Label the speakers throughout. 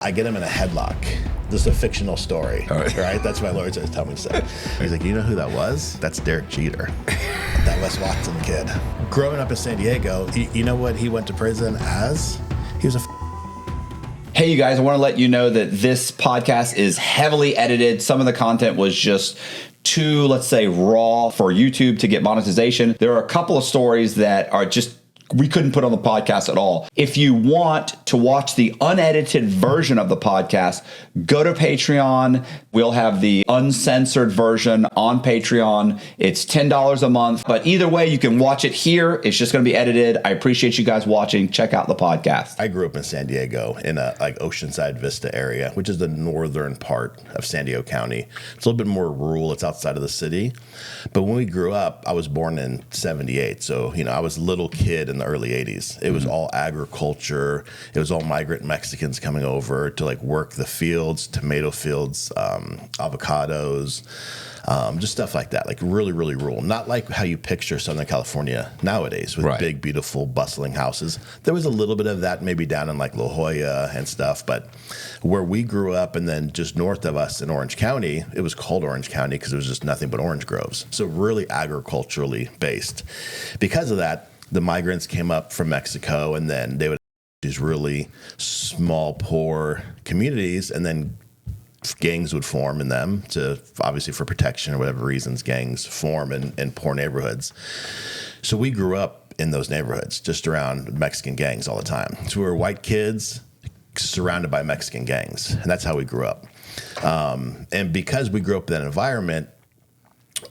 Speaker 1: I get him in a headlock. This is a fictional story, right? That's what my lawyer says, tell me so. He's like, you know who that was? That's Derek Jeter, that Wes Watson kid. Growing up in San Diego, you know what he went to prison as? He was a
Speaker 2: Hey, you guys, I want to let you know that this podcast is heavily edited. Some of the content was just too, let's say, raw for YouTube to get monetization. There are a couple of stories that are just we couldn't put on the podcast at all. If you want to watch the unedited version of the podcast, go to Patreon. We'll have the uncensored version on Patreon. It's $10 a month, but either way, you can watch it here. It's just going to be edited. I appreciate you guys watching. Check out the podcast.
Speaker 1: I grew up in San Diego in a Oceanside Vista area, which is the northern part of San Diego County. It's a little bit more rural. It's outside of the city. But when we grew up, I was born in 78. So, I was a little kid in the early 80s. It was all agriculture. It was all migrant Mexicans coming over to work the fields, tomato fields, avocados, just stuff like that. Really, really rural. Not like how you picture Southern California nowadays with big, beautiful, bustling houses. There was a little bit of that maybe down in La Jolla and stuff. But where we grew up and then just north of us in Orange County, it was called Orange County because it was just nothing but orange groves. So really agriculturally based. Because of that, the migrants came up from Mexico, and then they would have these really small, poor communities, and then gangs would form in them obviously for protection or whatever reasons gangs form in poor neighborhoods. So we grew up in those neighborhoods just around Mexican gangs all the time. So we were white kids surrounded by Mexican gangs, and that's how we grew up. And because we grew up in that environment,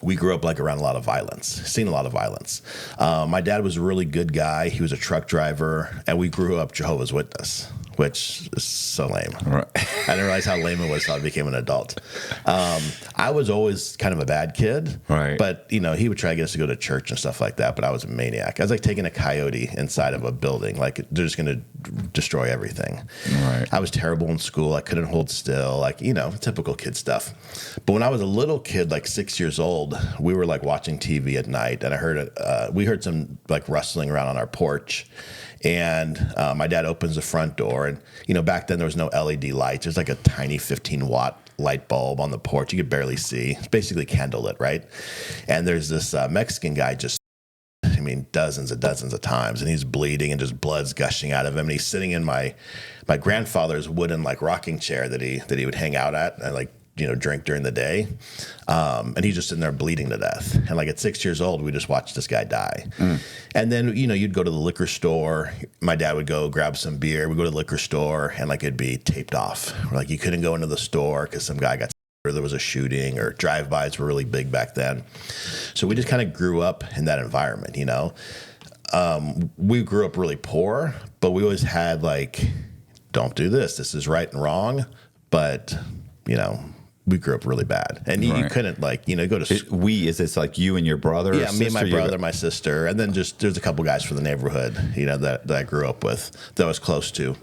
Speaker 1: we grew up around a lot of violence, seen a lot of violence. My dad was a really good guy. He was a truck driver, and we grew up Jehovah's Witness, which is so lame. Right. I didn't realize how lame it was until I became an adult. I was always kind of a bad kid, but he would try to get us to go to church and stuff like that, but I was a maniac. I was like taking a coyote inside of a building, they're just going to destroy everything. Right. I was terrible in school. I couldn't hold still, typical kid stuff. But when I was a little kid, 6 years old, we were watching TV at night, and we heard some rustling around on our porch. And my dad opens the front door, and back then there was no LED lights. There's a tiny 15-watt light bulb on the porch. You could barely see. It's basically candlelit, right? And there's this Mexican guy dozens of times, and he's bleeding and just blood's gushing out of him. And he's sitting in my grandfather's wooden rocking chair that he would hang out at and drink during the day. And he's just sitting there bleeding to death. And at 6 years old, we just watched this guy die. And then, you'd go to the liquor store. My dad would go grab some beer. We'd go to the liquor store, and it'd be taped off. You couldn't go into the store because some guy got or there was a shooting, or drive-bys were really big back then. So we just kind of grew up in that environment, We grew up really poor, but we always had don't do this. This is right and wrong. But, we grew up really bad, and you couldn't go to.
Speaker 2: Is this you and your brother?
Speaker 1: Yeah, me and my brother, my sister, and then there's a couple guys from the neighborhood, that I grew up with, that I was close to.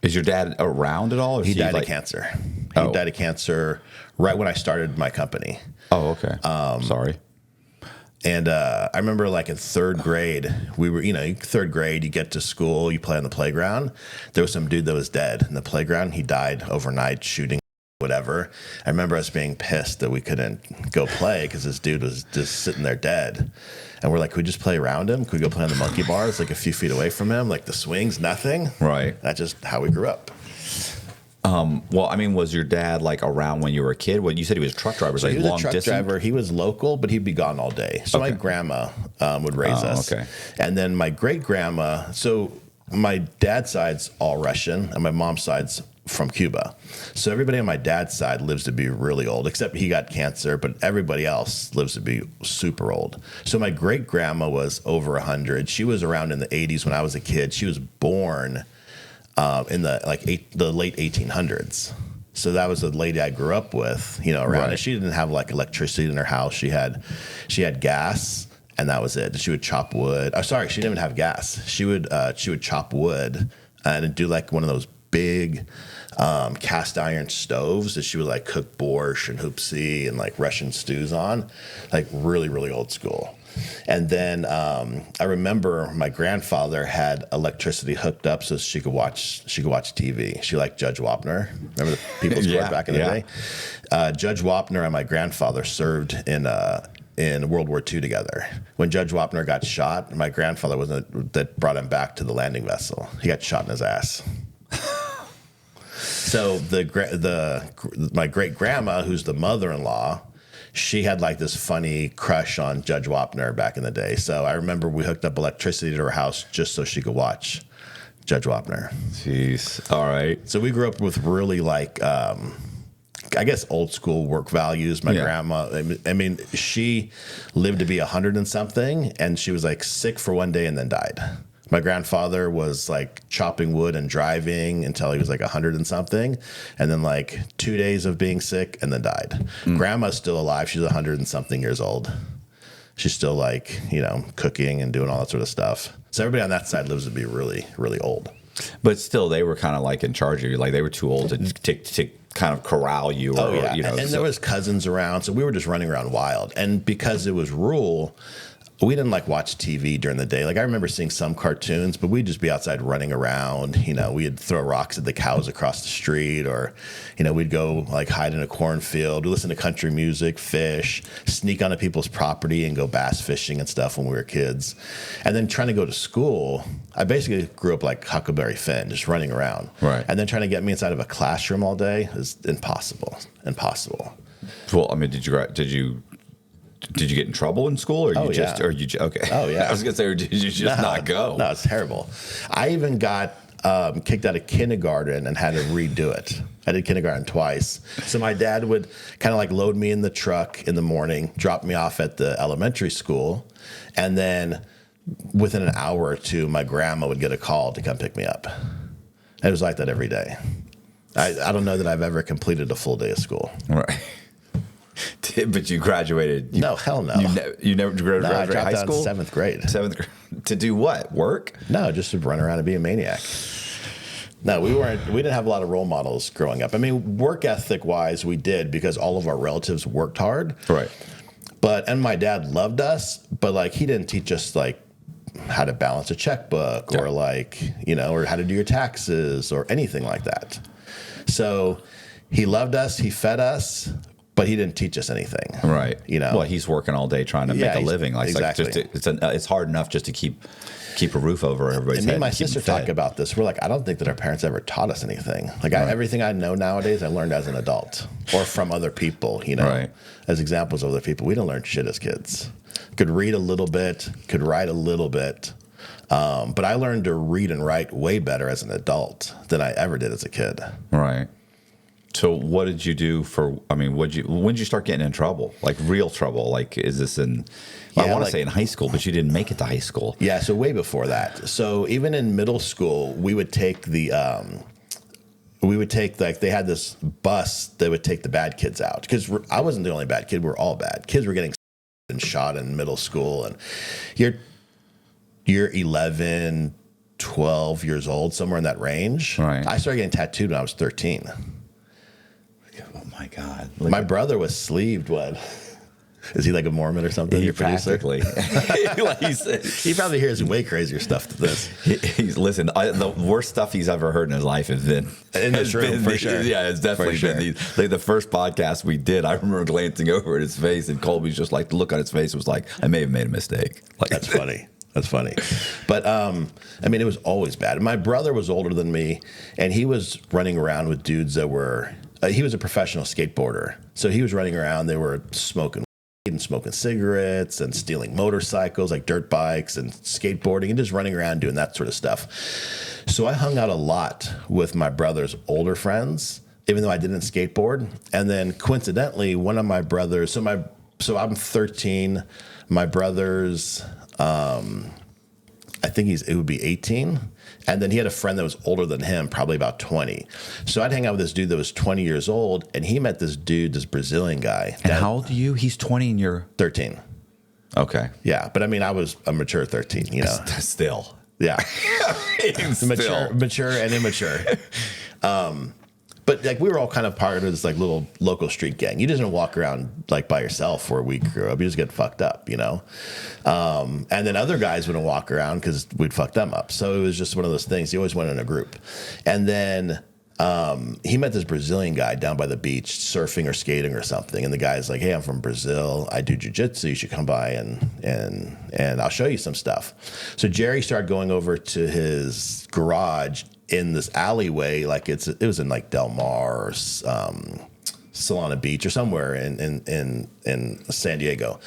Speaker 2: Is your dad around at all? Or
Speaker 1: he died of cancer. He died of cancer right when I started my company.
Speaker 2: Oh, okay. Sorry.
Speaker 1: And I remember in third grade, we were, third grade, you get to school, you play on the playground. There was some dude that was dead in the playground. He died overnight shooting. Whatever. I remember us being pissed that we couldn't go play because this dude was just sitting there dead. And we're could we just play around him? Could we go play on the monkey bars a few feet away from him? The swings, nothing.
Speaker 2: Right.
Speaker 1: That's just how we grew up.
Speaker 2: Was your dad around when you were a kid? Well, you said he was a truck driver.
Speaker 1: So he was a truck driver. He was local, but he'd be gone all day. So my grandma would raise us. Okay. And then my great-grandma, so my dad's side's all Russian, and my mom's side's from Cuba. So everybody on my dad's side lives to be really old, except he got cancer, but everybody else lives to be super old. So my great-grandma was over 100. She was around in the 80s when I was a kid. She was born in the late 1800s. So that was the lady I grew up with, around it. She didn't have electricity in her house. She had gas, and that was it. She would chop wood. Oh, sorry, she didn't even have gas. She would chop wood and do one of those big cast iron stoves that she would like cook borscht and hoopsie and like Russian stews on, like really, really old school. And then I remember my grandfather had electricity hooked up so she could watch TV. She liked Judge Wapner. Remember the People's Court back in the day? Judge Wapner and my grandfather served in World War II together. When Judge Wapner got shot, my grandfather was that brought him back to the landing vessel. He got shot in his ass. So my great grandma, who's the mother-in-law, she had like this funny crush on Judge Wapner back in the day. So I remember we hooked up electricity to her house just so she could watch Judge Wapner.
Speaker 2: Jeez. All right.
Speaker 1: So we grew up with really like, I guess, old school work values. My grandma, I mean, she lived to be 100 and something, and she was like sick for one day and then died. My grandfather was like chopping wood and driving until he was like 100 and something, and then like 2 days of being sick and then died. Grandma's still alive. She's 100 and something years old. She's still like, cooking and doing all that sort of stuff. So everybody on that side lives to be really, really old.
Speaker 2: But still, they were kind of like in charge of you. Like they were too old to kind of corral you.
Speaker 1: And there was cousins around, so we were just running around wild. And because it was rural, we didn't like watch TV during the day. Like I remember seeing some cartoons, but we'd just be outside running around. We'd throw rocks at the cows across the street, or, we'd go like hide in a cornfield. We listen to country music, fish, sneak onto people's property and go bass fishing and stuff when we were kids. And then trying to go to school, I basically grew up like Huckleberry Finn, just running around.
Speaker 2: Right.
Speaker 1: And then trying to get me inside of a classroom all day is impossible.
Speaker 2: Well, I mean, did you get in trouble in school, or okay?
Speaker 1: Oh yeah.
Speaker 2: I was gonna say, or did you just not go?
Speaker 1: No, it's terrible. I even got kicked out of kindergarten and had to redo it. I did kindergarten twice. So my dad would kind of like load me in the truck in the morning, drop me off at the elementary school, and then within an hour or two, my grandma would get a call to come pick me up. It was like that every day. I don't know that I've ever completed a full day of school.
Speaker 2: Right. But you graduated.
Speaker 1: No, hell no.
Speaker 2: You never graduated high school?
Speaker 1: Seventh grade.
Speaker 2: To do what? Work?
Speaker 1: No, just to run around and be a maniac. No, we didn't have a lot of role models growing up. I mean, work ethic wise, we did because all of our relatives worked hard.
Speaker 2: Right.
Speaker 1: And my dad loved us, but like he didn't teach us like how to balance a checkbook or like, or how to do your taxes or anything like that. So he loved us, he fed us, but he didn't teach us anything.
Speaker 2: Right. Well, he's working all day trying to make a living. Like,
Speaker 1: exactly.
Speaker 2: It's hard enough just to keep a roof over everybody's head.
Speaker 1: And me and my sister talk about this. We're like, I don't think that our parents ever taught us anything. Like everything I know nowadays, I learned as an adult or from other people, as examples of other people. We didn't learn shit as kids. Could read a little bit, could write a little bit. But I learned to read and write way better as an adult than I ever did as a kid.
Speaker 2: Right. So what did you do when did you start getting in trouble? Like real trouble? Like, is this I want to say in high school, but you didn't make it to high school.
Speaker 1: Yeah, so way before that. So even in middle school, we would take they had this bus that would take the bad kids out. Because I wasn't the only bad kid, we were all bad. Kids were getting and shot in middle school, and you're 11, 12 years old, somewhere in that range.
Speaker 2: Right.
Speaker 1: I started getting tattooed when I was 13.
Speaker 2: Oh my God!
Speaker 1: My brother was sleeved. What? Is he like a Mormon or something?
Speaker 2: You're practically.
Speaker 1: He probably hears way crazier stuff than this.
Speaker 2: Listen, the worst stuff he's ever heard in his life has been
Speaker 1: in this room, for sure.
Speaker 2: Yeah, it's definitely been the first podcast we did. I remember glancing over at his face, and Colby's just like, the look on his face was like, I may have made a mistake. Like,
Speaker 1: that's funny. That's funny. But, it was always bad. My brother was older than me, and he was running around with dudes that were, he was a professional skateboarder. So he was running around, they were smoking weed and smoking cigarettes and stealing motorcycles, like dirt bikes and skateboarding and just running around doing that sort of stuff. So I hung out a lot with my brother's older friends, even though I didn't skateboard. And then coincidentally, one of my brothers, so I'm 13, my brother's, I think it would be 18. And then he had a friend that was older than him, probably about 20. So I'd hang out with this dude that was 20 years old, and he met this dude, this Brazilian guy.
Speaker 2: And how old are you? He's 20 and you're
Speaker 1: 13.
Speaker 2: Okay.
Speaker 1: Yeah, but I was a mature 13,
Speaker 2: Still.
Speaker 1: Yeah.
Speaker 2: Still.
Speaker 1: mature and immature. But like we were all kind of part of this like little local street gang. You just didn't walk around like by yourself where we grew up. You just get fucked up, you know? And then other guys wouldn't walk around because we'd fuck them up. So it was just one of those things. You always went in a group. And then he met this Brazilian guy down by the beach surfing or skating or something. And the guy's like, hey, I'm from Brazil. I do jujitsu. You should come by and I'll show you some stuff. So Jerry started going over to his garage in this alleyway, like it was in like Del Mar or Solana Beach or somewhere in San Diego.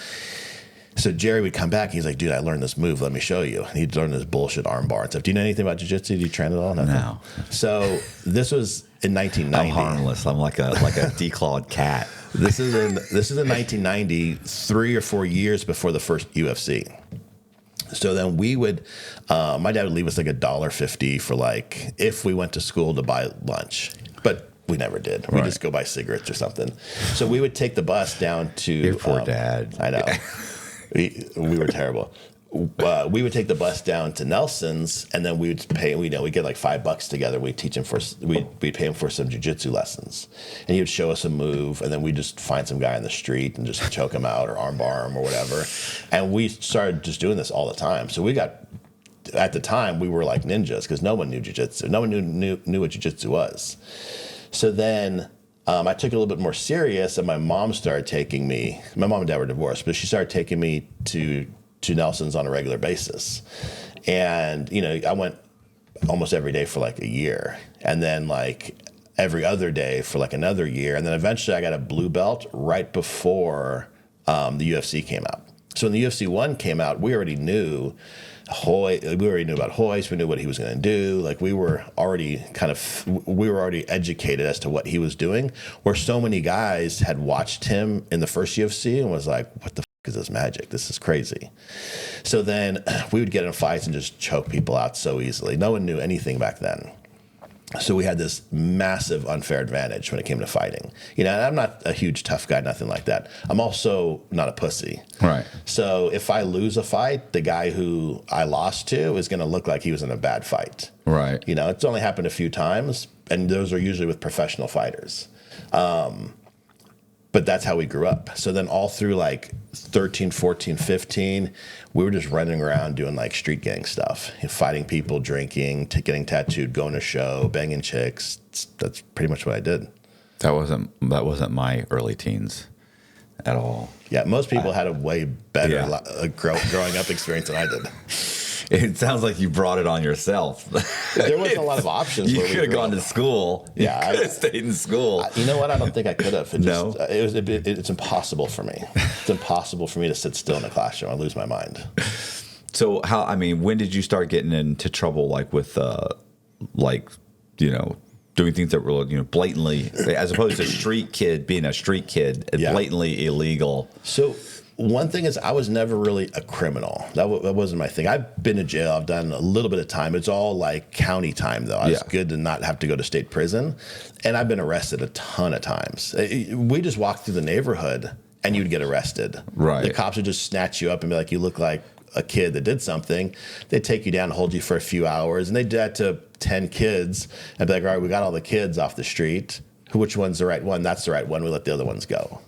Speaker 1: So Jerry would come back and he's like, dude, I learned this move. Let me show you. And he'd learn this bullshit arm bar and stuff. Do you know anything about jiu-jitsu? Do you train at all?
Speaker 2: No.
Speaker 1: So this was in 1990.
Speaker 2: I'm harmless. I'm like a declawed cat.
Speaker 1: This is in 1990, 3 or 4 years before the first UFC. So then we would, my dad would leave us like $1.50 for like, if we went to school to buy lunch, but we never did. We just go buy cigarettes or something. So we would take the bus down to.
Speaker 2: Your poor dad.
Speaker 1: I know. We were terrible. We would take the bus down to Nelson's, and then we would pay. We'd get like $5 together. We'd teach him we'd pay him for some jiu-jitsu lessons, and he would show us a move, and then we'd just find some guy in the street and just choke him out or armbar him or whatever. And we started just doing this all the time. So we got, at the time, we were like ninjas because no one knew jiu-jitsu. No one knew what jiu-jitsu was. So then I took it a little bit more serious, and my mom started taking me. My mom and dad were divorced, but she started taking me to Nelson's on a regular basis. And, you know, I went almost every day for like a year, and then like every other day for like another year. And then eventually I got a blue belt right before the UFC came out. So when the UFC 1 came out, we already knew about Hoist. We knew what he was going to do. Like we were already educated as to what he was doing, where so many guys had watched him in the first UFC and was like, what the is this magic? This is crazy. So then we would get in fights and just choke people out so easily. No one knew anything back then. So we had this massive unfair advantage when it came to fighting. You know, and I'm not a huge tough guy, nothing like that. I'm also not a pussy.
Speaker 2: Right.
Speaker 1: So if I lose a fight, the guy who I lost to is going to look like he was in a bad fight.
Speaker 2: Right.
Speaker 1: You know, it's only happened a few times, and those are usually with professional fighters. But that's how we grew up. So then all through like 13, 14, 15, we were just running around doing like street gang stuff, fighting people, drinking, getting tattooed, going to show, banging chicks. That's pretty much what I did.
Speaker 2: That wasn't my early teens at all.
Speaker 1: Yeah, most people had a way better growing up experience than I did.
Speaker 2: It sounds like you brought it on yourself.
Speaker 1: There wasn't a lot of options.
Speaker 2: You could have gone to school.
Speaker 1: Yeah,
Speaker 2: you could have stayed in school.
Speaker 1: You know what? I don't think I could have.
Speaker 2: No?
Speaker 1: It's impossible for me. It's impossible for me to sit still in a classroom. I lose my mind.
Speaker 2: So when did you start getting into trouble, like with, doing things that were, blatantly, as opposed to being a street kid, blatantly illegal?
Speaker 1: So one thing is I was never really a criminal. That wasn't my thing. I've been to jail. I've done a little bit of time. It's all like county time, though. I was good to not have to go to state prison. And I've been arrested a ton of times. We just walked through the neighborhood and you'd get arrested.
Speaker 2: Right.
Speaker 1: The cops would just snatch you up and be like, you look like a kid that did something. They'd take you down and hold you for a few hours. And they did that to 10 kids. And be like, all right, we got all the kids off the street. Which one's the right one? That's the right one. We let the other ones go.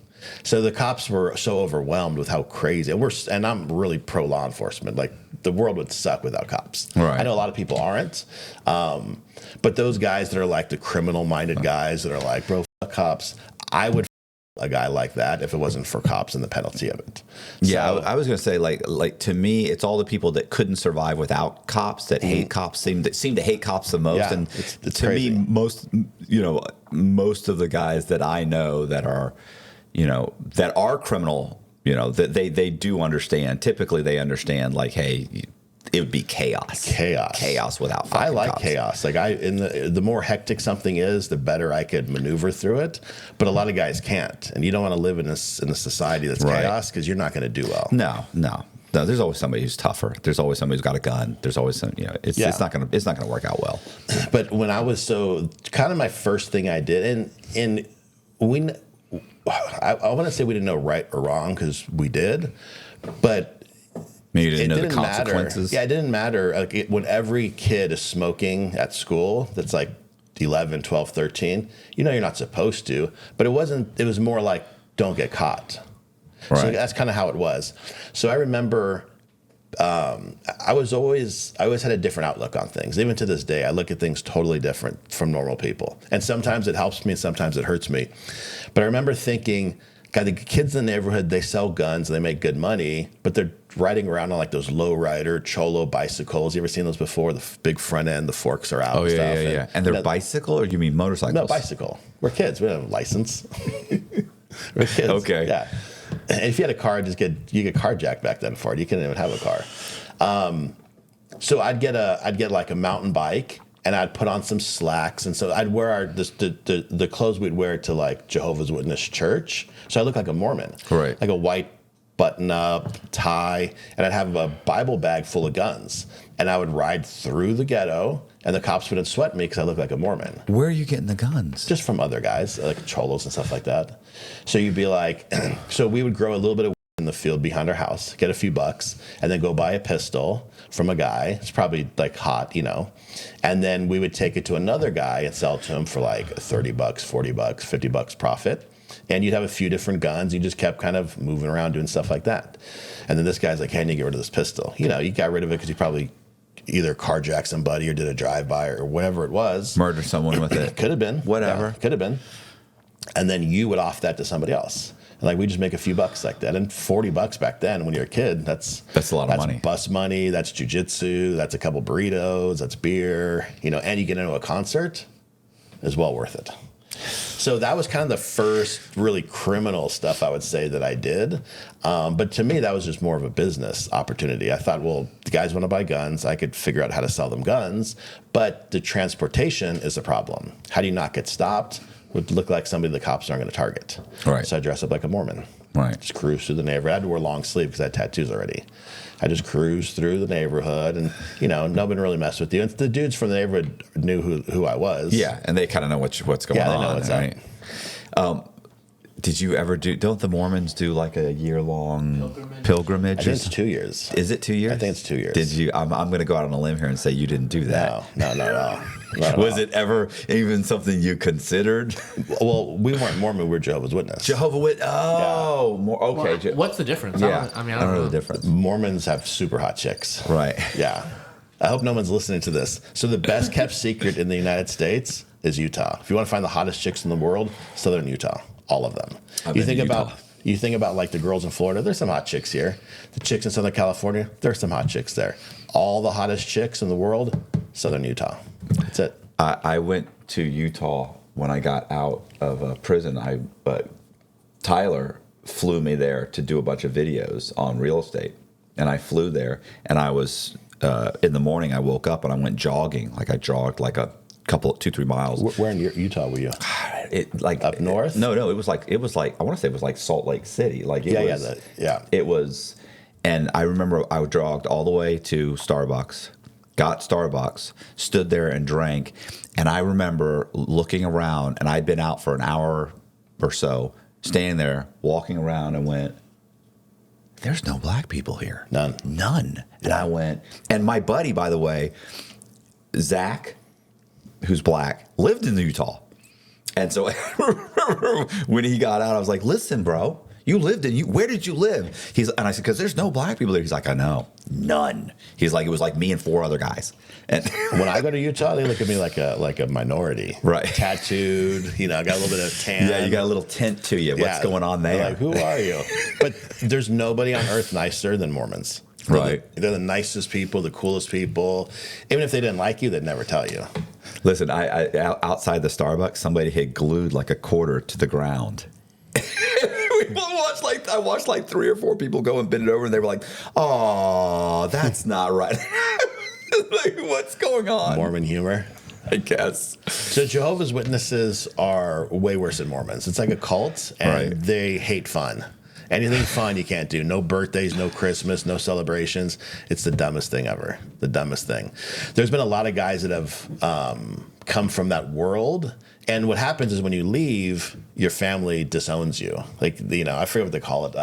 Speaker 1: So the cops were so overwhelmed with how crazy, and I'm really pro law enforcement. Like the world would suck without cops.
Speaker 2: Right.
Speaker 1: I know a lot of people aren't, but those guys that are like the criminal-minded guys that are like, bro, fuck cops. I would a guy like that if it wasn't for cops and the penalty of it.
Speaker 2: Yeah,
Speaker 1: So,
Speaker 2: I was going to say, like to me, it's all the people that couldn't survive without cops that hate cops seem to hate cops the most.
Speaker 1: Yeah,
Speaker 2: and
Speaker 1: it's
Speaker 2: to
Speaker 1: crazy.
Speaker 2: me, most of the guys that I know that are criminal, that they do understand. Typically, they understand like, hey, it would be chaos without fucking
Speaker 1: I like
Speaker 2: cops.
Speaker 1: chaos. Like the more hectic something is, the better I could maneuver through it. But a lot of guys can't, and you don't want to live in a society that's chaos because you're not going to do well.
Speaker 2: No. There's always somebody who's tougher. There's always somebody who's got a gun. There's always some. It's not gonna work out well.
Speaker 1: But when I was kind of my first thing I did, and I want to say we didn't know right or wrong because we did, but
Speaker 2: Maybe you didn't
Speaker 1: It
Speaker 2: know the
Speaker 1: didn't matter.
Speaker 2: consequences.
Speaker 1: Yeah, it didn't matter. Like when every kid is smoking at school, that's like 11, 12, 13, you're not supposed to, but it was more like, don't get caught.
Speaker 2: Right.
Speaker 1: So that's kind of how it was. So I remember I always had a different outlook on things. Even to this day, I look at things totally different from normal people. And sometimes it helps me and sometimes it hurts me. But I remember thinking, God, the kids in the neighborhood, they sell guns and they make good money, but they're riding around on like those low rider cholo bicycles. You ever seen those before? The big front end, the forks are out and stuff.
Speaker 2: Yeah. And they're bicycle, or you mean motorcycles?
Speaker 1: No, bicycle. We're kids. We don't have a license. We're kids.
Speaker 2: Okay.
Speaker 1: Yeah. And if you had a car, you get carjacked back then for it. You couldn't even have a car. So I'd get like a mountain bike, and I'd put on some slacks, and so I'd wear the clothes we'd wear to like Jehovah's Witness church. So I look like a Mormon,
Speaker 2: right?
Speaker 1: Like a white button-up tie, and I'd have a Bible bag full of guns, and I would ride through the ghetto, and the cops wouldn't sweat me because I looked like a Mormon.
Speaker 2: Where are you getting the guns?
Speaker 1: Just from other guys, like cholos and stuff like that. So you'd be like, so we would grow a little bit of in the field behind our house, get a few bucks, and then go buy a pistol from a guy. It's probably like hot, and then we would take it to another guy and sell it to him for like $30, $40, $50 profit. And you'd have a few different guns. You just kept kind of moving around doing stuff like that. And then this guy's like, hey, I need to get rid of this pistol. You got rid of it because you probably either carjacked somebody or did a drive-by or whatever it was.
Speaker 2: Murder someone with it.
Speaker 1: Could have been.
Speaker 2: Whatever.
Speaker 1: Yeah, could have been. And then you would off that to somebody else. And like we just make a few bucks like that. And $40 back then when you're a kid, that's
Speaker 2: a lot of money.
Speaker 1: That's bus money, that's jujitsu, that's a couple burritos, that's beer, and you get into a concert, is well worth it. So that was kind of the first really criminal stuff I would say that I did. But to me, that was just more of a business opportunity. I thought, well, the guys want to buy guns. I could figure out how to sell them guns. But the transportation is a problem. How do you not get stopped? Would look like somebody the cops aren't going to target.
Speaker 2: Right.
Speaker 1: So I dress up like a Mormon.
Speaker 2: Right.
Speaker 1: Just cruise through the neighborhood. I had to wear long sleeve because I had tattoos already. I just cruised through the neighborhood, and nobody really messed with you. And the dudes from the neighborhood knew who I was.
Speaker 2: Yeah, and they kind of know what's going on.
Speaker 1: Yeah, they know what's
Speaker 2: right? Up. Did you ever don't the Mormons do like a year-long pilgrimage?
Speaker 1: I think it's 2 years.
Speaker 2: Is it 2 years?
Speaker 1: I think it's 2 years.
Speaker 2: Did you? I'm going to go out on a limb here and say you didn't do that.
Speaker 1: No, not at all.
Speaker 2: Was it ever even something you considered?
Speaker 1: Well, we weren't Mormon. We were Jehovah's Witness.
Speaker 2: Jehovah's Witness. Oh,
Speaker 1: Yeah.
Speaker 2: more okay.
Speaker 3: What's the difference?
Speaker 2: Yeah,
Speaker 3: I
Speaker 2: don't know the difference.
Speaker 1: Mormons have super hot chicks.
Speaker 2: Right.
Speaker 1: Yeah. I hope no one's listening to this. So the best kept secret in the United States is Utah. If you want to find the hottest chicks in the world, Southern Utah, all of them. You think about like the girls in Florida, there's some hot chicks here. The chicks in Southern California, there's some hot chicks there. All the hottest chicks in the world, Southern Utah. That's it.
Speaker 2: I went to Utah when I got out of prison. But Tyler flew me there to do a bunch of videos on real estate, and I flew there. And I was in the morning. I woke up and I went jogging. Like I jogged like a couple 2-3 miles.
Speaker 1: Where in Utah were you?
Speaker 2: It like
Speaker 1: up north?
Speaker 2: No, it was like I want to say it was like Salt Lake City. Like it was. And I remember I jogged all the way to Starbucks. Got Starbucks, stood there and drank, and I remember looking around, and I'd been out for an hour or so, standing there, walking around, and went, there's no black people here.
Speaker 1: None.
Speaker 2: And I went, and my buddy, by the way, Zach, who's black, lived in Utah. And so when he got out, I was like, listen, bro, where did you live? And I said, because there's no black people there. He's like, I know. None. He's like, it was like me and 4 other guys. And
Speaker 1: when I go to Utah, they look at me like a minority.
Speaker 2: Right.
Speaker 1: Tattooed, got a little bit of tan.
Speaker 2: Yeah, you got a little tint to you. What's going on there?
Speaker 1: They're like, who are you? But there's nobody on earth nicer than Mormons.
Speaker 2: Right.
Speaker 1: They're the nicest people, the coolest people. Even if they didn't like you, they'd never tell you.
Speaker 2: Listen, I outside the Starbucks, somebody had glued like a quarter to the ground. I watched like 3 or 4 people go and bend it over, and they were like, "Oh, that's not right." Like, what's going on?
Speaker 1: Mormon humor,
Speaker 2: I guess.
Speaker 1: So Jehovah's Witnesses are way worse than Mormons. It's like a cult, and they hate fun. Anything fun you can't do. No birthdays, no Christmas, no celebrations. It's the dumbest thing ever. The dumbest thing. There's been a lot of guys that have come from that world. And what happens is when you leave, your family disowns you. Like, I forget what they call it.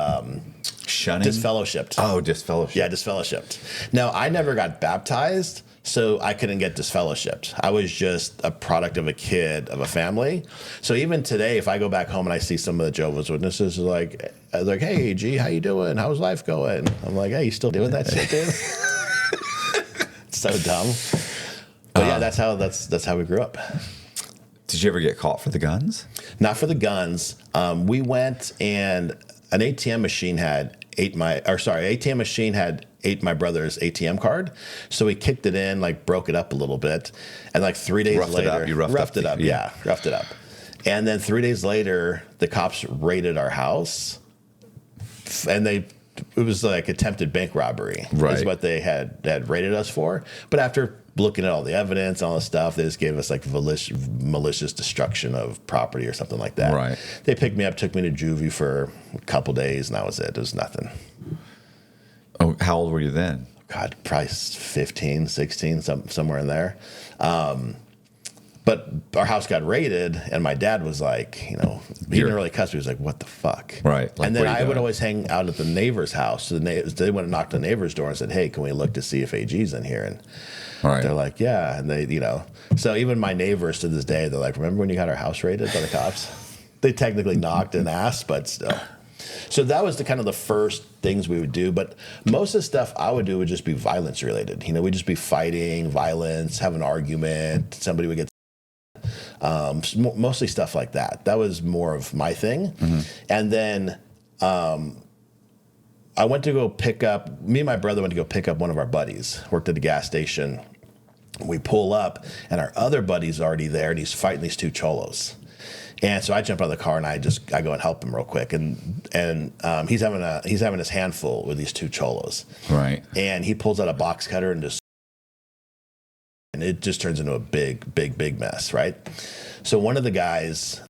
Speaker 2: shunning?
Speaker 1: Disfellowshipped.
Speaker 2: Oh, disfellowshipped.
Speaker 1: Yeah, disfellowshipped. Now, I never got baptized, so I couldn't get disfellowshipped. I was just a product of a kid, of a family. So even today, if I go back home and I see some of the Jehovah's Witnesses, they're like, hey, G, how you doing? How's life going? I'm like, hey, you still doing that shit, dude? It's so dumb. But yeah, that's how we grew up.
Speaker 2: Did you ever get caught for the guns?
Speaker 1: Not for the guns. We went and an ATM machine had ate my brother's ATM card. So we kicked it in, like broke it up a little bit. And like 3 days later, roughed it up. And then 3 days later, the cops raided our house and it was like attempted bank robbery.
Speaker 2: Right.
Speaker 1: Is what they had raided us for. But after looking at all the evidence, all the stuff, they just gave us like malicious destruction of property or something like that.
Speaker 2: Right.
Speaker 1: They picked me up, took me to juvie for a couple days, and that was it. It was nothing.
Speaker 2: Oh, how old were you then?
Speaker 1: God, probably 15, 16, somewhere in there. But our house got raided, and my dad was like, he didn't really cuss. He was like, what the fuck?
Speaker 2: Right. Like,
Speaker 1: and then I would always hang out at the neighbor's house. So they went and knocked on the neighbor's door and said, hey, can we look to see if AG's in here? And they're like, yeah. And they, so even my neighbors to this day, they're like, remember when you got our house raided by the cops? They technically knocked and asked, but still. So that was the kind of the first things we would do. But most of the stuff I would do would just be violence related. We'd just be fighting, violence, have an argument. Somebody would get mostly stuff like that. That was more of my thing. Mm-hmm. And then I went to go pick up, me and my brother went to go pick up one of our buddies, worked at the gas station. We pull up, and our other buddy's already there, and he's fighting these two cholos. And so I jump out of the car, and I go and help him real quick. And he's having his handful with these two cholos.
Speaker 2: Right.
Speaker 1: And he pulls out a box cutter and it just turns into a big mess, right? So one of the guys,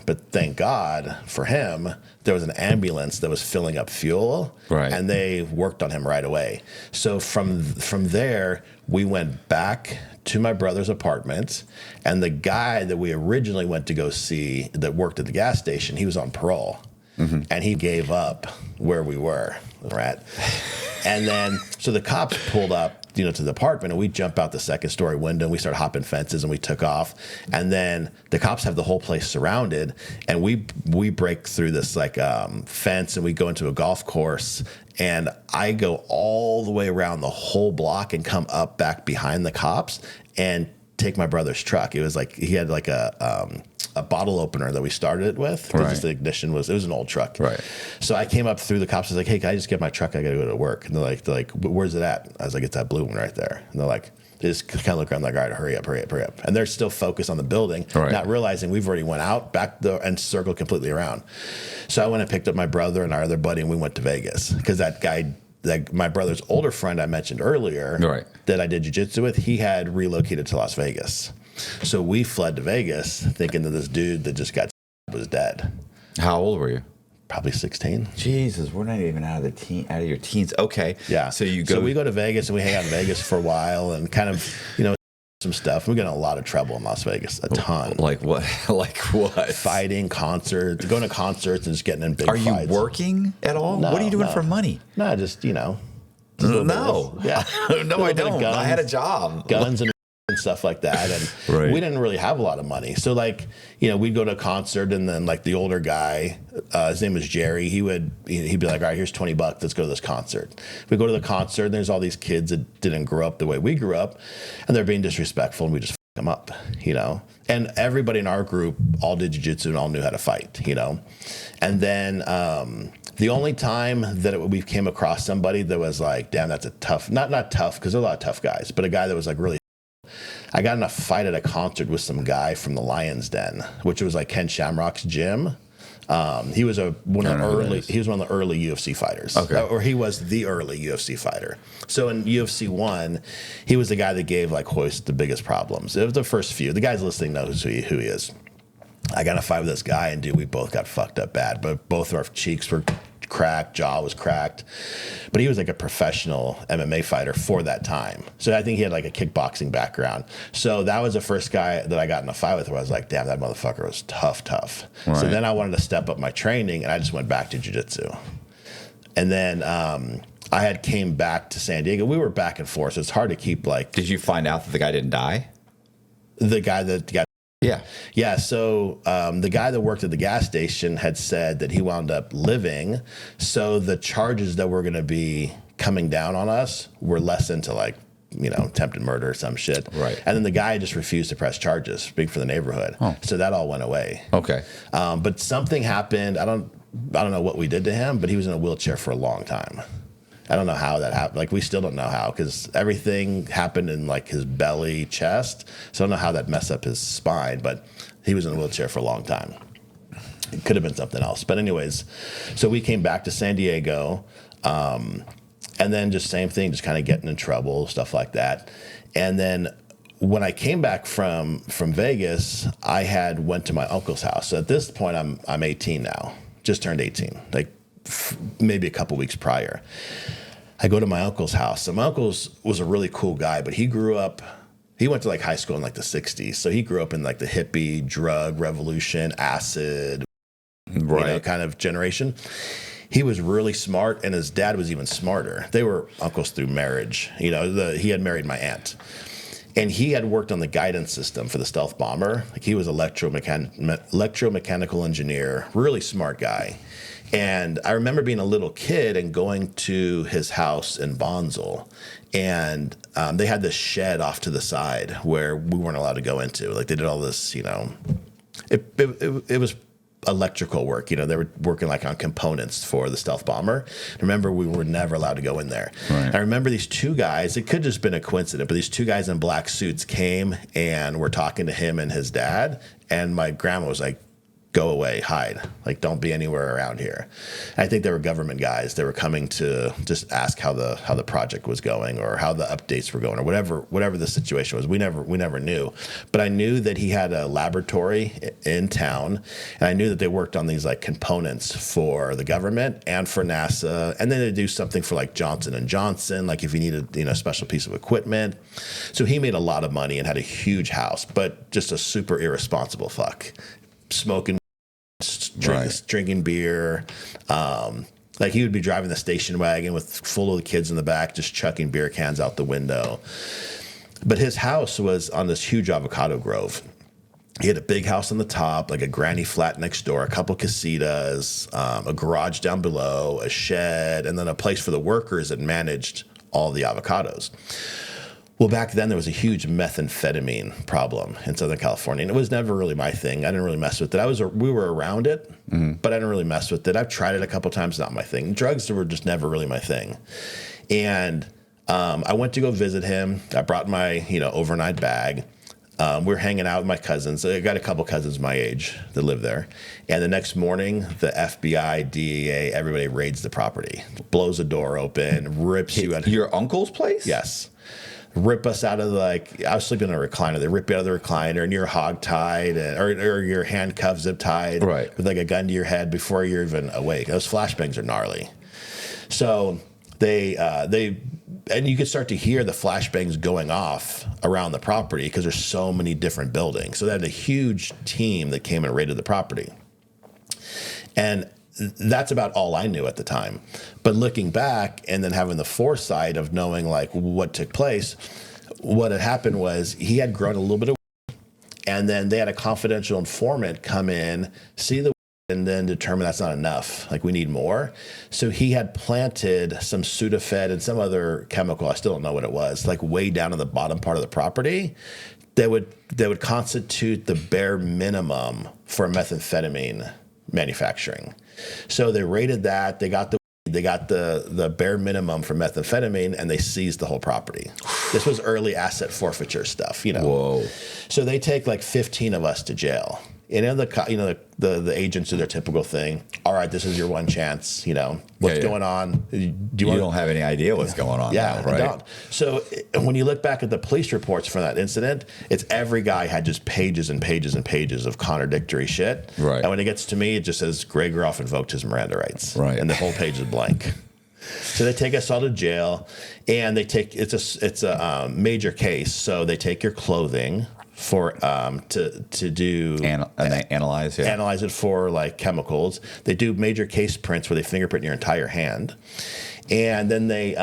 Speaker 1: but thank God for him, there was an ambulance that was filling up fuel,
Speaker 2: right? And
Speaker 1: they worked on him right away. So from there, we went back to my brother's apartment, and the guy that we originally went to go see that worked at the gas station, he was on parole, mm-hmm. and he gave up where we were, right? And then, so the cops pulled up, to the apartment, and we jump out the second story window, and we start hopping fences, and we took off. And then the cops have the whole place surrounded, and we break through this like fence, and we go into a golf course, and I go all the way around the whole block and come up back behind the cops and take my brother's truck. It was like he had like a bottle opener that we started it with. Right. The ignition was an old truck.
Speaker 2: Right.
Speaker 1: So I came up through the cops. I was like, hey, can I just get my truck? I got to go to work. And they're like, where's it at? I was like, it's that blue one right there. And they're like, they just kind of look around like, all right, hurry up. And they're still focused on the building, right. Not realizing we've already went out back there and circled completely around. So I went and picked up my brother and our other buddy, and we went to Vegas because that guy, like my brother's older friend I mentioned earlier, right. that I did jiu-jitsu with, he had relocated to Las Vegas. So we fled to Vegas thinking that this dude that just got was dead.
Speaker 2: How old were you?
Speaker 1: Probably 16.
Speaker 2: Jesus, we're not even out of your teens. Okay.
Speaker 1: Yeah.
Speaker 2: So we
Speaker 1: go to Vegas, and we hang out in Vegas for a while and kind of, some stuff. We got in a lot of trouble in Las Vegas, a ton.
Speaker 2: Like what? Like what?
Speaker 1: Fighting, concerts, going to concerts and just getting in big fights.
Speaker 2: Are you working at all?
Speaker 1: No,
Speaker 2: what are you doing for money?
Speaker 1: No, just,
Speaker 2: No.
Speaker 1: Yeah.
Speaker 2: No, I don't. I had a job.
Speaker 1: Guns and stuff like that, and
Speaker 2: right.
Speaker 1: we didn't really have a lot of money. So we'd go to a concert, and then like the older guy, his name was Jerry, he'd be like, all right, here's $20, let's go to this concert. We go to the concert, and there's all these kids that didn't grow up the way we grew up, and they're being disrespectful, and we just them up, and everybody in our group all did jiu-jitsu and all knew how to fight, and then the only time that we came across somebody that was like, damn, that's a tough, not tough, because there are a lot of tough guys, but a guy that was like really, I got in a fight at a concert with some guy from the Lion's Den, which was like Ken Shamrock's gym. He was one of the early UFC fighters.
Speaker 2: Okay.
Speaker 1: Or he was the early UFC fighter. So in UFC 1, he was the guy that gave like Hoist the biggest problems. It was the first few. The guys listening knows who he is. I got in a fight with this guy, and dude, we both got fucked up bad. But both of our cheeks were cracked, jaw was cracked. But he was like a professional MMA fighter for that time. So I think he had like a kickboxing background. So that was the first guy that I got in a fight with where I was like, damn, that motherfucker was tough.
Speaker 2: Right.
Speaker 1: So then I wanted to step up my training, and I just went back to jiu-jitsu. And then I had came back to San Diego. We were back and forth, so it's hard to keep like.
Speaker 2: Did you find out that the guy didn't die?
Speaker 1: The guy that got.
Speaker 2: Yeah.
Speaker 1: Yeah. So the guy that worked at the gas station had said that he wound up living. So the charges that were going to be coming down on us were less into like, attempted murder or some shit.
Speaker 2: Right.
Speaker 1: And then the guy just refused to press charges, speak for the neighborhood. Oh. So that all went away.
Speaker 2: Okay.
Speaker 1: But something happened. I don't know what we did to him, but he was in a wheelchair for a long time. I don't know how that happened. Like, we still don't know how, because everything happened in like his belly, chest. So I don't know how that messed up his spine, but he was in a wheelchair for a long time. It could have been something else. But anyways, so we came back to San Diego, and then just same thing, just kind of getting in trouble, stuff like that. And then when I came back from Vegas, I had went to my uncle's house. So at this point, I'm 18 now, just turned 18, like maybe a couple weeks prior. I go to my uncle's house. So my uncle was a really cool guy, but he went to like high school in like the 60s. So he grew up in like the hippie, drug revolution, acid, kind of generation. He was really smart, and his dad was even smarter. They were uncles through marriage. He had married my aunt. And he had worked on the guidance system for the stealth bomber. Like, he was electromechanical engineer, really smart guy. And I remember being a little kid and going to his house in Bonsall, and they had this shed off to the side where we weren't allowed to go into. Like, they did all this, it was electrical work. They were working like on components for the stealth bomber. Remember, we were never allowed to go in there. Right. I remember these two guys, it could just been a coincidence, but these two guys in black suits came and were talking to him and his dad. And my grandma was like, "Go away, hide. Like, don't be anywhere around here." And I think they were government guys. They were coming to just ask how the project was going, or how the updates were going, or whatever the situation was. We never knew. But I knew that he had a laboratory in town, and I knew that they worked on these like components for the government and for NASA, and then they do something for like Johnson and Johnson, like if you needed a special piece of equipment. So he made a lot of money and had a huge house, but just a super irresponsible fuck, smoking, drinking beer. Like, he would be driving the station wagon full of the kids in the back, just chucking beer cans out the window. But his house was on this huge avocado grove. He had a big house on the top, like a granny flat next door, a couple casitas, a garage down below, a shed, and then a place for the workers that managed all the avocados. Well, back then there was a huge methamphetamine problem in Southern California, and it was never really my thing. I didn't really mess with it. We were around it, but I didn't really mess with it. I've tried it a couple times, not my thing. Drugs were just never really my thing. And I went to go visit him. I brought my overnight bag. We were hanging out with my cousins. I got a couple cousins my age that live there. And the next morning, the FBI, DEA, everybody raids the property, blows the door open, rips you out.
Speaker 2: Your uncle's place?
Speaker 1: Yes. Rip us out of I was sleeping in a recliner. They rip you out of the recliner, and you're hogtied, or your handcuffs zip tied, right, with like a gun to your head before you're even awake. Those flashbangs are gnarly. So and you could start to hear the flashbangs going off around the property because there's so many different buildings. So they had a huge team that came and raided the property. And that's about all I knew at the time. But looking back and then having the foresight of knowing like what took place, what had happened was he had grown a little bit of, and then they had a confidential informant come in, see the, and then determine that's not enough. Like, we need more. So he had planted some Sudafed and some other chemical, I still don't know what it was, like way down in the bottom part of the property that would constitute the bare minimum for methamphetamine manufacturing. So they raided that. They got the bare minimum for methamphetamine, and they seized the whole property. This was early asset forfeiture stuff,
Speaker 2: Whoa. So
Speaker 1: they take like 15 of us to jail. And the agents do their typical thing. All right, this is your one chance. What's going on?
Speaker 2: You don't have any idea what's going on.
Speaker 1: Yeah,
Speaker 2: now, right?
Speaker 1: I don't. So when you look back at the police reports from that incident, it's every guy had just pages and pages and pages of contradictory shit. Right. And when it gets to me, it just says Gregoroff invoked his Miranda rights. Right. And the whole page is blank. So they take us all to jail, and it's a major case. So they take your clothing. to do
Speaker 2: analyze
Speaker 1: analyze it for like chemicals. They do major case prints where they fingerprint your entire hand, and then they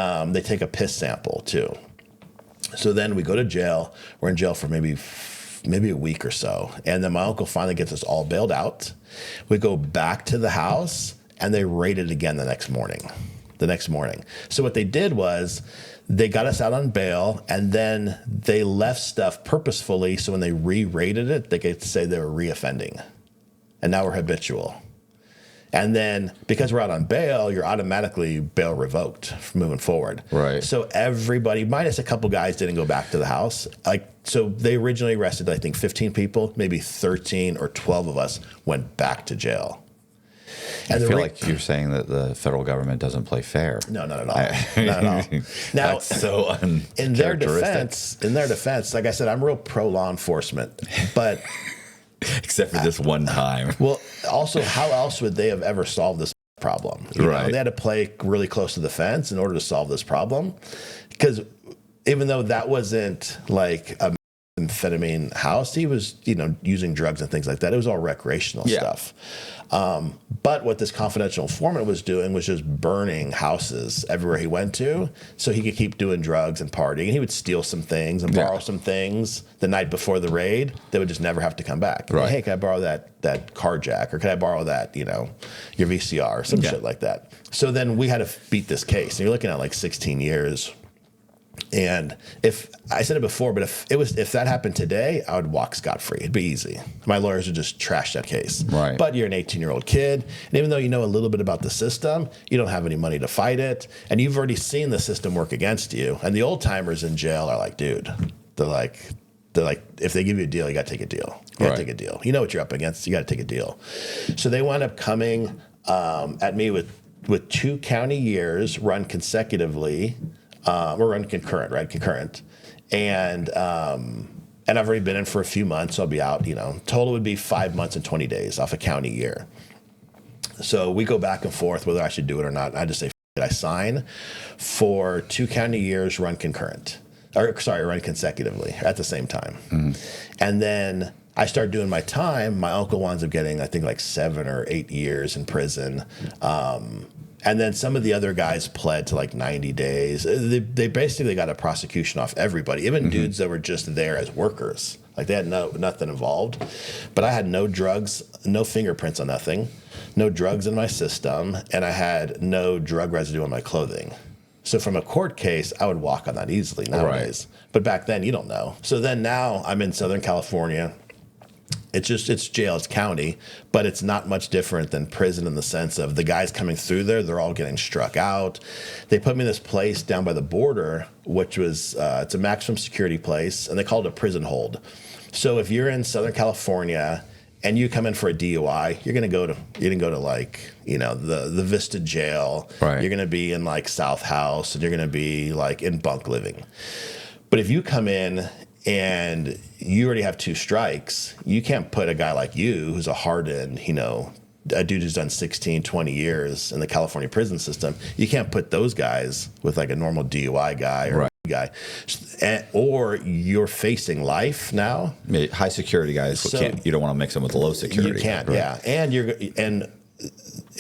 Speaker 1: take a piss sample too. So then we go to jail. We're in jail for maybe a week or so, and then my uncle finally gets us all bailed out. We go back to the house, and they raid it again the next morning. So what they did was they got us out on bail, and then they left stuff purposefully so when they re-raided it, they could say they were re-offending. And now we're habitual. And then because we're out on bail, you're automatically bail revoked from moving forward.
Speaker 2: Right.
Speaker 1: So everybody, minus a couple guys, didn't go back to the house. So they originally arrested, I think, 15 people. Maybe 13 or 12 of us went back to jail.
Speaker 2: And I feel like you're saying that the federal government doesn't play fair.
Speaker 1: No, not at all. Not at all. Now,
Speaker 2: that's so
Speaker 1: in their defense, like I said, I'm real pro law enforcement, but
Speaker 2: except for this one time.
Speaker 1: Well, also, how else would they have ever solved this problem? You know, they had to play really close to the fence in order to solve this problem, because even though that wasn't like a amphetamine house, he was, using drugs and things like that. It was all recreational stuff. But what this confidential informant was doing was just burning houses everywhere he went to so he could keep doing drugs and partying. And he would steal some things and borrow some things the night before the raid that would just never have to come back. Right. Hey, can I borrow that car jack? Or can I borrow that, your VCR or some shit like that? So then we had to beat this case. And you're looking at like 16 years. And if I said it before, but if that happened today, I would walk scot-free. It'd be easy. My lawyers would just trash that case.
Speaker 2: Right.
Speaker 1: But you're an 18-year-old kid, and even though you know a little bit about the system, you don't have any money to fight it, and you've already seen the system work against you. And the old timers in jail are like, dude, they're like, if they give you a deal, you got to take a deal. You got to take a deal. You know what you're up against. You got to take a deal. So they wound up coming at me with 2 county years run consecutively. We're running concurrent, right? Concurrent. And I've already been in for a few months, so I'll be out, Total would be 5 months and 20 days off a county year. So we go back and forth whether I should do it or not. I just say, I sign for 2 county years run concurrent. Run consecutively at the same time. Mm-hmm. And then I start doing my time. My uncle winds up getting, I think, like 7 or 8 years in prison. And then some of the other guys pled to like 90 days. They basically got a prosecution off everybody, even dudes that were just there as workers. Like they had nothing involved. But I had no drugs, no fingerprints on nothing, no drugs in my system, and I had no drug residue on my clothing. So from a court case, I would walk on that easily nowadays. Right. But back then, you don't know. So then now I'm in Southern California. It's jail, it's county, but it's not much different than prison in the sense of the guys coming through there, they're all getting struck out. They put me in this place down by the border, which was, it's a maximum security place, and they call it a prison hold. So if you're in Southern California and you come in for a DUI, you're going to go to like, the Vista jail. Right. You're going to be in like South House, and you're going to be like in bunk living. But if you come in and you already have 2 strikes, you can't put a guy like you who's a hardened, a dude who's done 16, 20 years in the California prison system. You can't put those guys with like a normal DUI guy or guy, or you're facing life now.
Speaker 2: High security guys, you don't want to mix them with the low security.
Speaker 1: You can't,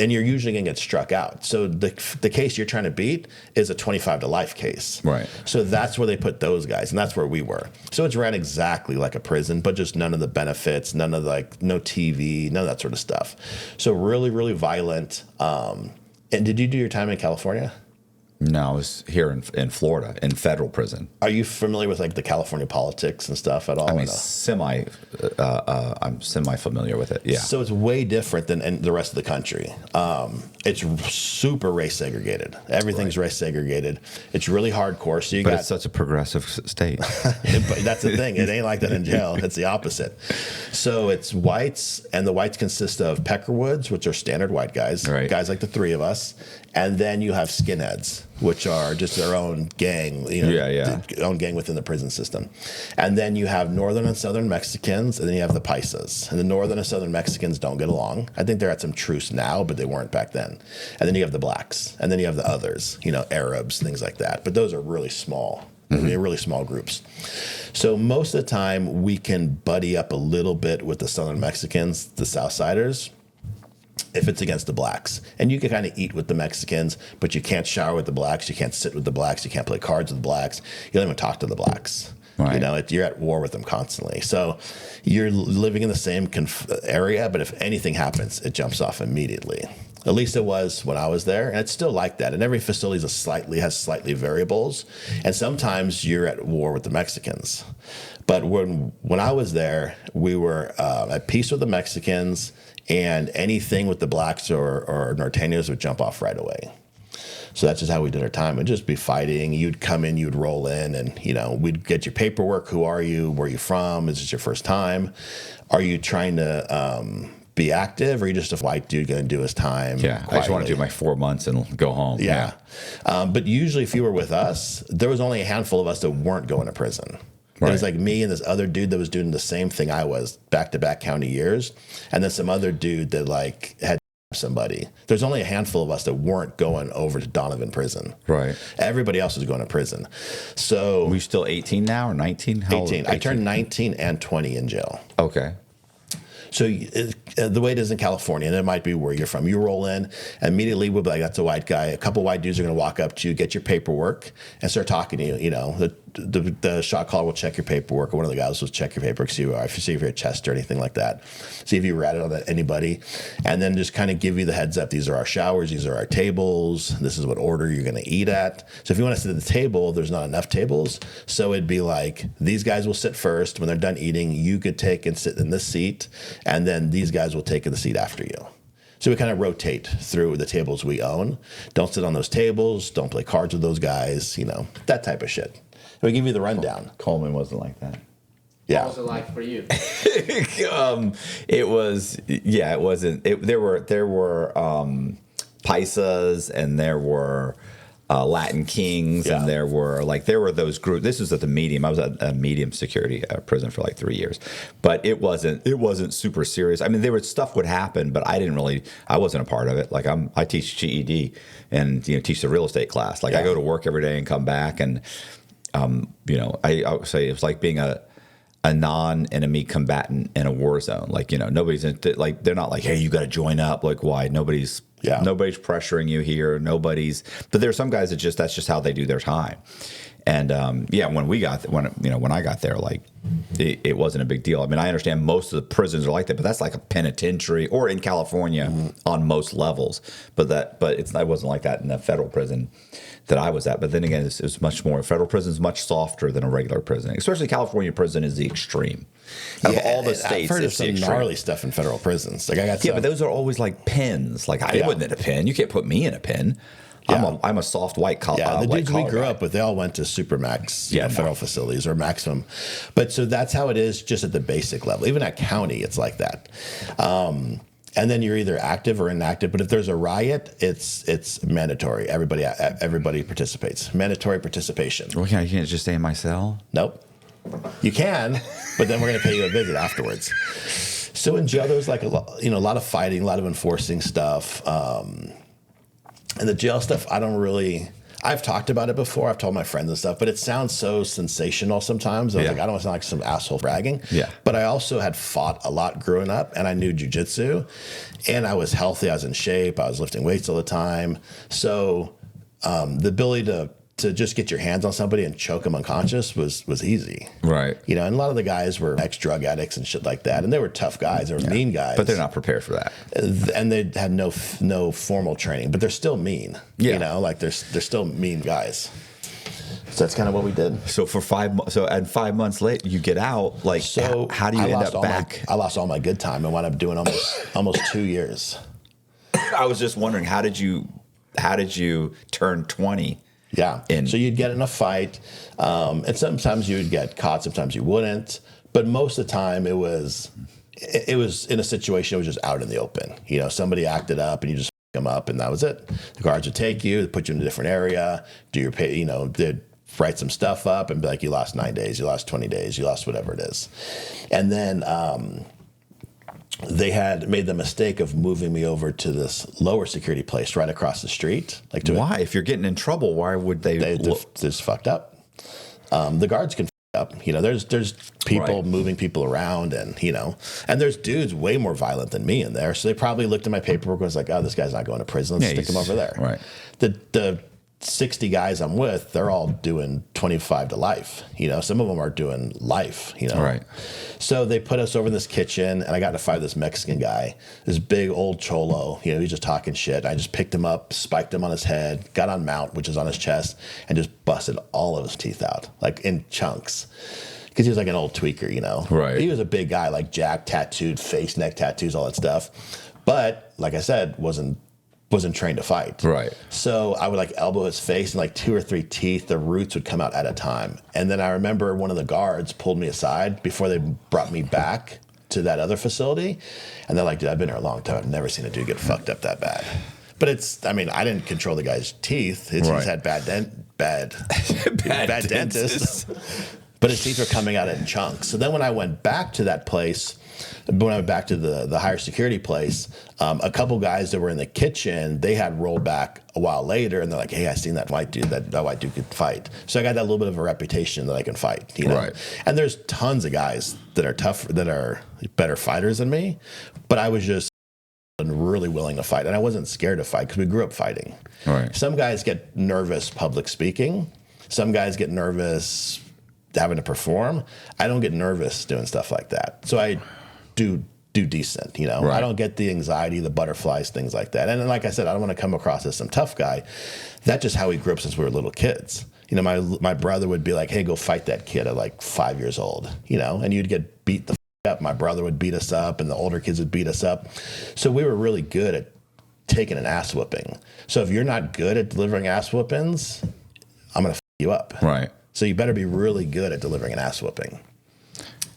Speaker 1: and you're usually going to get struck out. So the case you're trying to beat is a 25 to life case. Right. So that's where they put those guys, and that's where we were. So it's ran exactly like a prison, but just none of the benefits, none of no TV, none of that sort of stuff. So really, really violent. And did you do your time in California?
Speaker 2: No, I was here in Florida in federal prison.
Speaker 1: Are you familiar with like the California politics and stuff at all?
Speaker 2: I mean, I'm semi familiar with it. Yeah.
Speaker 1: So it's way different than the rest of the country. It's super race segregated. Everything's race segregated. It's really hardcore. So
Speaker 2: it's such a progressive state.
Speaker 1: But that's the thing. It ain't like that in jail. It's the opposite. So it's whites, and the whites consist of Peckerwoods, which are standard white guys, guys like the 3 of us. And then you have skinheads, which are just their own gang, own gang within the prison system. And then you have northern and southern Mexicans, and then you have the paisas. And the northern and southern Mexicans don't get along. I think they're at some truce now, but they weren't back then. And then you have the blacks, and then you have the others, Arabs, things like that. But those are really small. They're really small groups. So most of the time we can buddy up a little bit with the Southern Mexicans, the Southsiders, if it's against the blacks. And you can kind of eat with the Mexicans, but you can't shower with the blacks. You can't sit with the blacks. You can't play cards with the blacks. You don't even talk to the blacks.
Speaker 2: Right.
Speaker 1: You know, you're at war with them constantly. So you're living in the same area, but if anything happens, it jumps off immediately. At least it was when I was there, and it's still like that. And every facility has slightly variables, and sometimes you're at war with the Mexicans. But when I was there, we were at peace with the Mexicans, and anything with the blacks or Norteños would jump off right away. So that's just how we did our time. It'd just be fighting. You'd come in, you'd roll in, and, you know, we'd get your paperwork. Who are you? Where are you from? Is this your first time? Are you trying to be active, or are you just a white dude going to do his time?
Speaker 2: Yeah, quietly? I just want to do my 4 months and go home.
Speaker 1: Yeah. But usually if you were with us, there was only a handful of us that weren't going to prison. Right. It was like me and this other dude that was doing the same thing I was, back-to-back county years, and then some other dude that like had somebody. There's only a handful of us that weren't going over to Donovan prison.
Speaker 2: Right.
Speaker 1: Everybody else was going to prison. So
Speaker 2: were you still 18 now or 19?
Speaker 1: 18. I turned 19 and 20 in jail.
Speaker 2: Okay.
Speaker 1: So the way it is in California, and it might be where you're from, you roll in, immediately we'll be like, that's a white guy. A couple white dudes are going to walk up to you, get your paperwork, and start talking to you. You know, the shot caller will check your paperwork, or one of the guys will check your paperwork, see if you're a chest or anything like that, see if you ratted on anybody, and then just kind of give you the heads up. These are our showers. These are our tables. This is what order you're going to eat at. So if you want to sit at the table, there's not enough tables. So it'd be like, these guys will sit first. When they're done eating, you could take and sit in this seat, and then these guys will take the seat after you. So we kind of rotate through the tables we own. Don't sit on those tables. Don't play cards with those guys. You know, that type of shit. We give you the rundown.
Speaker 2: Coleman wasn't like that.
Speaker 1: Yeah.
Speaker 3: What was it like for you?
Speaker 2: It was, yeah, it wasn't. There were paisas, and there were Latin Kings,
Speaker 1: Yeah.
Speaker 2: and there were those groups. This was at the medium. I was at a medium security prison for like 3 years, but it wasn't super serious. I mean, there was stuff would happen, but I wasn't a part of it. Like I teach GED and, you know, teach the real estate class. Like I go to work every day and come back, and you know, I would say it was like being a non-enemy combatant in a war zone. Like, you know, nobody's like, they're not like, hey, you got to join up. Like, why? Nobody's pressuring you here. But there are some guys that's just how they do their time. And when I got there, like it wasn't a big deal. I mean, I understand most of the prisons are like that, but that's like a penitentiary, or in California on most levels. But it wasn't like that in the federal prison that I was at. But then again, it was much more. Federal prison is much softer than a regular prison. Especially California prison is the extreme. Of all the states,
Speaker 1: I've heard of some gnarly stuff in federal prisons. Like
Speaker 2: but those are always like pens. Like I wasn't in a pen. You can't put me in a pen. Yeah. I'm a soft white collar.
Speaker 1: Yeah, the dudes we grew up with, they all went to supermax federal facilities or maximum. But so that's how it is just at the basic level. Even at county, it's like that. And then you're either active or inactive. But if there's a riot, it's mandatory. Everybody participates. Mandatory participation.
Speaker 2: Well, you can't just stay in my cell?
Speaker 1: Nope. You can, but then we're going to pay you a visit afterwards. So in jail, there's like a lot of fighting, a lot of enforcing stuff. And the jail stuff, I've talked about it before. I've told my friends and stuff, but it sounds so sensational sometimes. I was like, I don't want to sound like some asshole bragging. Yeah. But I also had fought a lot growing up, and I knew jujitsu, and I was healthy. I was in shape. I was lifting weights all the time. So the ability to just get your hands on somebody and choke them unconscious was easy.
Speaker 2: Right.
Speaker 1: You know, and a lot of the guys were ex-drug addicts and shit like that. And they were tough guys. They were mean guys.
Speaker 2: But they're not prepared for that.
Speaker 1: And they had no formal training. But they're still mean. Yeah. You know, like they're still mean guys. So that's kind of what we did.
Speaker 2: So for 5 months, and 5 months later, you get out. Like, so how do you end up back?
Speaker 1: I lost all my good time and wound up doing almost 2 years.
Speaker 2: I was just wondering, how did you turn 20?
Speaker 1: Yeah. So you'd get in a fight, and sometimes you would get caught, sometimes you wouldn't. But most of the time it was in a situation, it was just out in the open. You know, somebody acted up and you just pick them up, and that was it. The guards would take you, they'd put you in a different area, do your pay, you know, they'd write some stuff up and be like, you lost 9 days, you lost 20 days, you lost whatever it is. And then they had made the mistake of moving me over to this lower security place right across the street.
Speaker 2: Why? If you're getting in trouble, why would they?
Speaker 1: They just fucked up. The guards can up. There's people moving people around, and and there's dudes way more violent than me in there. So they probably looked at my paperwork and was like, oh, this guy's not going to prison. Let's stick him over there.
Speaker 2: Right.
Speaker 1: The 60 guys I'm with, they're all doing 25 to life. Some of them are doing life.
Speaker 2: Right.
Speaker 1: So they put us over in this kitchen, and I got to fight this Mexican guy, this big old cholo. He's just talking shit. I just picked him up, spiked him on his head, got on mount, which is on his chest, and just busted all of his teeth out, like in chunks. Because he was like an old tweaker,
Speaker 2: Right.
Speaker 1: He was a big guy, like jack, tattooed, face, neck tattoos, all that stuff. But like I said, wasn't trained to fight.
Speaker 2: Right.
Speaker 1: So I would like elbow his face, and like 2 or 3 teeth, the roots would come out at a time. And then I remember one of the guards pulled me aside before they brought me back to that other facility. And they're like, dude, I've been here a long time. I've never seen a dude get fucked up that bad. But I didn't control the guy's teeth. He's had bad dentists. But his teeth were coming out in chunks. So then when I went back to that place, when I went back to the higher security place, a couple guys that were in the kitchen, they had rolled back a while later, and they're like, hey, I seen that white dude. That white dude could fight. So I got that little bit of a reputation that I can fight.
Speaker 2: Right.
Speaker 1: And there's tons of guys that are tough, that are better fighters than me, but I was just really willing to fight, and I wasn't scared to fight because we grew up fighting.
Speaker 2: Right.
Speaker 1: Some guys get nervous public speaking. Some guys get nervous having to perform. I don't get nervous doing stuff like that. So I do decent, Right. I don't get the anxiety, the butterflies, things like that. And then, like I said, I don't want to come across as some tough guy. That's just how we grew up since we were little kids. My brother would be like, hey, go fight that kid at like 5 years old, and you'd get beat the up. My brother would beat us up, and the older kids would beat us up. So we were really good at taking an ass whooping. So if you're not good at delivering ass whoopings, I'm going to you up.
Speaker 2: Right.
Speaker 1: So you better be really good at delivering an ass whooping.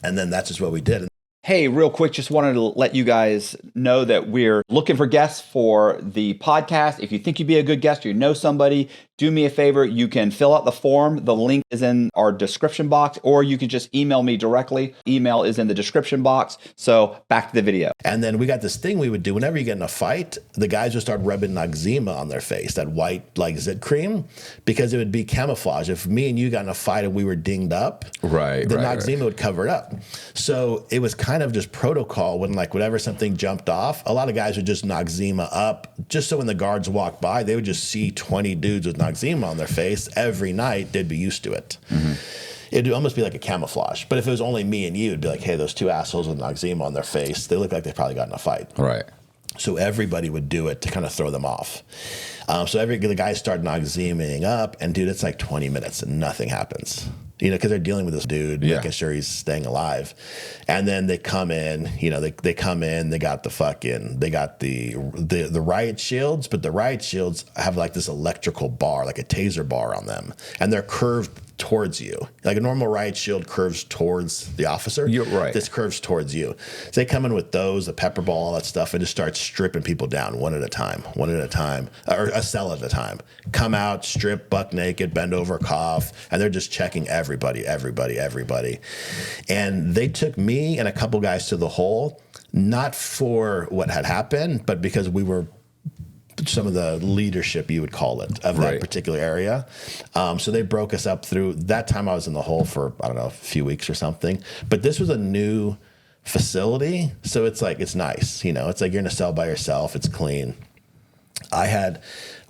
Speaker 1: And then that's just what we did.
Speaker 2: Hey, real quick, just wanted to let you guys know that we're looking for guests for the podcast. If you think you'd be a good guest or you know somebody, do me a favor. You can fill out the form. The link is in our description box, or you can just email me directly. Email is in the description box. So back to the video.
Speaker 1: And then we got this thing we would do whenever you get in a fight, the guys would start rubbing Noxzema on their face, that white like zit cream, because it would be camouflage. If me and you got in a fight and we were dinged up, the Noxzema would cover it up. So it was kind of just protocol when like whenever something jumped off, a lot of guys would just Noxzema up, just so when the guards walked by, they would just see 20 dudes with Noxzema on their face every night. They'd be used to it. Mm-hmm. It'd almost be like a camouflage. But if it was only me and you, it'd be like, hey, those 2 assholes with Noxzema on their face, they look like they probably got in a fight.
Speaker 2: Right.
Speaker 1: So everybody would do it to kind of throw them off. So the guys start Noxzemaing up, and dude, it's like 20 minutes and nothing happens. Because they're dealing with this dude, making sure he's staying alive. And then they come in, they come in, they got the riot shields, but the riot shields have like this electrical bar, like a taser bar on them. And they're curved towards you. Like a normal riot shield curves towards the officer.
Speaker 2: You're right.
Speaker 1: This curves towards you. So they come in with those, the pepper ball, all that stuff, and just start stripping people down one at a time, or a cell at a time. Come out, strip, buck naked, bend over, cough, and they're just checking everybody. And they took me and a couple guys to the hole, not for what had happened, but because we were some of the leadership, you would call it, of that particular area. So they broke us up through that time. I was in the hole for, I don't know, a few weeks or something. But this was a new facility. So it's like, it's nice. It's like you're in a cell by yourself. It's clean.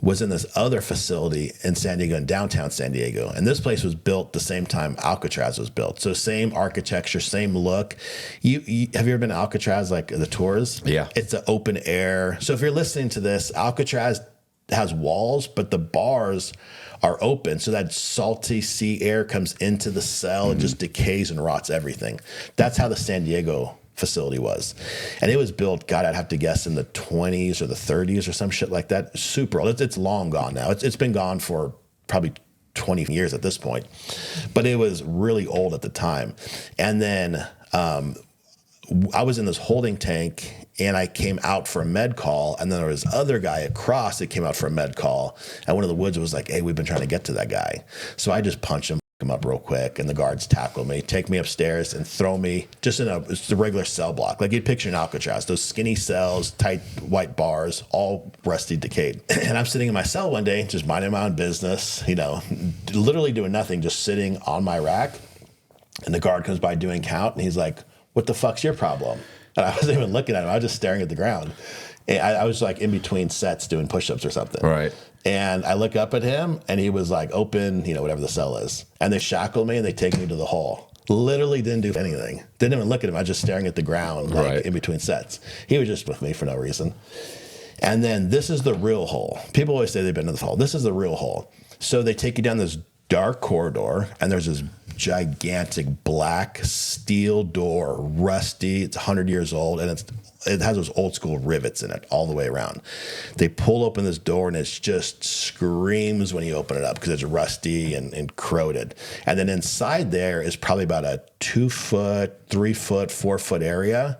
Speaker 1: Was in this other facility in San Diego, in downtown San Diego. And this place was built the same time Alcatraz was built. So same architecture, same look. Have you ever been to Alcatraz, like the tours?
Speaker 2: Yeah.
Speaker 1: It's an open air. So if you're listening to this, Alcatraz has walls, but the bars are open. So that salty sea air comes into the cell and just decays and rots everything. That's how the San Diego facility was. And it was built, God, I'd have to guess in the 20s or the 30s or some shit like that. Super old. It's long gone now. It's been gone for probably 20 years at this point. But it was really old at the time. And then I was in this holding tank, and I came out for a med call, and then there was other guy across that came out for a med call, and one of the woods was like, hey, we've been trying to get to that guy. So I just punched him him up real quick, and the guards tackle me, take me upstairs, and throw me just it's the regular cell block, like you'd picture in Alcatraz, those skinny cells, tight white bars, all rusty, decayed. And I'm sitting in my cell one day, just minding my own business, literally doing nothing, just sitting on my rack. And the guard comes by doing count, and he's like, "What the fuck's your problem?" And I wasn't even looking at him; I was just staring at the ground. And I was like in between sets doing push-ups or something.
Speaker 2: Right.
Speaker 1: And I look up at him, and he was like, "Open, whatever the cell is." And they shackle me, and they take me to the hall. Literally didn't do anything. Didn't even look at him. I was just staring at the ground, like in between sets. He was just with me for no reason. And then this is the real hole. People always say they've been to the hole. This is the real hole. So they take you down this dark corridor, and there's this gigantic black steel door, rusty. It's 100 years old, and it has those old school rivets in it all the way around. They pull open this door, and it just screams when you open it up because it's rusty and corroded. And then inside there is probably about a 2 foot, 3 foot, 4 foot area.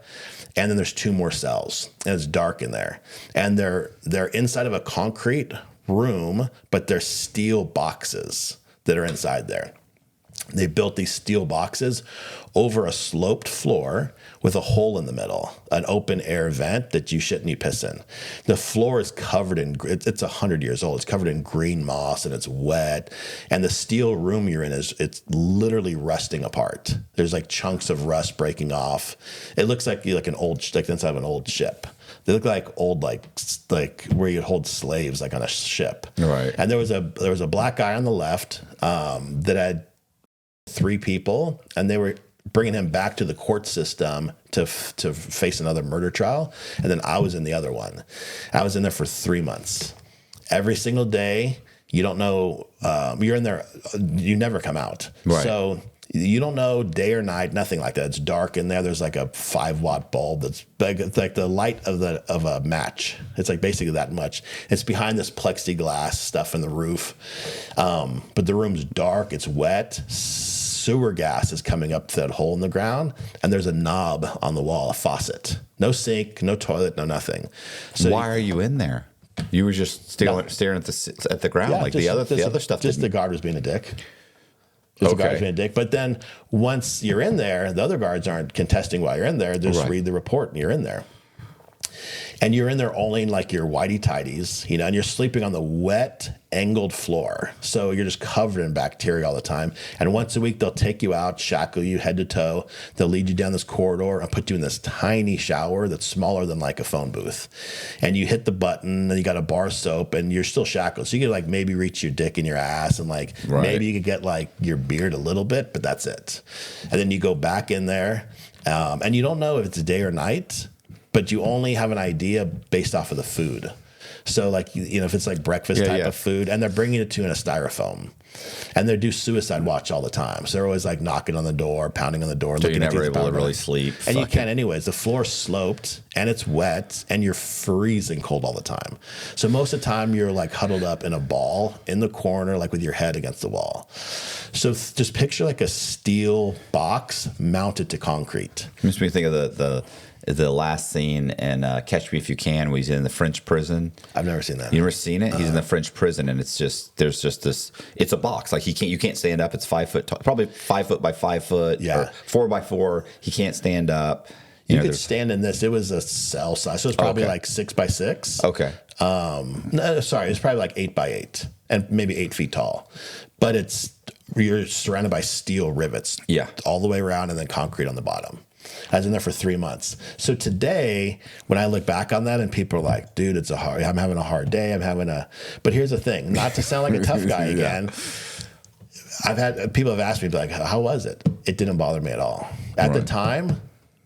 Speaker 1: And then there's 2 more cells, and it's dark in there. And they're inside of a concrete room, but they're steel boxes that are inside there. They built these steel boxes over a sloped floor with a hole in the middle, an open air vent that you shit and you piss in. The floor is covered in, it's 100 years old. It's covered in green moss, and it's wet. And the steel room you're in it's literally rusting apart. There's like chunks of rust breaking off. It looks like the inside of an old ship. They look like old, like where you'd hold slaves, like on a ship.
Speaker 2: Right.
Speaker 1: And there was a black guy on the left that had 3 people, and they were bringing him back to the court system to face another murder trial. And then I was in the other one. I was in there for 3 months. Every single day, you don't know, you're in there, you never come out.
Speaker 2: Right.
Speaker 1: So you don't know day or night, nothing like that. It's dark in there. There's like a 5-watt bulb that's big. It's like the light of a match. It's like basically that much. It's behind this plexiglass stuff in the roof. But the room's dark. It's wet. Sewer gas is coming up through that hole in the ground, and there's a knob on the wall, a faucet. No sink, no toilet, no nothing. So
Speaker 2: why are you in there? You were just staring at the ground, like the other stuff.
Speaker 1: Just the guard was being a dick. The guards being a dick. But then once you're in there, the other guards aren't contesting while you're in there. They just read the report, and you're in there. And you're in there only in like your whitey-tighties, and you're sleeping on the wet, angled floor. So you're just covered in bacteria all the time. And once a week, they'll take you out, shackle you head to toe. They'll lead you down this corridor and put you in this tiny shower that's smaller than like a phone booth. And you hit the button, and you got a bar soap, and you're still shackled. So you could like maybe reach your dick in your ass, and like maybe you could get like your beard a little bit, but that's it. And then you go back in there, and you don't know if it's day or night, but you only have an idea based off of the food. So like, if it's like breakfast type of food, and they're bringing it to you in a styrofoam, and they do suicide watch all the time. So they're always like knocking on the door, pounding on the door.
Speaker 2: So you're never able to really sleep.
Speaker 1: And you can't anyways. The floor's sloped, and it's wet, and you're freezing cold all the time. So most of the time you're like huddled up in a ball in the corner, like with your head against the wall. So just picture like a steel box mounted to concrete.
Speaker 2: It makes me think of the last scene in Catch Me If You Can, where he's in the French prison.
Speaker 1: I've never seen that.
Speaker 2: You never seen it? He's in the French prison, and there's just this. It's a box. Like you can't stand up. It's 5 foot tall, probably 5 foot by 5 foot.
Speaker 1: Yeah.
Speaker 2: Or 4 by 4. He can't stand up.
Speaker 1: You could stand in this. It was a cell size, so it's probably like 6 by 6.
Speaker 2: Okay.
Speaker 1: No, sorry, it's probably like 8 by 8, and maybe 8 feet tall. But you're surrounded by steel rivets.
Speaker 2: Yeah. All
Speaker 1: the way around, and then concrete on the bottom. I was in there for 3 months. So today, when I look back on that, and people are like, "Dude, I'm having a hard day. But here's the thing. Not to sound like a tough guy again. People have asked me, like, "How was it?" It didn't bother me at all. At the time,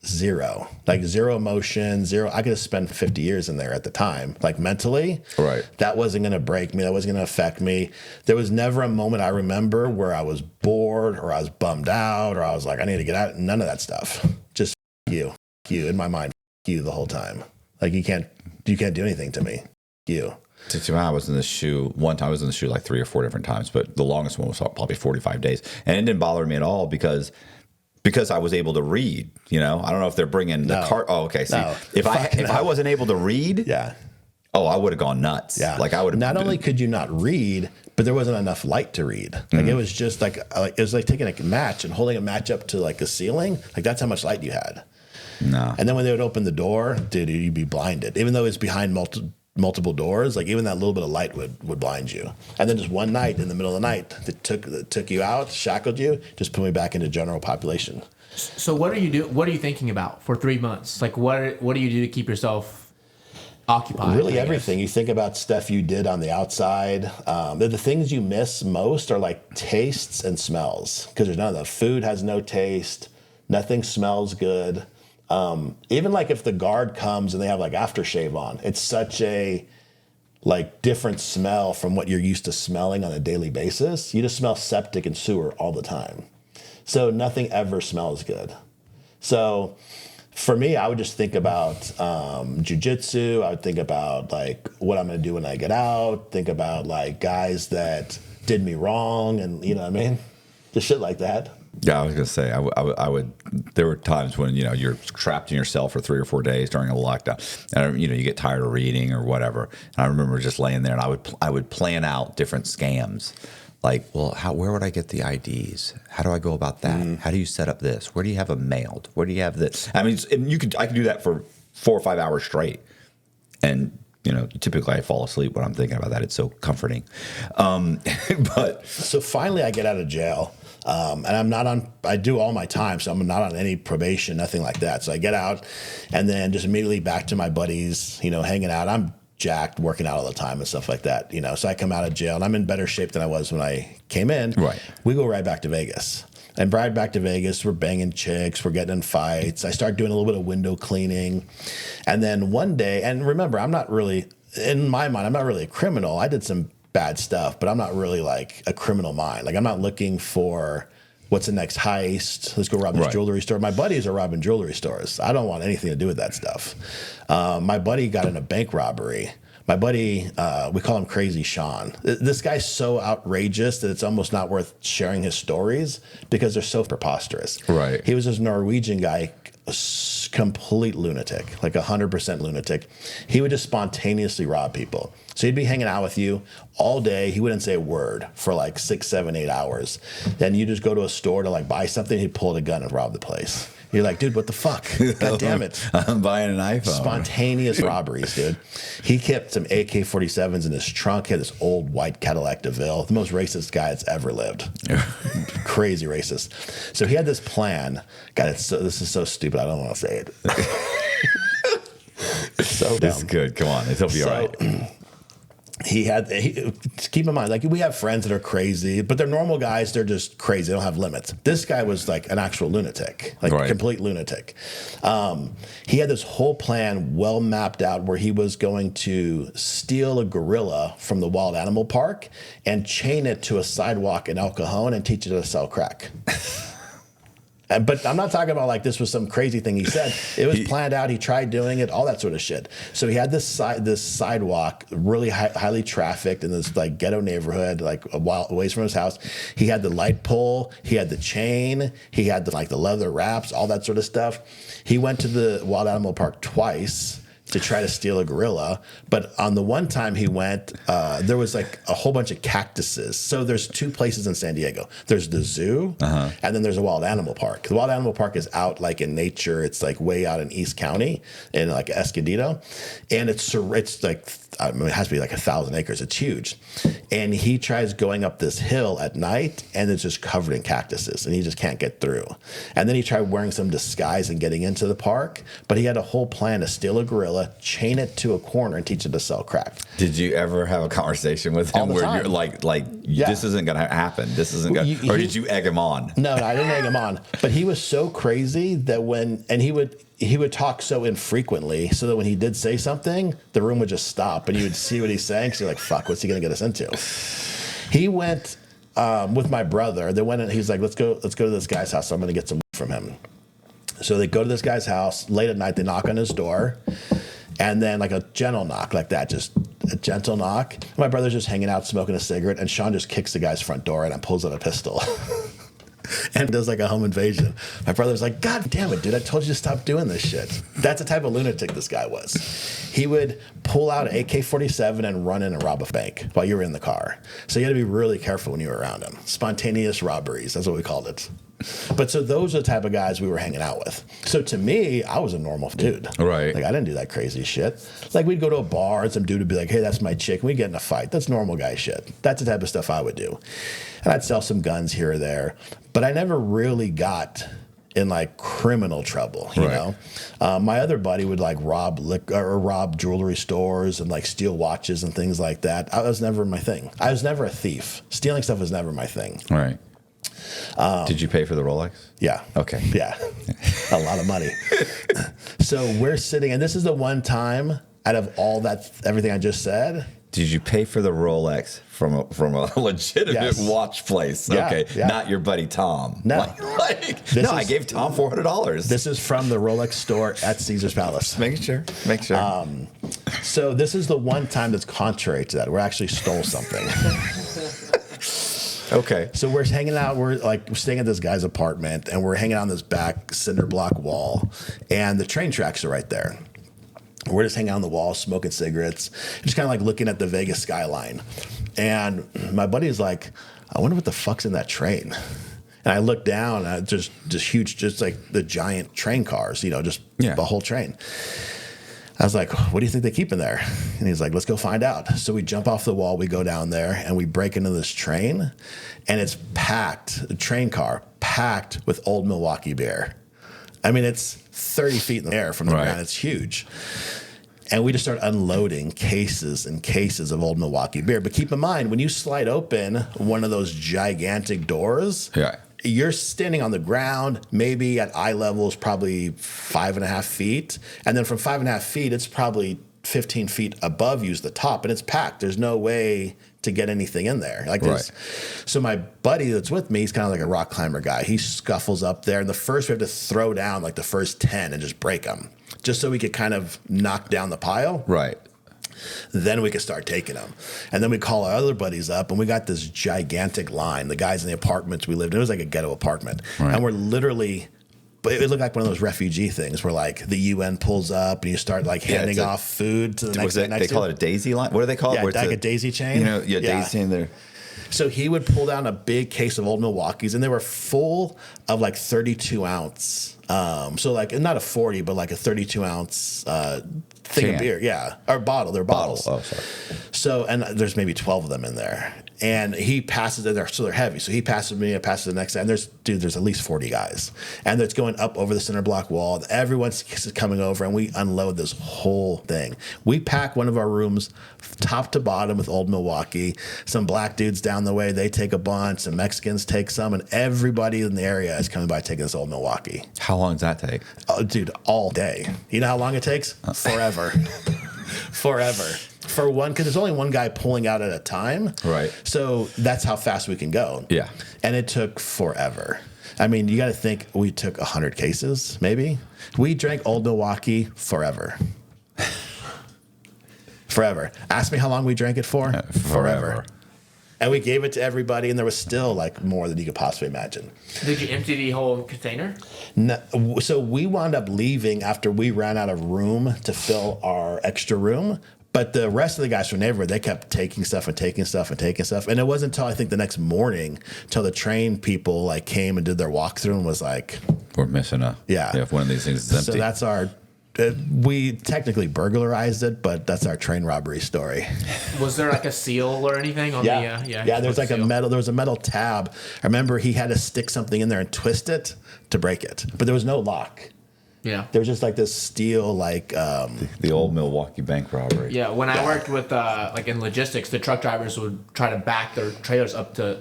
Speaker 1: zero. Like zero emotion, zero. I could have spent 50 years in there at the time. Like mentally, that wasn't going to break me. That wasn't going to affect me. There was never a moment I remember where I was bored, or I was bummed out, or I was like, I need to get out. None of that stuff. Just you in my mind, you the whole time. Like you can't do anything to me. You.
Speaker 2: I was in the shoe one time. I was in the shoe like 3 or 4 different times, but the longest one was probably 45 days, and it didn't bother me at all because I was able to read. I don't know if they're bringing the cart. Oh, okay. See, if I wasn't able to read, Oh, I would have gone nuts.
Speaker 1: Yeah.
Speaker 2: Like I would have.
Speaker 1: Not only could you not read, but there wasn't enough light to read. Like it was just like it was like taking a match and holding a match up to like a ceiling. Like that's how much light you had.
Speaker 2: No.
Speaker 1: And then when they would open the door, dude, you'd be blinded. Even though it's behind multiple doors, like even that little bit of light would blind you. And then just one night in the middle of the night, that took you out, shackled you, just put me back into general population.
Speaker 3: So what are you thinking about for 3 months? Like what do you do to keep yourself occupied?
Speaker 1: Really everything. You think about stuff you did on the outside. The things you miss most are like tastes and smells, because there's none of that. Food has no taste. Nothing smells good. Even like if the guard comes and they have like aftershave on, it's such a like different smell from what you're used to smelling on a daily basis. You just smell septic and sewer all the time. So nothing ever smells good. So for me, I would just think about jujitsu. I would think about like what I'm going to do when I get out. Think about like guys that did me wrong, and you know what I mean? Just shit like that.
Speaker 2: Yeah, I was gonna say I would. There were times when you're trapped in your cell for 3 or 4 days during a lockdown, and you get tired of reading or whatever. And I remember just laying there, and I would plan out different scams. Like, well, where would I get the IDs? How do I go about that? How do you set up this? Where do you have them mailed? Where do you have this? I mean, I could do that for 4 or 5 hours straight, and typically I fall asleep when I'm thinking about that. It's so comforting. But
Speaker 1: so finally, I get out of jail. And I'm not on, I do all my time, so I'm not on any probation, nothing like that. So I get out and then just immediately back to my buddies, hanging out. I'm jacked, working out all the time and stuff like that, So I come out of jail and I'm in better shape than I was when I came in.
Speaker 2: Right.
Speaker 1: We go right back to Vegas. And right back to Vegas, we're banging chicks, we're getting in fights. I start doing a little bit of window cleaning. And then one day, and remember, I'm not really, in my mind, I'm not really a criminal. I did some bad stuff, but I'm not really like a criminal mind. Like I'm not looking for what's the next heist. Let's go rob this jewelry store. My buddies are robbing jewelry stores. I don't want anything to do with that stuff. My buddy got in a bank robbery. My buddy, we call him Crazy Sean. This guy's so outrageous that it's almost not worth sharing his stories because they're so preposterous.
Speaker 2: Right.
Speaker 1: He was this Norwegian guy, complete lunatic, like 100% lunatic. He would just spontaneously rob people. So he'd be hanging out with you all day. He wouldn't say a word for like 6, 7, 8 hours. Then you just go to a store to like buy something. He'd pull out a gun and rob the place. You're like, dude, what the fuck? God damn it.
Speaker 2: I'm buying an iPhone.
Speaker 1: Spontaneous robberies, dude. He kept some AK-47s in his trunk. He had this old white Cadillac DeVille. The most racist guy that's ever lived. Crazy racist. So he had this plan. God, this is so stupid. I don't want to say it. So dumb.
Speaker 2: It's good. Come on. It'll be all right.
Speaker 1: Keep in mind, like we have friends that are crazy, but they're normal guys. They're just crazy. They don't have limits. This guy was like an actual lunatic, like complete lunatic. He had this whole plan well mapped out where he was going to steal a gorilla from the wild animal park and chain it to a sidewalk in El Cajon and teach it to sell crack. But I'm not talking about like this was some crazy thing he said. It was planned out. He tried doing it, all that sort of shit. So he had this sidewalk, really highly trafficked in this like ghetto neighborhood, like a while away from his house. He had the light pole. He had the chain. He had the leather wraps, all that sort of stuff. He went to the wild animal park twice to try to steal a gorilla. But on the one time he went, there was like a whole bunch of cactuses. So there's 2 places in San Diego. There's the zoo, and then there's a wild animal park. The wild animal park is out like in nature. It's like way out in East County in like Escondido. And it's like, I mean, it has to be like 1,000 acres. It's huge. And he tries going up this hill at night, and it's just covered in cactuses, and he just can't get through. And then he tried wearing some disguise and getting into the park, but he had a whole plan to steal a gorilla, chain it to a corner, and teach it to sell crack.
Speaker 2: Did you ever have a conversation with him where you're like, this isn't going to happen? This isn't going to, or did you egg him on?
Speaker 1: No, I didn't egg him on. But he was so crazy that he would talk so infrequently so that when he did say something, the room would just stop and you would see what he's saying. So you're like, fuck, what's he going to get us into? He went with my brother. They went and he's like, let's go to this guy's house. So I'm going to get some from him. So they go to this guy's house late at night. They knock on his door, and then like a gentle knock like that, just a gentle knock. My brother's just hanging out smoking a cigarette, and Sean just kicks the guy's front door and pulls out a pistol. and does like a home invasion. My brother's like, God damn it, dude, I told you to stop doing this shit. That's the type of lunatic this guy was. He would pull out an AK-47 and run in and rob a bank while you were in the car. So you had to be really careful when you were around him. Spontaneous robberies, that's what we called it. But so those are the type of guys we were hanging out with. So to me, I was a normal dude.
Speaker 2: Right.
Speaker 1: Like I didn't do that crazy shit. Like we'd go to a bar and some dude would be like, hey, that's my chick. And we'd get in a fight. That's normal guy shit. That's the type of stuff I would do. And I'd sell some guns here or there. But I never really got in like criminal trouble, you know. My other buddy would like rob rob jewelry stores and like steal watches and things like that. That was never my thing. I was never a thief. Stealing stuff was never my thing.
Speaker 2: Right. Did you pay for the Rolex?
Speaker 1: Yeah.
Speaker 2: Okay.
Speaker 1: Yeah. A lot of money. So we're sitting, and this is the one time out of all that, everything I just said.
Speaker 2: Did you pay for the Rolex from a legitimate watch place?
Speaker 1: Yeah,
Speaker 2: okay,
Speaker 1: yeah.
Speaker 2: not your buddy Tom.
Speaker 1: No.
Speaker 2: I gave Tom $400.
Speaker 1: This is from the Rolex store at Caesar's Palace.
Speaker 2: Making sure. Make sure.
Speaker 1: So this is the one time that's contrary to that. We actually stole something.
Speaker 2: Okay.
Speaker 1: So we're hanging out. We're staying at this guy's apartment, and we're hanging out on this back cinder block wall, and the train tracks are right there. We're just hanging out on the wall, smoking cigarettes, just kind of like looking at the Vegas skyline. And my buddy is like, I wonder what the fuck's in that train. And I look down, and just huge, just like the giant train cars, just the whole train. I was like, what do you think they keep in there? And he's like, let's go find out. So we jump off the wall, we go down there, and we break into this train, and it's packed, a train car, packed with Old Milwaukee beer. I mean, it's 30 feet in the air from the ground. It's huge. And we just start unloading cases and cases of Old Milwaukee beer. But keep in mind, when you slide open one of those gigantic doors, you're standing on the ground, maybe at eye level is probably 5.5 feet. And then from 5.5 feet, it's probably 15 feet above you's the top, and it's packed. There's no way to get anything in there like this. So my buddy that's with me, he's kind of like a rock climber guy. He scuffles up there, and the first we have to throw down like the first 10 and just break them, just so we could kind of knock down the pile.
Speaker 2: Right.
Speaker 1: Then we could start taking them. And then we call our other buddies up, and we got this gigantic line. The guys in the apartments we lived in, it was like a ghetto apartment. And we're literally, but it looked like one of those refugee things where like the UN pulls up and you start like handing off food to the next.
Speaker 2: They call it a daisy line. What do they call it?
Speaker 1: Yeah, like a daisy chain.
Speaker 2: Daisy chain there.
Speaker 1: So he would pull down a big case of Old Milwaukees, and they were full of like 32 ounce. So like not a 40, but like a 32 ounce thing of beer. Or bottle. They're bottles.
Speaker 2: Oh, sorry.
Speaker 1: So, and there's maybe 12 of them in there. And he passes it, so they're heavy. So he passes me, I pass it the next guy. And there's at least 40 guys. And it's going up over the center block wall. Everyone's coming over, and we unload this whole thing. We pack one of our rooms top to bottom with Old Milwaukee. Some black dudes down the way, they take a bunch. Some Mexicans take some. And everybody in the area is coming by taking this Old Milwaukee.
Speaker 2: How long does that take?
Speaker 1: Oh, dude, all day. You know how long it takes? Forever. Forever. For one, because there's only one guy pulling out at a time.
Speaker 2: Right.
Speaker 1: So that's how fast we can go.
Speaker 2: Yeah.
Speaker 1: And it took forever. I mean, you got to think we took 100 cases, maybe. We drank Old Milwaukee forever. Forever. Ask me how long we drank it for. Forever. And we gave it to everybody, and there was still like more than you could possibly imagine.
Speaker 3: Did you empty the whole container?
Speaker 1: No, so we wound up leaving after we ran out of room to fill our extra room. But the rest of the guys from the neighborhood, they kept taking stuff and taking stuff and taking stuff. And it wasn't until I think the next morning till the train people like came and did their walkthrough and was like,
Speaker 2: we're missing if one of these things is empty.
Speaker 1: So that's our, we technically burglarized it, but that's our train robbery story.
Speaker 3: Was there like a seal or anything on the?
Speaker 1: Yeah. There's like there was a metal tab. I remember he had to stick something in there and twist it to break it, but there was no lock.
Speaker 3: Yeah.
Speaker 1: There was just like this steel, like
Speaker 2: the old Milwaukee bank robbery.
Speaker 3: Yeah, when I worked with like in logistics, the truck drivers would try to back their trailers up to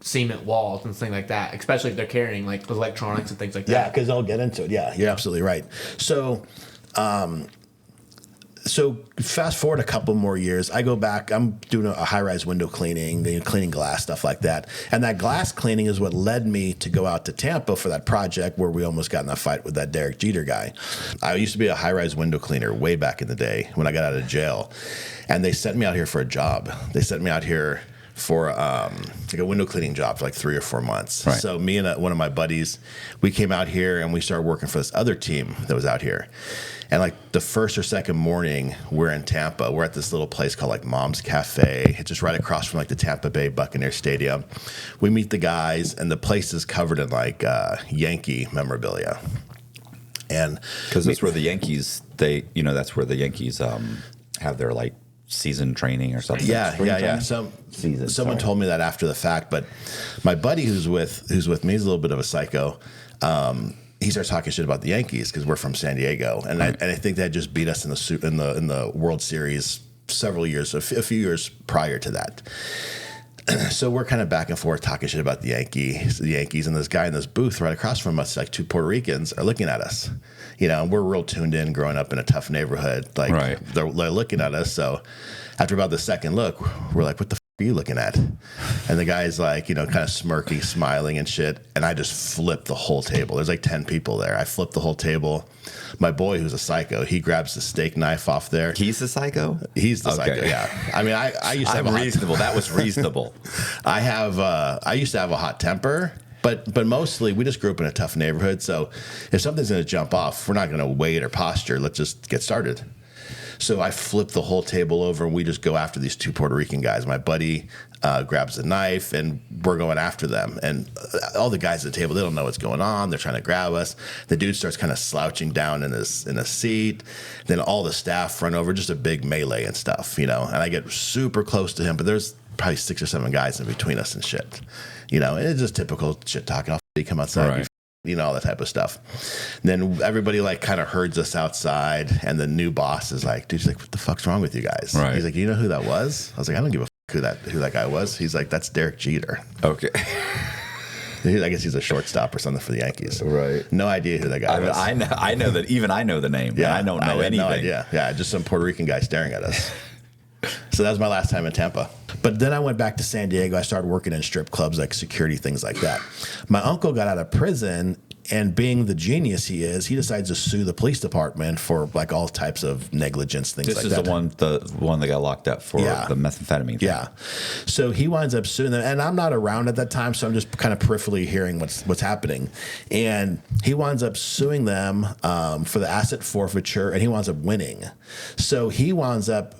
Speaker 3: cement walls and things like that, especially if they're carrying like electronics and things like that.
Speaker 1: Yeah, because they'll get into it. Yeah, you're absolutely right. So, so fast forward a couple more years, I go back. I'm doing a high-rise window cleaning, cleaning glass, stuff like that. And that glass cleaning is what led me to go out to Tampa for that project where we almost got in that fight with that Derek Jeter guy. I used to be a high-rise window cleaner way back in the day when I got out of jail. And they sent me out here for a job. They sent me out here for like a window cleaning job for like 3 or 4 months.
Speaker 2: Right.
Speaker 1: So me and one of my buddies, we came out here and we started working for this other team that was out here. And like the first or second morning, we're in Tampa. We're at this little place called like Mom's Cafe. It's just right across from like the Tampa Bay Buccaneers Stadium. We meet the guys, and the place is covered in like Yankee memorabilia. And
Speaker 2: because that's where the Yankees, that's where the Yankees have their like season training or something.
Speaker 1: Yeah. Someone told me that after the fact, but my buddy who's with me, he's a little bit of a psycho. He starts talking shit about the Yankees because we're from San Diego, and I think they had just beat us in the World Series several years, a few years prior to that. So we're kind of back and forth talking shit about the Yankees, and this guy in this booth right across from us, like 2 Puerto Ricans, are looking at us. And we're real tuned in, growing up in a tough neighborhood. Like they're looking at us. So after about the second look, we're like, "What the are you looking at?" And the guy's like, kind of smirky, smiling and shit. And I just flipped the whole table. There's like 10 people there. I flipped the whole table. My boy, who's a psycho, he grabs the steak knife off there.
Speaker 2: He's the psycho?
Speaker 1: He's the psycho, yeah. I mean, I used to have
Speaker 2: reasonable. That was reasonable.
Speaker 1: I used to have a hot temper. But mostly we just grew up in a tough neighborhood. So if something's going to jump off, we're not going to wait or posture. Let's just get started. So I flip the whole table over, and we just go after these 2 Puerto Rican guys. My buddy grabs a knife, and we're going after them. And all the guys at the table, they don't know what's going on. They're trying to grab us. The dude starts kind of slouching down in a seat. Then all the staff run over, just a big melee and stuff, And I get super close to him, but there's probably 6 or 7 guys in between us and shit. And it's just typical shit talking. You come outside, all that type of stuff. And then everybody like kind of herds us outside, and the new boss is like, dude, he's like, "What the fuck's wrong with you guys?"
Speaker 2: Right.
Speaker 1: He's like, "You know who that was?" I was like, "I don't give a fuck who that guy was." He's like, "That's Derek Jeter."
Speaker 2: Okay.
Speaker 1: I guess he's a shortstop or something for the Yankees.
Speaker 2: Right.
Speaker 1: No idea who that guy was.
Speaker 2: I know that. Even I know the name. Yeah. I don't know anything. No
Speaker 1: idea. Yeah, just some Puerto Rican guy staring at us. So that was my last time in Tampa. But then I went back to San Diego. I started working in strip clubs, like security, things like that. My uncle got out of prison, and being the genius he is, he decides to sue the police department for like all types of negligence, things like that.
Speaker 2: This is the one that got locked up for the methamphetamine thing.
Speaker 1: Yeah. So he winds up suing them, and I'm not around at that time, so I'm just kind of peripherally hearing what's happening. And he winds up suing them for the asset forfeiture, and he winds up winning. So he winds up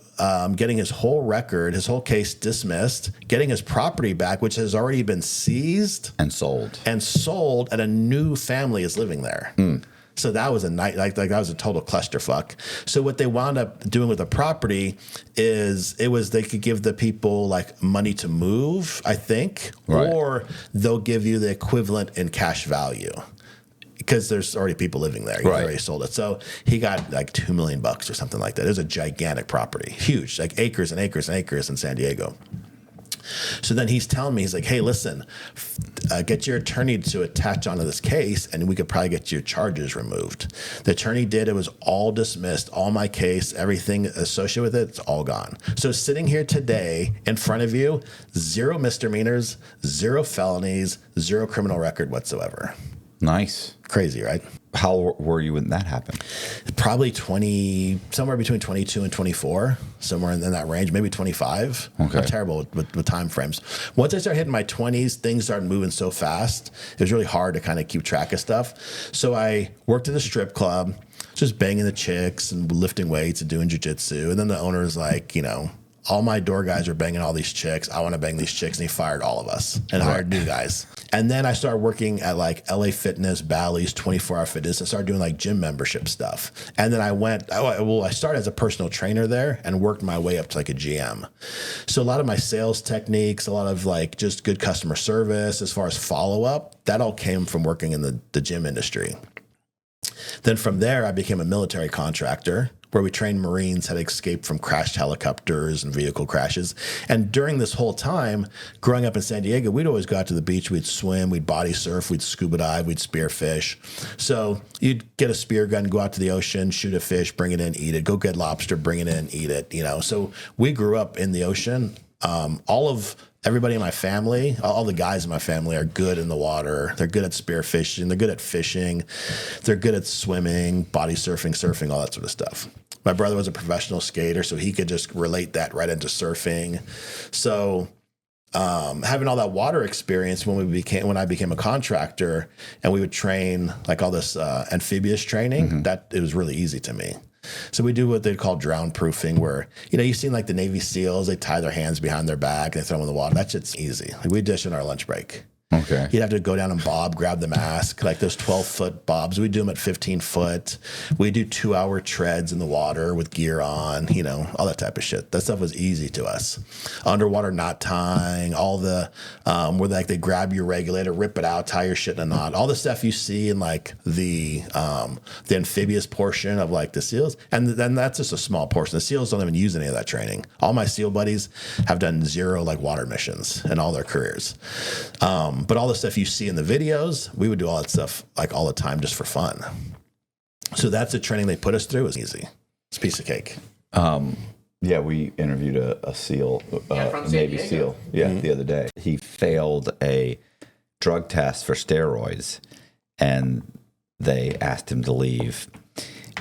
Speaker 1: getting his whole record, his whole case dismissed, getting his property back, which has already been seized
Speaker 2: and sold,
Speaker 1: and a new family is living there. So that was a night like that was a total clusterfuck. So what they wound up doing with the property is they could give the people like money to move, I think, or they'll give you the equivalent in cash value. Because there's already people living there. He already sold it. So he got like $2 million or something like that. It was a gigantic property, huge, like acres and acres and acres in San Diego. So then he's telling me, he's like, "Hey, listen, get your attorney to attach onto this case, and we could probably get your charges removed." The attorney did. It was all dismissed. All my case, everything associated with it, it's all gone. So sitting here today in front of you, 0 misdemeanors, 0 felonies, 0 criminal record whatsoever.
Speaker 2: Nice.
Speaker 1: Crazy, right?
Speaker 2: How were you when that happened?
Speaker 1: Probably somewhere between 22 and 24, somewhere in that range, maybe 25.
Speaker 2: Okay.
Speaker 1: I'm terrible with time frames. Once I started hitting my 20s, things started moving so fast. It was really hard to kind of keep track of stuff. So I worked at a strip club, just banging the chicks and lifting weights and doing jiu-jitsu. And then the owner's like, all my door guys are banging all these chicks. I want to bang these chicks. And he fired all of us and hired new guys. And then I started working at like LA Fitness, Bally's, 24-hour fitness, and started doing like gym membership stuff. And then I started as a personal trainer there and worked my way up to like a GM. So a lot of my sales techniques, a lot of like just good customer service, as far as follow-up, that all came from working in the gym industry. Then from there, I became a military contractor, where we trained Marines how to escape from crashed helicopters and vehicle crashes. And during this whole time, growing up in San Diego, we'd always go out to the beach, we'd swim, we'd body surf, we'd scuba dive, we'd spearfish. So you'd get a spear gun, go out to the ocean, shoot a fish, bring it in, eat it, go get lobster, bring it in, eat it, So we grew up in the ocean. Everybody in my family, all the guys in my family are good in the water. They're good at spearfishing. They're good at fishing. They're good at swimming, body surfing, all that sort of stuff. My brother was a professional skater, so he could just relate that right into surfing. So having all that water experience when I became a contractor, and we would train like all this amphibious training, that it was really easy to me. So we do what they call drown proofing, where, you've seen like the Navy SEALs, they tie their hands behind their back and they throw them in the water. That shit's easy. Like we dish in our lunch break.
Speaker 2: Okay.
Speaker 1: You'd have to go down and grab the mask, like those 12-foot bobs. We do them at 15 foot. We do 2-hour treads in the water with gear on, all that type of shit. That stuff was easy to us. Underwater knot tying, all the, where like they grab your regulator, rip it out, tie your shit in a knot. All the stuff you see in like the amphibious portion of like the SEALs. And then that's just a small portion. The SEALs don't even use any of that training. All my SEAL buddies have done 0 like water missions in all their careers. But all the stuff you see in the videos, we would do all that stuff like all the time just for fun. So that's the training they put us through. Is easy. It's a piece of cake.
Speaker 2: Yeah, we interviewed a SEAL,
Speaker 3: from
Speaker 2: Navy
Speaker 3: San
Speaker 2: SEAL, the other day. He failed a drug test for steroids, and they asked him to leave.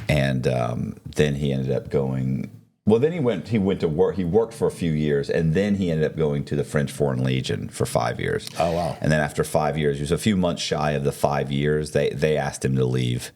Speaker 2: And then he ended up going. Well, then he went to work. He worked for a few years, and then he ended up going to the French Foreign Legion for 5 years.
Speaker 1: Oh, wow.
Speaker 2: And then after 5 years, he was a few months shy of the 5 years, they asked him to leave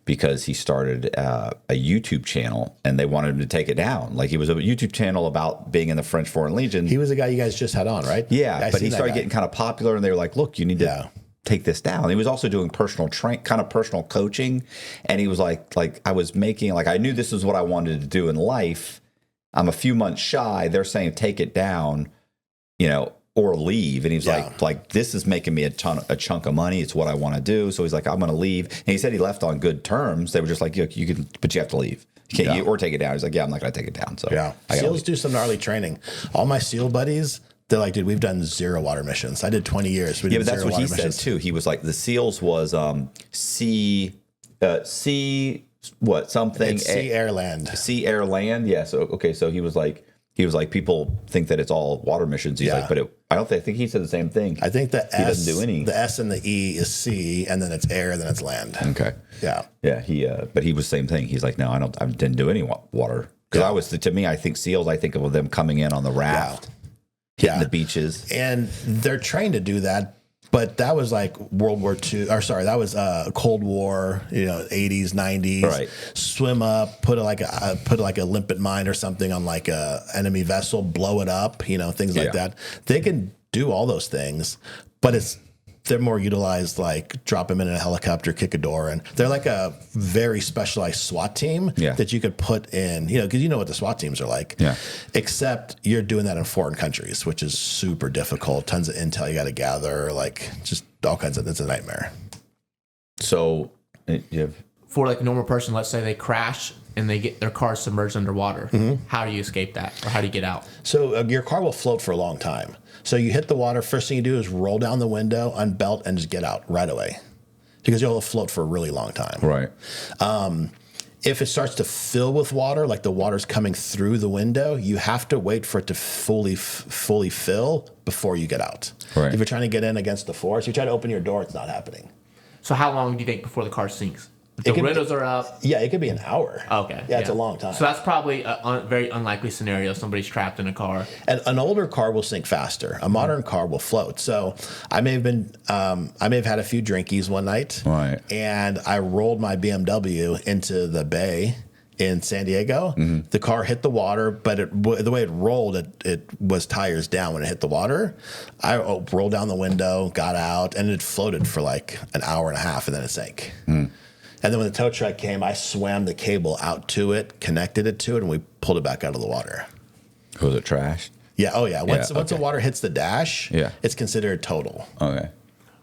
Speaker 2: because he started a YouTube channel, and they wanted him to take it down. Like, he was a YouTube channel about being in the French Foreign Legion.
Speaker 1: He was the guy you guys just had on, right?
Speaker 2: Yeah, but he started getting kind of popular, and they were like, look, you need to take this down. He was also doing personal coaching, and he was like I was making, like, I knew this is what I wanted to do in life. I'm a few months shy. They're saying take it down, or leave. And he's like, this is making me a chunk of money. It's what I want to do. So he's like, I'm going to leave. And he said he left on good terms. They were just like, you can, but you have to leave. You or take it down. He's like, I'm not going to take it down. So
Speaker 1: SEALs do some gnarly training. All my SEAL buddies, they're like, dude, we've done 0 water missions. I did 20 years.
Speaker 2: But that's what he said too. He was like, the SEAls was sea. What something?
Speaker 1: It's sea, air, land.
Speaker 2: Sea, air, land. Yeah. So okay. So he was like, people think that it's all water missions. He's like, but I think he said the same thing.
Speaker 1: I think the
Speaker 2: he doesn't do any.
Speaker 1: The S and the E is sea, and then it's air, then it's land.
Speaker 2: Okay.
Speaker 1: Yeah.
Speaker 2: Yeah. But he was the same thing. He's like, no, I didn't do any water because to me, I think SEALs. I think of them coming in on the raft, hitting the beaches,
Speaker 1: and they're trained to do that. But that was like World War II, that was Cold War, 80s, 90s.
Speaker 2: Right.
Speaker 1: Swim up, put like a limpet mine or something on like a enemy vessel, blow it up, things like that. They can do all those things, but they're more utilized, like drop them in a helicopter, kick a door, and they're like a very specialized SWAT team that you could put in, because you know what the SWAT teams are like. Yeah. Except you're doing that in foreign countries, which is super difficult. Tons of intel you got to gather, like just all kinds of. It's a nightmare.
Speaker 2: So,
Speaker 3: for like a normal person, let's say they crash and they get their car submerged underwater. How do you escape that, or how do you get out?
Speaker 1: So your car will float for a long time. So you hit the water, first thing you do is roll down the window, unbelt, and just get out right away. Because you'll float for a really long time.
Speaker 2: Right.
Speaker 1: If it starts to fill with water, like the water's coming through the window, you have to wait for it to fully fill before you get out.
Speaker 2: Right.
Speaker 1: If you're trying to get in against the force, you try to open your door, it's not happening.
Speaker 3: So how long do you think before the car sinks? The windows are up.
Speaker 1: Yeah, it could be an hour.
Speaker 3: Okay.
Speaker 1: Yeah, it's a long time.
Speaker 3: So that's probably a very unlikely scenario. Somebody's trapped in a car.
Speaker 1: And an older car will sink faster. A modern car will float. So I may have had a few drinkies one night.
Speaker 2: Right.
Speaker 1: And I rolled my BMW into the bay in San Diego. The car hit the water, but the way it rolled, it was tires down when it hit the water. I rolled down the window, got out, and it floated for like an hour and a half, and then it sank. And then when the tow truck came, I swam the cable out to it, connected it to it, and we pulled it back out of the water.
Speaker 2: Was it trashed?
Speaker 1: Yeah. Oh, yeah. Once the water hits the dash, it's considered total.
Speaker 2: Okay.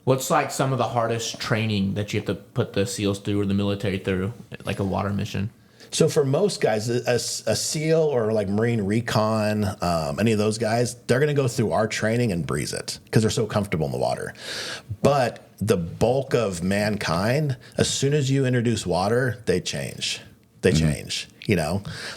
Speaker 3: What's like some of the hardest training that you have to put the SEALs through or the military through, like a water mission?
Speaker 1: So for most guys, a SEAL or like Marine Recon, any of those guys, they're going to go through our training and breeze it because they're so comfortable in the water. But the bulk of mankind, as soon as you introduce water, they change. They change.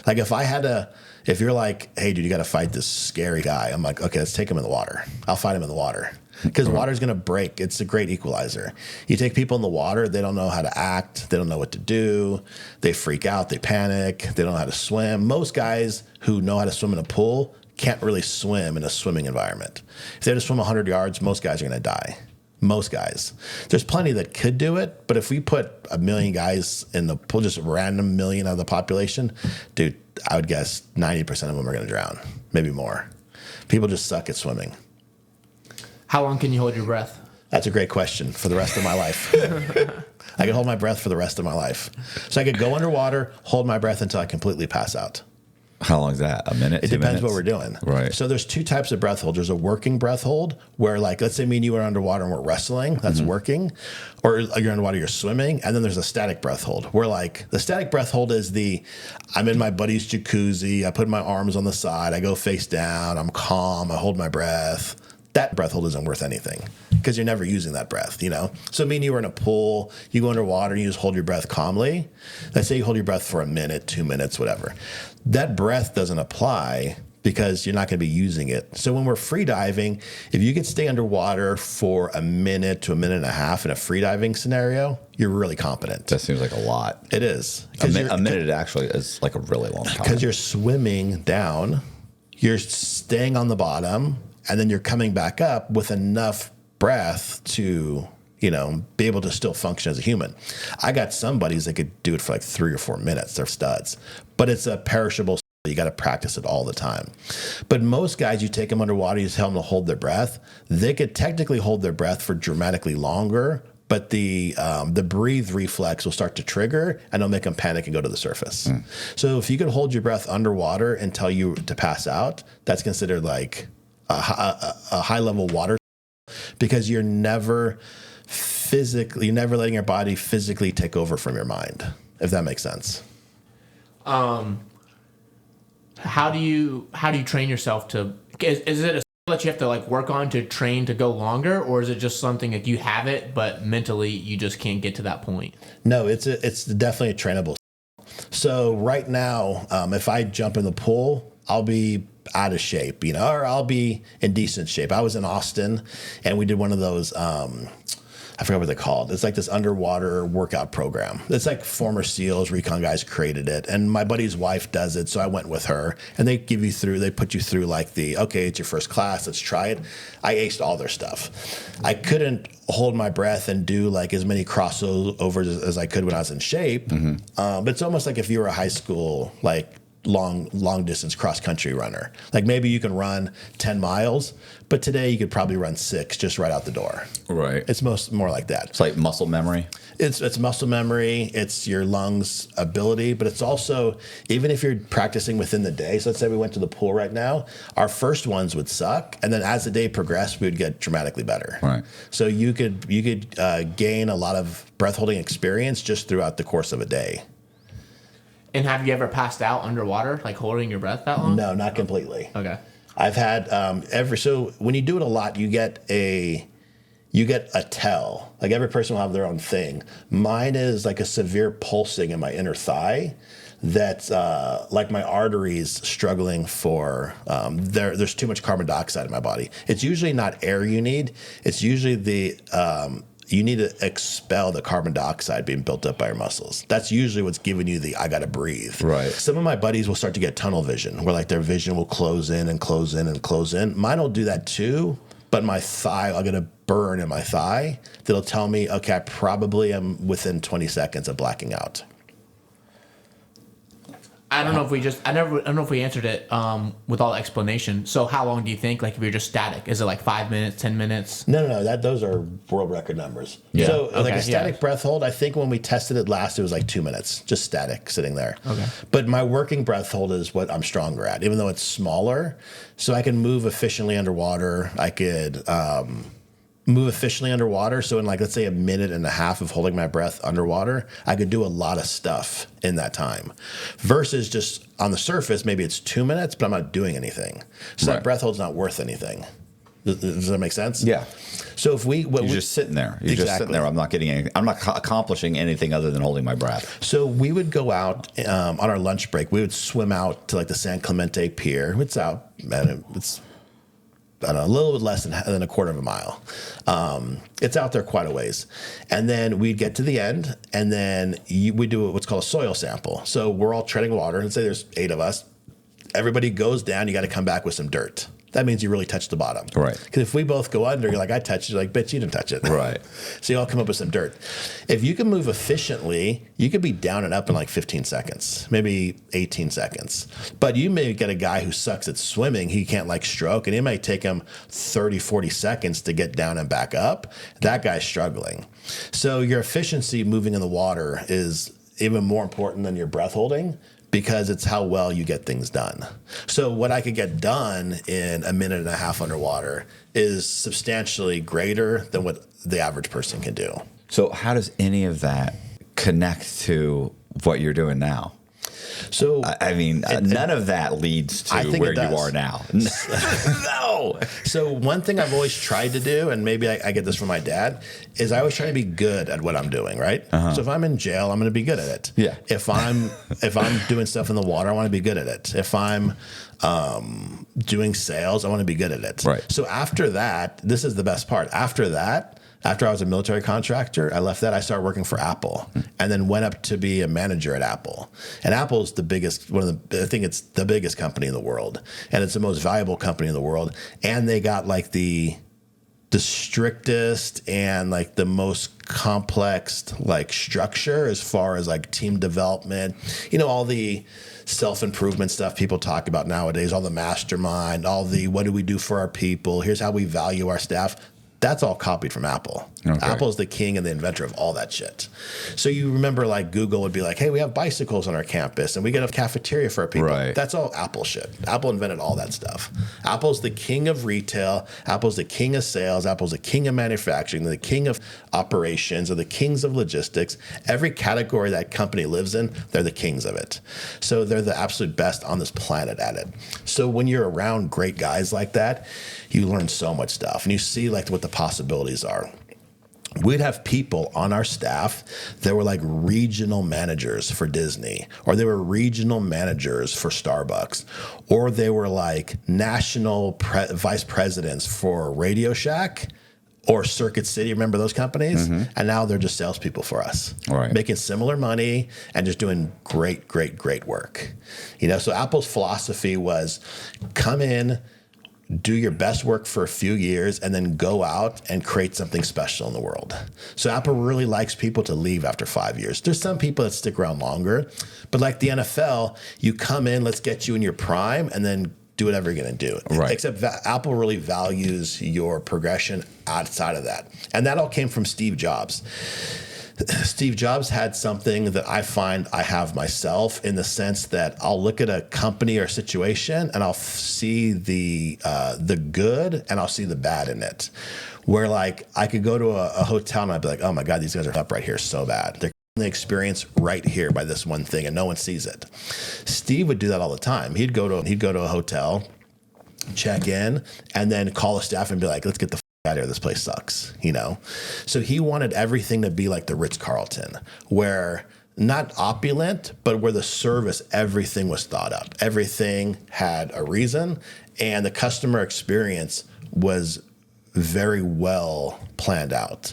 Speaker 1: Like if you're like, hey, dude, you got to fight this scary guy. I'm like, okay, let's take him in the water. I'll fight him in the water. Because water's going to break. It's a great equalizer. You take people in the water, they don't know how to act. They don't know what to do. They freak out. They panic. They don't know how to swim. Most guys who know how to swim in a pool can't really swim in a swimming environment. If they had to swim 100 yards, most guys are going to die. Most guys. There's plenty that could do it, but if we put 1 million guys in the pool, just a random million of the population, dude, I would guess 90% of them are going to drown, maybe more. People just suck at swimming.
Speaker 3: How long can you hold your breath?
Speaker 1: That's a great question for the rest of my life. I could hold my breath for the rest of my life. So I could go underwater, hold my breath until I completely pass out.
Speaker 2: How long is that? A minute?
Speaker 1: It
Speaker 2: 2
Speaker 1: depends
Speaker 2: minutes?
Speaker 1: what we're doing.
Speaker 2: Right.
Speaker 1: So there's 2 types of breath hold. There's a working breath hold where, like, let's say me and you are underwater and we're wrestling. That's working. Or you're underwater, you're swimming. And then there's a static breath hold where, like, the static breath hold is I'm in my buddy's jacuzzi. I put my arms on the side. I go face down. I'm calm. I hold my breath. That breath hold isn't worth anything because you're never using that breath, you know? So me and you are in a pool, you go underwater and you just hold your breath calmly. Let's say you hold your breath for a minute, 2 minutes, whatever. That breath doesn't apply because you're not going to be using it. So when we're free diving, if you could stay underwater for a minute to a minute and a half in a free diving scenario, you're really competent.
Speaker 2: That seems like a lot.
Speaker 1: It is.
Speaker 2: A minute actually is like a really long time.
Speaker 1: Because you're swimming down, you're staying on the bottom, and then you're coming back up with enough breath to, you know, be able to still function as a human. I got some buddies that could do it for like 3 or 4 minutes. They're studs. But it's a perishable. You got to practice it all the time. But most guys, you take them underwater, you tell them to hold their breath. They could technically hold their breath for dramatically longer, but the breathe reflex will start to trigger and it'll make them panic and go to the surface. So if you could hold your breath underwater and tell you to pass out, that's considered like a high level water, because you're never letting your body physically take over from your mind, if that makes sense.
Speaker 3: How do you train yourself to? Is it a skill that you have to like work on to train to go longer, or is it just something that you have it but mentally you just can't get to that point?
Speaker 1: No, it's definitely a trainable skill. So right now, if I jump in the pool, I'll be out of shape, you know, or I'll be in decent shape. I was in Austin and we did one of those, I forgot what they're called. It's like this underwater workout program. It's like former SEALs, recon guys created it. And my buddy's wife does it. So I went with her and they put you through like okay, it's your first class. Let's try it. I aced all their stuff. I couldn't hold my breath and do like as many crossovers as I could when I was in shape. But it's almost like if you were a high school, like long distance cross country runner. Like maybe you can run 10 miles, but today you could probably run 6 just right out the door.
Speaker 2: Right.
Speaker 1: It's more like that.
Speaker 2: It's like muscle memory.
Speaker 1: It's muscle memory. It's your lungs ability, but it's also, even if you're practicing within the day. So let's say we went to the pool right now, our first ones would suck. And then as the day progressed, we would get dramatically better.
Speaker 2: Right.
Speaker 1: So you could gain a lot of breath holding experience just throughout the course of a day.
Speaker 3: And have you ever passed out underwater, like holding your breath that long?
Speaker 1: No, not completely.
Speaker 3: Okay.
Speaker 1: I've had so when you do it a lot, you get a tell. Like every person will have their own thing. Mine is like a severe pulsing in my inner thigh that's like my arteries struggling for there's too much carbon dioxide in my body. It's usually not air you need. It's usually you need to expel the carbon dioxide being built up by your muscles. That's usually what's giving you I gotta breathe.
Speaker 2: Right.
Speaker 1: Some of my buddies will start to get tunnel vision, where like their vision will close in and close in and close in. Mine will do that too, but my thigh, I'll get a burn in my thigh that'll tell me, okay, I probably am within 20 seconds of blacking out.
Speaker 3: I don't know if we answered it with all the explanation. So how long do you think, like if you're just static? Is it like 5 minutes, 10 minutes?
Speaker 1: No. Those are world record numbers.
Speaker 2: Yeah.
Speaker 1: So like a static breath hold, I think when we tested it last, it was like 2 minutes, just static sitting there.
Speaker 3: Okay.
Speaker 1: But my working breath hold is what I'm stronger at, even though it's smaller. So I can move efficiently underwater. I could move efficiently underwater. So in like, let's say a minute and a half of holding my breath underwater, I could do a lot of stuff in that time versus just on the surface, maybe it's 2 minutes, but I'm not doing anything. So that breath hold's not worth anything. Does that make sense?
Speaker 2: Yeah.
Speaker 1: So if you're
Speaker 2: just sitting there. You're just sitting there. I'm not getting anything. I'm not accomplishing anything other than holding my breath.
Speaker 1: So we would go out on our lunch break. We would swim out to like the San Clemente Pier. It's out, man. It's, I don't know, a little bit less than a quarter of a mile. It's out there quite a ways. And then we'd get to the end, and then we do what's called a soil sample. So we're all treading water. Let's say there's 8 of us. everybody goes down, you got to come back with some dirt. That means you really touched the bottom.
Speaker 2: Right.
Speaker 1: Because if we both go under, you're like, I touched it. You're like, bitch, you didn't touch it.
Speaker 2: Right.
Speaker 1: So you all come up with some dirt. If you can move efficiently, you could be down and up in like 15 seconds, maybe 18 seconds. But you may get a guy who sucks at swimming. He can't like stroke, and it might take him 30, 40 seconds to get down and back up. That guy's struggling. So your efficiency moving in the water is even more important than your breath holding, because it's how well you get things done. So what I could get done in a minute and a half underwater is substantially greater than what the average person can do.
Speaker 2: So how does any of that connect to what you're doing now?
Speaker 1: So
Speaker 2: I mean, none of that leads to where you are now. No.
Speaker 1: So one thing I've always tried to do, and maybe I get this from my dad, is I always try to be good at what I'm doing, right? So if I'm in jail, I'm going to be good at it.
Speaker 2: Yeah.
Speaker 1: If I'm doing stuff in the water, I want to be good at it. If I'm doing sales, I want to be good at it.
Speaker 2: Right.
Speaker 1: So after that, this is the best part. After I was a military contractor, I left that. I started working for Apple, and then went up to be a manager at Apple. And Apple's the biggest, I think it's the biggest company in the world, and it's the most valuable company in the world. And they got like the strictest and like the most complex like structure as far as like team development, all the self-improvement stuff people talk about nowadays, all the mastermind, all the what do we do for our people, here's how we value our staff. That's all copied from Apple. Okay. Apple's the king and the inventor of all that shit. So you remember like Google would be like, hey, we have bicycles on our campus and we get a cafeteria for our people.
Speaker 2: Right.
Speaker 1: That's all Apple shit. Apple invented all that stuff. Apple's the king of retail. Apple's the king of sales. Apple's the king of manufacturing, the king of operations, or the kings of logistics. Every category that company lives in, they're the kings of it. So they're the absolute best on this planet at it. So when you're around great guys like that, you learn so much stuff and you see like what the possibilities are. We'd have people on our staff that were like regional managers for Disney, or they were regional managers for Starbucks, or they were like national vice presidents for Radio Shack or Circuit City. Remember those companies? Mm-hmm. And now they're just salespeople for us, right, making similar money and just doing great, great, great work. So Apple's philosophy was come in, do your best work for a few years, and then go out and create something special in the world. So Apple really likes people to leave after 5 years. There's some people that stick around longer, but like the NFL, you come in, let's get you in your prime, and then do whatever you're going to do. Right. Except Apple really values your progression outside of that. And that all came from Steve Jobs. Steve Jobs had something that I find I have myself, in the sense that I'll look at a company or situation and I'll see the good and I'll see the bad in it. Where like I could go to a hotel and I'd be like, oh my God, these guys are up right here so bad. They're the experience right here by this one thing and no one sees it. Steve would do that all the time. He'd go to a hotel, check in, and then call the staff and be like, let's get the out here, this place sucks, So he wanted everything to be like the Ritz-Carlton, where not opulent, but where the service, everything was thought up. Everything had a reason, and the customer experience was very well planned out.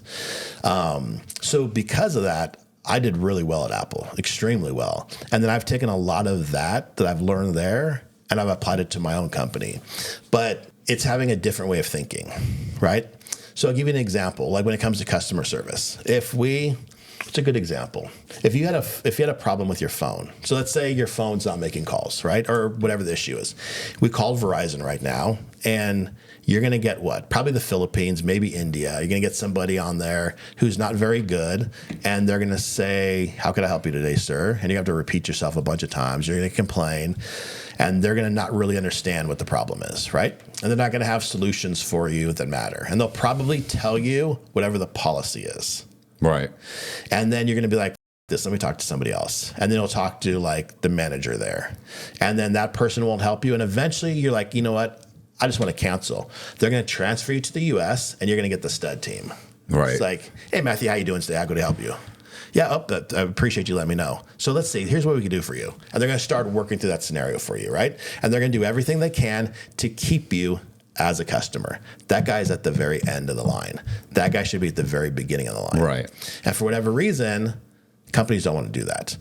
Speaker 1: So because of that, I did really well at Apple, extremely well. And then I've taken a lot of that I've learned there, and I've applied it to my own company. But it's having a different way of thinking, right? So I'll give you an example. Like when it comes to customer service, it's a good example. If you had a problem with your phone, so let's say your phone's not making calls, right? Or whatever the issue is. We called Verizon right now, and you're going to get what? Probably the Philippines, maybe India. You're going to get somebody on there who's not very good, and they're going to say, how can I help you today, sir? And you have to repeat yourself a bunch of times. You're going to complain, and they're going to not really understand what the problem is, right? And they're not going to have solutions for you that matter. And they'll probably tell you whatever the policy is.
Speaker 2: Right.
Speaker 1: And then you're going to be like, this, let me talk to somebody else. And then you'll talk to like the manager there. And then that person won't help you. And eventually you're like, you know what? I just want to cancel. They're going to transfer you to the US, and you're going to get the stud team. Right. It's like, hey, Matthew, how you doing today? I'll go to help you. Yeah, I appreciate you letting me know. So let's see, here's what we can do for you. And they're going to start working through that scenario for you, right? And they're going to do everything they can to keep you as a customer. That guy's at the very end of the line. That guy should be at the very beginning of the line.
Speaker 2: Right.
Speaker 1: And for whatever reason, Companies don't want to do that.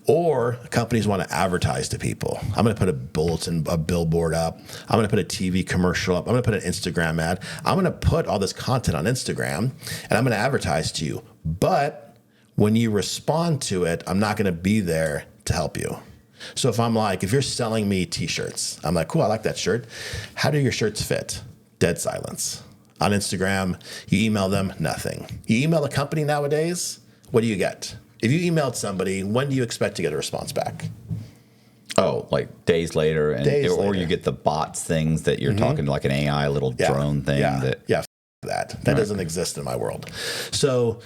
Speaker 1: Or companies want to advertise to people. I'm going to put a billboard up. I'm going to put a TV commercial up. I'm going to put an Instagram ad. I'm going to put all this content on Instagram, and I'm going to advertise to you. But when you respond to it, I'm not going to be there to help you. So if you're selling me t-shirts, I'm like, cool, I like that shirt. How do your shirts fit? Dead silence. On Instagram, you email them, nothing. You email a company nowadays, what do you get? If you emailed somebody, when do you expect to get a response back?
Speaker 2: Oh, like days later, or you get the bots things that you're talking like an AI little drone thing.
Speaker 1: That doesn't exist in my world. So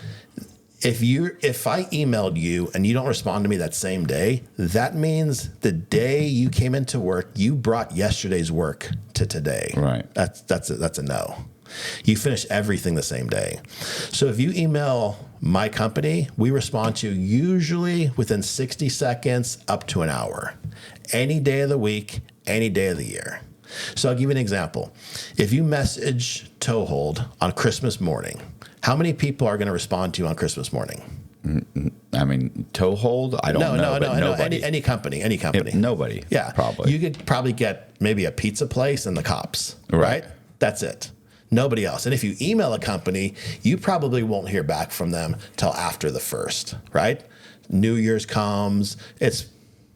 Speaker 1: if I emailed you and you don't respond to me that same day, that means the day you came into work, you brought yesterday's work to today.
Speaker 2: Right.
Speaker 1: That's a no. You finish everything the same day. So if you email my company, we respond to you usually within 60 seconds up to an hour. Any day of the week, any day of the year. So I'll give you an example. If you message ToeHold on Christmas morning, how many people are going to respond to you on Christmas morning?
Speaker 2: I mean, ToeHold? I don't know. Nobody.
Speaker 1: Any company.
Speaker 2: Nobody.
Speaker 1: Yeah.
Speaker 2: Probably.
Speaker 1: You could probably get maybe a pizza place and the cops, right? That's it. Nobody else. And if you email a company, you probably won't hear back from them till after the 1st, right? New Year's comes.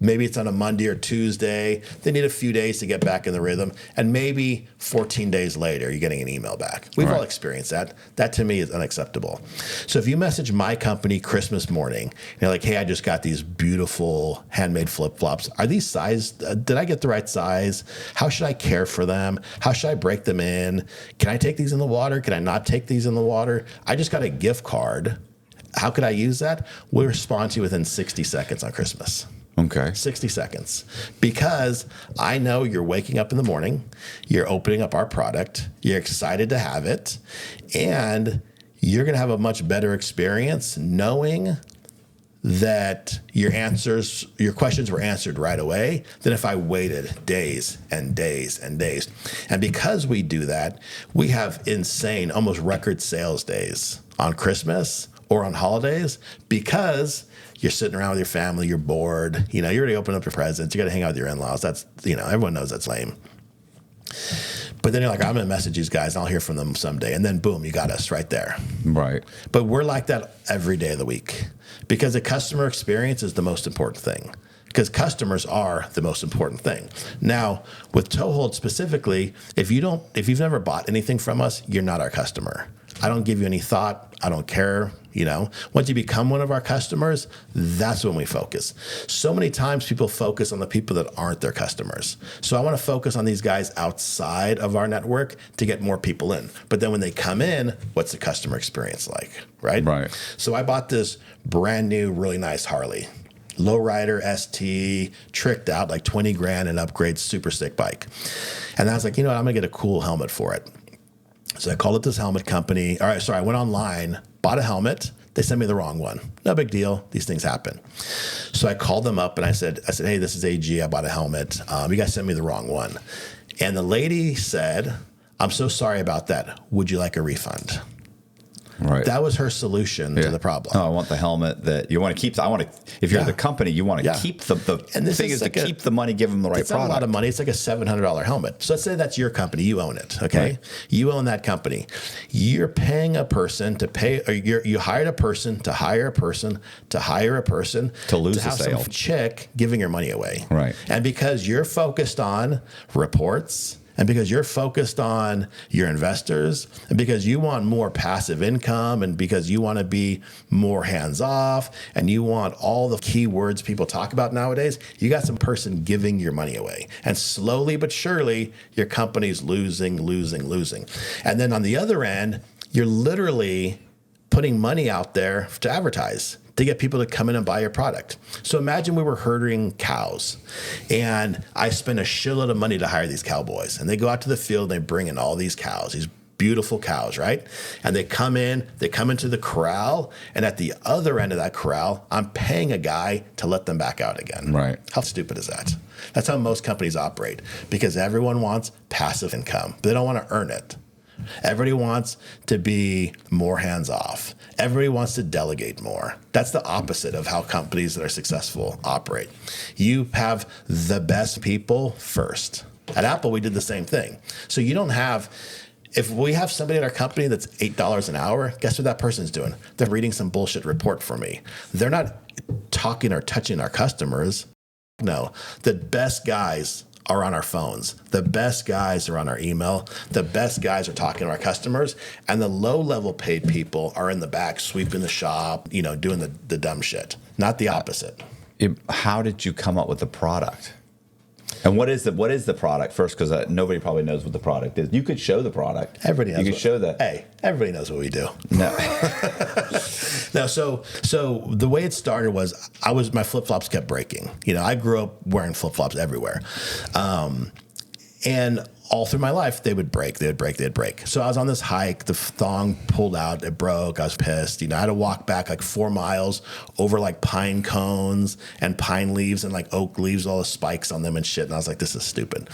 Speaker 1: Maybe it's on a Monday or Tuesday. They need a few days to get back in the rhythm. And maybe 14 days later, you're getting an email back. We've all experienced that. That to me is unacceptable. So if you message my company Christmas morning, you're like, hey, I just got these beautiful handmade flip-flops. Are these sized? Did I get the right size? How should I care for them? How should I break them in? Can I take these in the water? Can I not take these in the water? I just got a gift card. How could I use that? We'll respond to you within 60 seconds on Christmas.
Speaker 2: Okay.
Speaker 1: 60 seconds. Because I know you're waking up in the morning, you're opening up our product, you're excited to have it, and you're going to have a much better experience knowing that your questions were answered right away than if I waited days and days and days. And because we do that, we have insane, almost record sales days on Christmas or on holidays because you're sitting around with your family, you're bored, you already opened up your presents, you got to hang out with your in-laws. That's, everyone knows that's lame. But then you're like, I'm going to message these guys and I'll hear from them someday. And then boom, you got us right there.
Speaker 2: Right.
Speaker 1: But we're like that every day of the week because the customer experience is the most important thing. Because customers are the most important thing. Now, with ToeHold specifically, if you've never bought anything from us, you're not our customer. I don't give you any thought. I don't care. Once you become one of our customers, that's when we focus. So many times people focus on the people that aren't their customers. So I want to focus on these guys outside of our network to get more people in. But then when they come in, what's the customer experience like, right?
Speaker 2: Right.
Speaker 1: So I bought this brand new, really nice Harley. Lowrider ST, tricked out, like 20 grand and upgrade, super sick bike. And I was like, I'm going to get a cool helmet for it. So I called up this helmet company. I went online, bought a helmet. They sent me the wrong one. No big deal. These things happen. So I called them up and I said, hey, this is AG. I bought a helmet. You guys sent me the wrong one. And the lady said, I'm so sorry about that. Would you like a refund?
Speaker 2: Right.
Speaker 1: That was her solution to the problem.
Speaker 2: Oh, I want the helmet that you want to keep. If you're the company, you want to keep the
Speaker 1: and this
Speaker 2: thing is
Speaker 1: like
Speaker 2: to keep the money, give them the right
Speaker 1: it's
Speaker 2: product.
Speaker 1: It's not a lot of money. It's like a $700 helmet. So let's say that's your company. You own it. Okay. Right. You own that company. You're paying a person to pay, or you hired a person to hire a person to hire a person
Speaker 2: to lose
Speaker 1: to have
Speaker 2: a sale.
Speaker 1: Some chick giving your money away.
Speaker 2: Right.
Speaker 1: And because you're focused on reports, and because you're focused on your investors, and because you want more passive income, and because you want to be more hands-off, and you want all the keywords people talk about nowadays, you got some person giving your money away. And slowly but surely, your company's losing. And then on the other end, you're literally putting money out there to advertise, to get people to come in and buy your product. So imagine we were herding cows and I spend a shitload of money to hire these cowboys, and they go out to the field and they bring in all these cows, these beautiful cows, right? And they come into the corral, and at the other end of that corral, I'm paying a guy to let them back out again.
Speaker 2: Right.
Speaker 1: How stupid is that? That's how most companies operate, because everyone wants passive income, but they don't want to earn it. Everybody wants to be more hands off. Everybody wants to delegate more. That's the opposite of how companies that are successful operate. You have the best people first. At Apple, we did the same thing. So you don't have, if we have somebody in our company that's $8 an hour, guess what that person's doing? They're reading some bullshit report for me. They're not talking or touching our customers. No, the best guys are on our phones. The best guys are on our email. The best guys are talking to our customers. And the low-level paid people are in the back sweeping the shop, doing the dumb shit. Not the opposite.
Speaker 2: How did you come up with the product? And what is the product first? Because nobody probably knows what the product is. You could show the product.
Speaker 1: Everybody knows.
Speaker 2: You could show that.
Speaker 1: Hey, everybody knows what we do.
Speaker 2: No.
Speaker 1: No. So the way it started was my flip flops kept breaking. I grew up wearing flip flops everywhere, and all through my life they would break. So I was on this hike. The thong pulled out. It broke. I was pissed. I had to walk back like 4 miles over like pine cones and pine leaves and like oak leaves, all the spikes on them and shit. And I was like, this is stupid.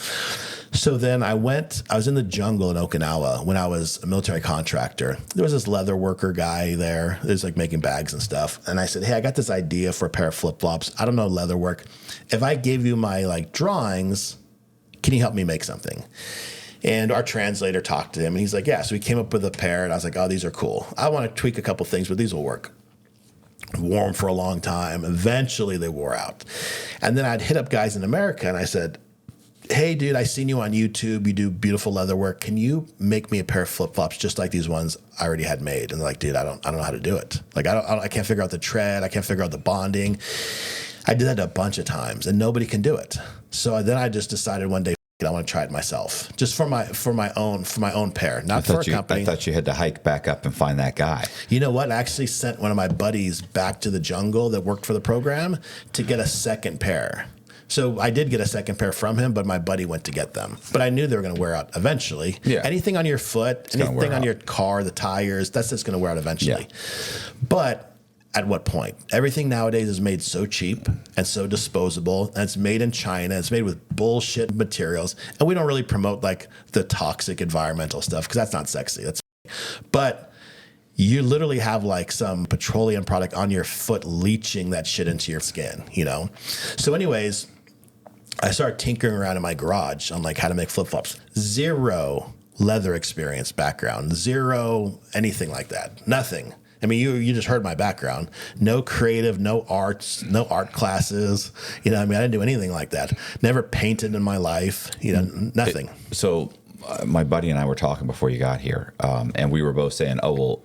Speaker 1: So then I was in the jungle in Okinawa when I was a military contractor. There was this leather worker guy there. He was like making bags and stuff. And I said, hey, I got this idea for a pair of flip flops. I don't know leather work. If I gave you my like drawings, can you help me make something? And our translator talked to him, and he's like, yeah. So we came up with a pair, and I was like, oh, these are cool. I want to tweak a couple things, but these will work. Wore them for a long time. Eventually, they wore out. And then I'd hit up guys in America, and I said, hey, dude, I seen you on YouTube. You do beautiful leather work. Can you make me a pair of flip-flops just like these ones I already had made? And they're like, dude, I don't know how to do it. Like, I can't figure out the tread. I can't figure out the bonding. I did that a bunch of times, and nobody can do it. So then I just decided one day, I want to try it myself, just for my own pair, not for a company.
Speaker 2: I thought you had to hike back up and find that guy.
Speaker 1: You know what? I actually sent one of my buddies back to the jungle that worked for the program to get a second pair. So I did get a second pair from him, but my buddy went to get them. But I knew they were going to wear out eventually. Yeah. Anything on your foot, anything on your car, the tires, that's just going to wear out eventually. Yeah. But at what point? Everything nowadays is made so cheap and so disposable, and it's made in China. It's made with bullshit materials, and we don't really promote like the toxic environmental stuff because that's not sexy. But you literally have like some petroleum product on your foot leaching that shit into your skin, So anyways, I started tinkering around in my garage on like how to make flip-flops. Zero leather experience background, zero anything like that, nothing. I mean, you just heard my background. No creative, no arts, no art classes. I didn't do anything like that. Never painted in my life. Nothing.
Speaker 2: So my buddy and I were talking before you got here, and we were both saying, oh, well,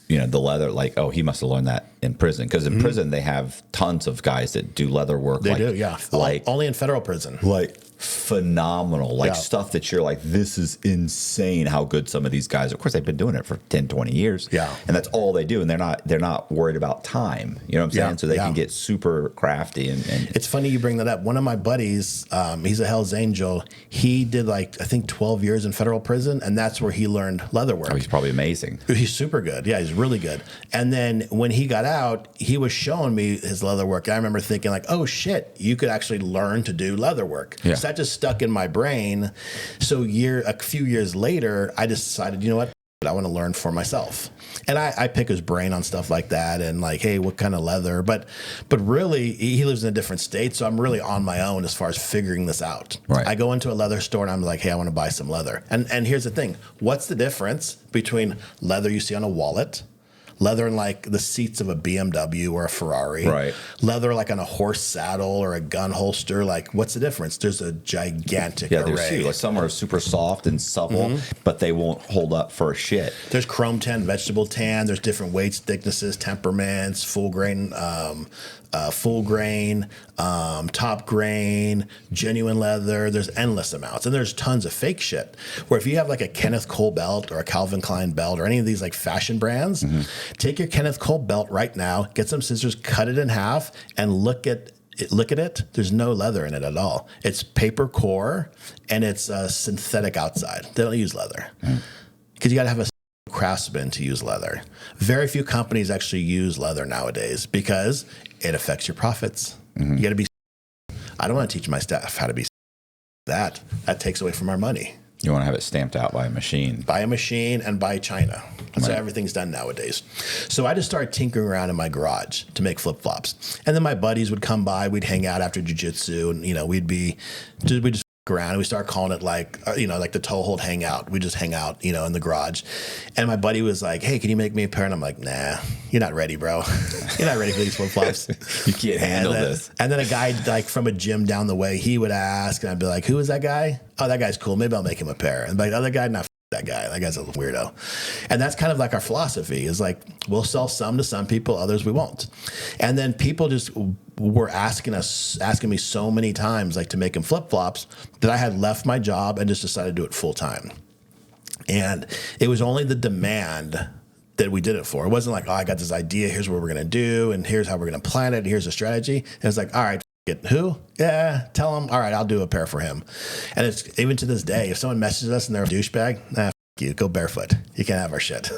Speaker 2: the leather, like, oh, he must have learned that in prison. Because in prison, they have tons of guys that do leather work.
Speaker 1: They do, yeah. Only in federal prison.
Speaker 2: Like, phenomenal. Like, stuff that you're like, this is insane how good some of these guys, of course, they've been doing it for 10, 20 years. Yeah. And that's all they do. And they're not worried about time. You know what I'm saying? So they can get super crafty. And
Speaker 1: it's funny you bring that up. One of my buddies, he's a Hell's Angel. He did like, I think 12 years in federal prison. And that's where he learned leather work.
Speaker 2: Oh, he's probably amazing.
Speaker 1: He's super good. Yeah, he's really good. And then when he got out, he was showing me his leather work. I remember thinking like, oh shit, you could actually learn to do leather work. Yeah. So that just stuck in my brain. So a few years later, I decided, you know what? I want to learn for myself. And I pick his brain on stuff like that and like, hey, what kind of leather? But really, he lives in a different state, so I'm really on my own as far as figuring this out. Right. I go into a leather store and I'm like, hey, I want to buy some leather. And here's the thing. What's the difference between leather you see on a wallet, leather in like the seats of a BMW or a Ferrari, right? Leather like on a horse saddle or a gun holster. Like, what's the difference? There's a gigantic array.
Speaker 2: There's like some are super soft and supple, but they won't hold up for shit.
Speaker 1: There's chrome tan, vegetable tan. There's different weights, thicknesses, temperaments, full grain, top grain, genuine leather. There's endless amounts, and there's tons of fake shit. Where if you have like a Kenneth Cole belt or a Calvin Klein belt or any of these like fashion brands, take your Kenneth Cole belt right now, get some scissors, cut it in half, and look at it. There's no leather in it at all. It's paper core and it's synthetic outside. They don't use leather because you got to have a craftsman to use leather. Very few companies actually use leather nowadays because it affects your profits. You got to be. I don't want to teach my staff how to be. That takes away from our money.
Speaker 2: You want to have it stamped out by a machine.
Speaker 1: By a machine and by China. That's how everything's done nowadays. So I just started tinkering around in my garage to make flip-flops. And then my buddies would come by. We'd hang out after jiu-jitsu. And, we'd just around and we start calling it like the ToeHold hangout. We just hang out, in the garage. And my buddy was like, hey, can you make me a pair? And I'm like, nah, you're not ready, bro. You're not ready for these flip-flops.
Speaker 2: You can't handle this.
Speaker 1: And then a guy like from a gym down the way, he would ask, and I'd be like, who is that guy? Oh, that guy's cool. Maybe I'll make him a pair. And like the other guy, not that guy. That guy's a weirdo. And that's kind of like our philosophy is like, we'll sell some to some people, others we won't. And then people just were asking me so many times, like to make them flip-flops, that I had left my job and just decided to do it full time. And it was only the demand that we did it for. It wasn't like, oh, I got this idea. Here's what we're going to do. And here's how we're going to plan it. Here's the strategy. And it's like, all right, who? Yeah, tell him. All right, I'll do a pair for him. And it's even to this day, if someone messages us and they're a douchebag, nah, you go barefoot. You can't have our shit.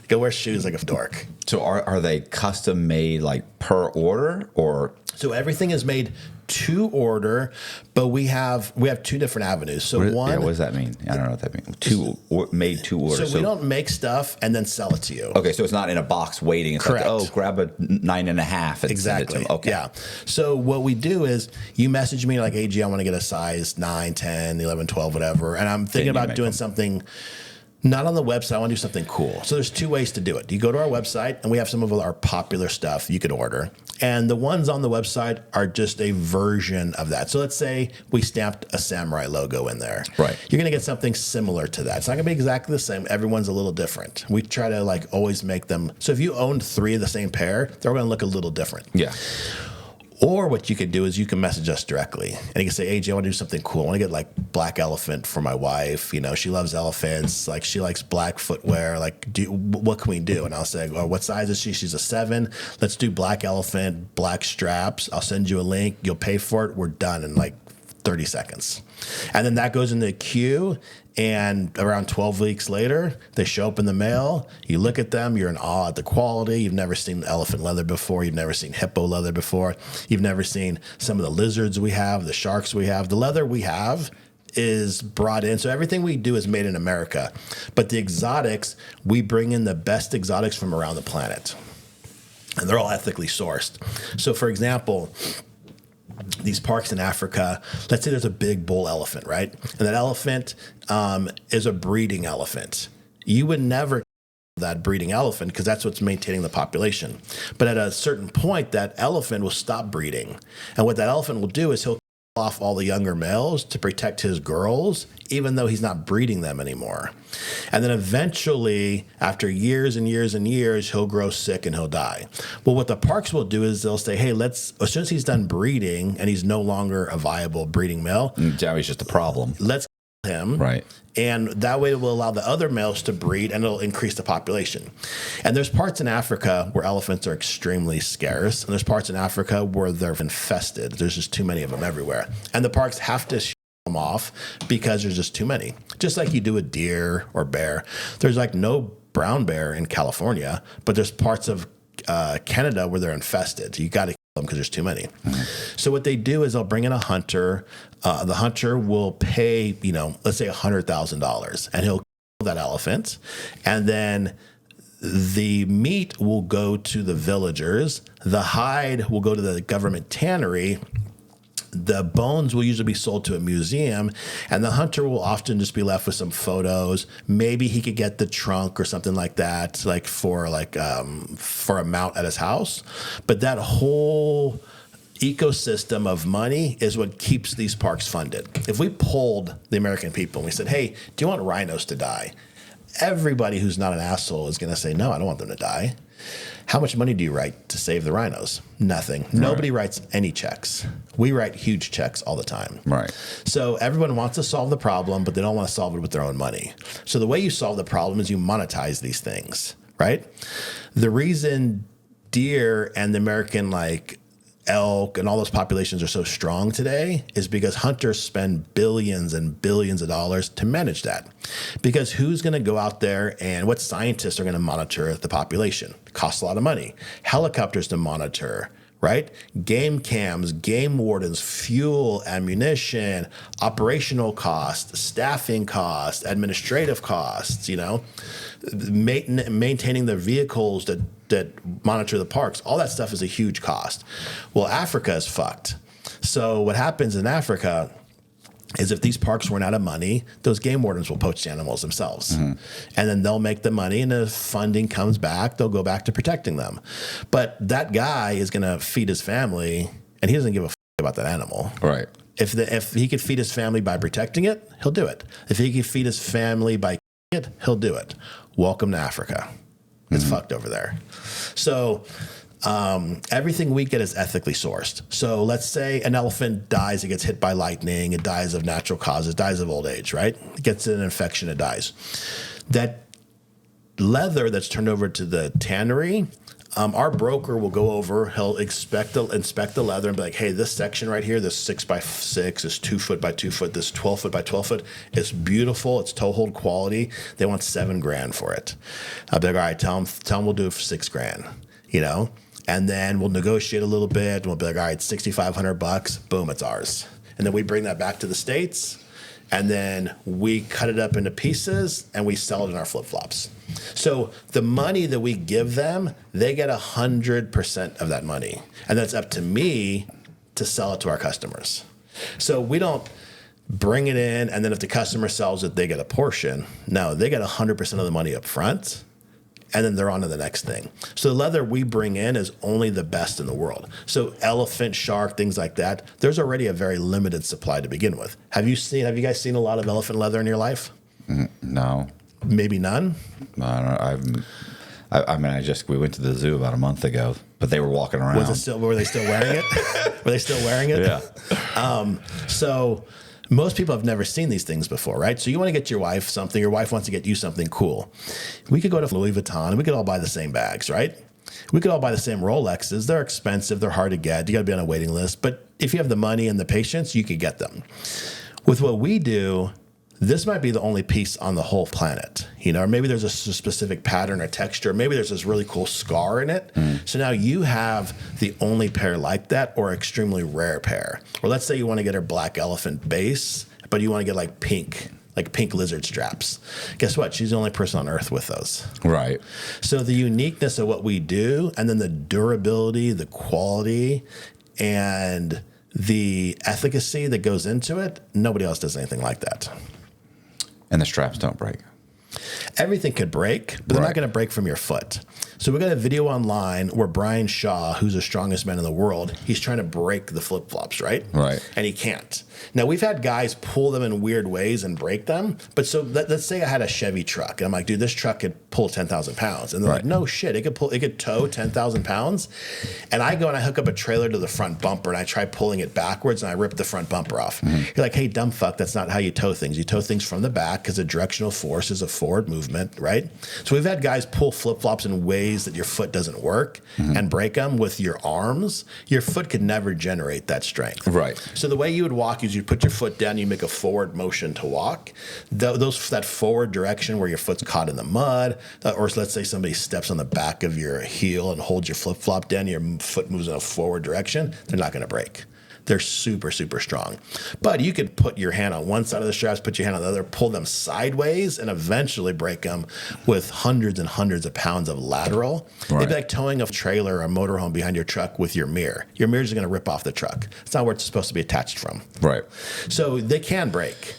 Speaker 1: Go wear shoes like a dork.
Speaker 2: So are they custom made like per order or? So
Speaker 1: everything is made to order, but we have two different avenues. So
Speaker 2: what does that mean? I don't know what that means. Made to order.
Speaker 1: So we don't make stuff and then sell it to you.
Speaker 2: Okay, so it's not in a box waiting. It's
Speaker 1: correct.
Speaker 2: Like, grab a 9.5 and
Speaker 1: exactly.
Speaker 2: Send it to them. Okay.
Speaker 1: Yeah. So what we do is you message me like, AG, I want to get a size 9, 10, 11, 12, whatever. And I'm thinking about doing something not on the website. I want to do something cool. So there's two ways to do it. You go to our website, and we have some of our popular stuff you could order. And the ones on the website are just a version of that. So let's say we stamped a samurai logo in there.
Speaker 2: Right.
Speaker 1: You're going to get something similar to that. It's not going to be exactly the same. Everyone's a little different. We try to like always make them. So if you owned 3 of the same pair, they're going to look a little different.
Speaker 2: Yeah.
Speaker 1: Or what you could do is you can message us directly. And you can say, AJ, I want to do something cool. I want to get like black elephant for my wife. She loves elephants. Like she likes black footwear. Like what can we do? And I'll say, well, what size is she? She's a 7. Let's do black elephant, black straps. I'll send you a link. You'll pay for it. We're done in like 30 seconds. And then that goes in the queue. And around 12 weeks later, they show up in the mail. You look at them, you're in awe at the quality. You've never seen elephant leather before. You've never seen hippo leather before. You've never seen some of the lizards we have, the sharks we have. The leather we have is brought in. So everything we do is made in America. But the exotics, we bring in the best exotics from around the planet. And they're all ethically sourced. So for example, these parks in Africa, let's say there's a big bull elephant, right? And that elephant is a breeding elephant. You would never that breeding elephant because that's what's maintaining the population. But at a certain point, that elephant will stop breeding. And what that elephant will do is he'll kill off all the younger males to protect his girls, even though he's not breeding them anymore. And then eventually, after years and years and years, he'll grow sick and he'll die. Well, what the parks will do is they'll say, hey, as soon as he's done breeding and he's no longer a viable breeding male.
Speaker 2: Now he's just a problem.
Speaker 1: Let's kill him.
Speaker 2: Right.
Speaker 1: And that way it will allow the other males to breed and it'll increase the population. And there's parts in Africa where elephants are extremely scarce. And there's parts in Africa where they're infested. There's just too many of them everywhere. And the parks have to them off because there's just too many. Just like you do a deer or bear. There's like no brown bear in California, but there's parts of Canada where they're infested. You got to kill them because there's too many. Mm-hmm. So what they do is they'll bring in a hunter. The hunter will pay, let's say $100,000, and he'll kill that elephant, and then the meat will go to the villagers. The hide will go to the government tannery. The bones will usually be sold to a museum, and the hunter will often just be left with some photos. Maybe he could get the trunk or something like that, for a mount at his house. But that whole ecosystem of money is what keeps these parks funded. If we polled the American people and we said, hey, do you want rhinos to die? Everybody who's not an asshole is going to say, no, I don't want them to die. How much money do you write to save the rhinos? Nothing. Right. Nobody writes any checks. We write huge checks all the time.
Speaker 2: Right.
Speaker 1: So everyone wants to solve the problem, but they don't want to solve it with their own money. So the way you solve the problem is you monetize these things, right? The reason deer and the American elk and all those populations are so strong today is because hunters spend billions and billions of dollars to manage that. Because who's going to go out there and what scientists are going to monitor the population? It costs a lot of money. Helicopters to monitor right? Game cams, game wardens, fuel, ammunition, operational costs, staffing costs, administrative costs, maintaining the vehicles that monitor the parks. All that stuff is a huge cost. Well, Africa is fucked. So what happens in Africa is if these parks run out of money, those game wardens will poach the animals themselves. And then they'll make the money, and if funding comes back, they'll go back to protecting them. But that guy is going to feed his family, and he doesn't give a about that animal.
Speaker 2: Right.
Speaker 1: If he could feed his family by protecting it, he'll do it. If he could feed his family by it, he'll do it. Welcome to Africa. It's fucked over there. So everything we get is ethically sourced. So let's say an elephant dies, it gets hit by lightning, it dies of natural causes, dies of old age, right? It gets an infection, it dies. That leather that's turned over to the tannery, our broker will go over, he'll inspect the leather and be like, hey, this section right here, this 6x6, this 2 foot by 2 foot, this 12 foot by 12 foot, it's beautiful, it's ToeHold quality. They want $7,000 for it. I'll be like, all right, tell them we'll do it for $6,000, And then we'll negotiate a little bit. And we'll be like, all right, $6,500. Boom, it's ours. And then we bring that back to the States. And then we cut it up into pieces and we sell it in our flip-flops. So the money that we give them, they get 100% of that money. And that's up to me to sell it to our customers. So we don't bring it in, and then if the customer sells it, they get a portion. No, they get 100% of the money up front. And then they're on to the next thing. So the leather we bring in is only the best in the world. So elephant, shark, things like that, there's already a very limited supply to begin with. Have you guys seen a lot of elephant leather in your life?
Speaker 2: No.
Speaker 1: Maybe none?
Speaker 2: I don't know. We went to the zoo about a month ago, but they were walking around.
Speaker 1: Were they still wearing it? Were they still wearing it?
Speaker 2: Yeah.
Speaker 1: So most people have never seen these things before, right? So you want to get your wife something, your wife wants to get you something cool. We could go to Louis Vuitton and we could all buy the same bags, right? We could all buy the same Rolexes. They're expensive. They're hard to get. You got to be on a waiting list. But if you have the money and the patience, you could get them. With what we do, this might be the only piece on the whole planet, or maybe there's a specific pattern or texture. Maybe there's this really cool scar in it. So now you have the only pair like that or extremely rare pair. Or let's say you want to get her black elephant base, but you want to get like pink lizard straps. Guess what? She's the only person on earth with those.
Speaker 2: Right.
Speaker 1: So the uniqueness of what we do, and then the durability, the quality, and the efficacy that goes into it, nobody else does anything like that.
Speaker 2: And the straps don't break.
Speaker 1: Everything could break, but they're not going to break from your foot. So we got a video online where Brian Shaw, who's the strongest man in the world, he's trying to break the flip-flops, right?
Speaker 2: Right.
Speaker 1: And he can't. Now, we've had guys pull them in weird ways and break them. But so let's say I had a Chevy truck, and I'm like, dude, this truck could pull 10,000 pounds. And they're like, no shit, it could tow 10,000 pounds. And I go and I hook up a trailer to the front bumper, and I try pulling it backwards, and I rip the front bumper off. You're like, hey, dumb fuck, that's not how you tow things. You tow things from the back because the directional force is a forward movement, right? So we've had guys pull flip-flops in ways that your foot doesn't work and break them with your arms. Your foot could never generate that strength.
Speaker 2: Right.
Speaker 1: So the way you would walk is you put your foot down, you make a forward motion to walk. That forward direction where your foot's caught in the mud, or let's say somebody steps on the back of your heel and holds your flip-flop down, your foot moves in a forward direction, they're not going to break. They're super, super strong. But you could put your hand on one side of the straps, put your hand on the other, pull them sideways, and eventually break them with hundreds and hundreds of pounds of lateral. Right. It'd be like towing a trailer or a motorhome behind your truck with your mirror. Your mirror's going to rip off the truck. It's not where it's supposed to be attached from.
Speaker 2: Right.
Speaker 1: So they can break,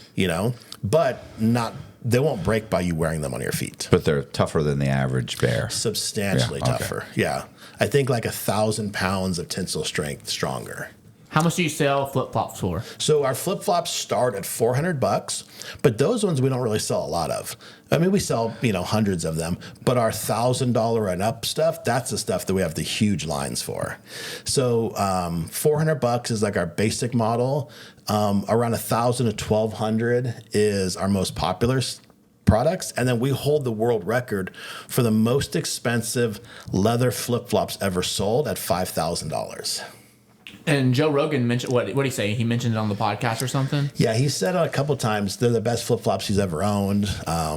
Speaker 1: but not. They won't break by you wearing them on your feet.
Speaker 2: But they're tougher than the average bear.
Speaker 1: Substantially tougher. Okay. Yeah. I think like 1,000 pounds of tensile strength stronger.
Speaker 3: How much do you sell flip-flops for?
Speaker 1: So our flip-flops start at $400, but those ones we don't really sell a lot of. I mean, we sell, hundreds of them, but our $1,000 and up stuff, that's the stuff that we have the huge lines for. So $400 is like our basic model. Around $1,000 to $1,200 is our most popular products, and then we hold the world record for the most expensive leather flip-flops ever sold at $5,000.
Speaker 3: And Joe Rogan mentioned, what did he say? He mentioned it on the podcast or something?
Speaker 1: Yeah, he said it a couple times. They're the best flip-flops he's ever owned.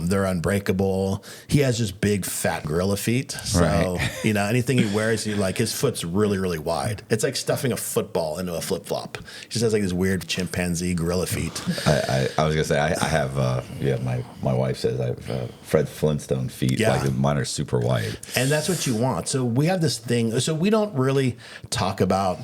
Speaker 1: They're unbreakable. He has just big, fat gorilla feet. So, anything he wears, his foot's really, really wide. It's like stuffing a football into a flip-flop. He just has like these weird chimpanzee gorilla feet.
Speaker 2: I was going to say, I have, my wife says I have Fred Flintstone feet.
Speaker 1: Yeah.
Speaker 2: Like mine are super wide.
Speaker 1: And that's what you want. So we have this thing. So we don't really talk about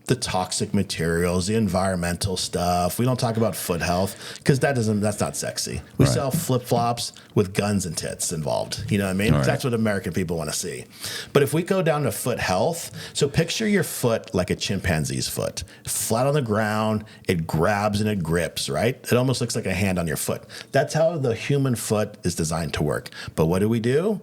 Speaker 1: the toxic materials, the environmental stuff. We don't talk about foot health because that's not sexy. We sell flip-flops with guns and tits involved. You know what I mean?
Speaker 2: Right.
Speaker 1: That's what American people want to see. But if we go down to foot health, so picture your foot like a chimpanzee's foot, flat on the ground, it grabs and it grips, right? It almost looks like a hand on your foot. That's how the human foot is designed to work. But what do?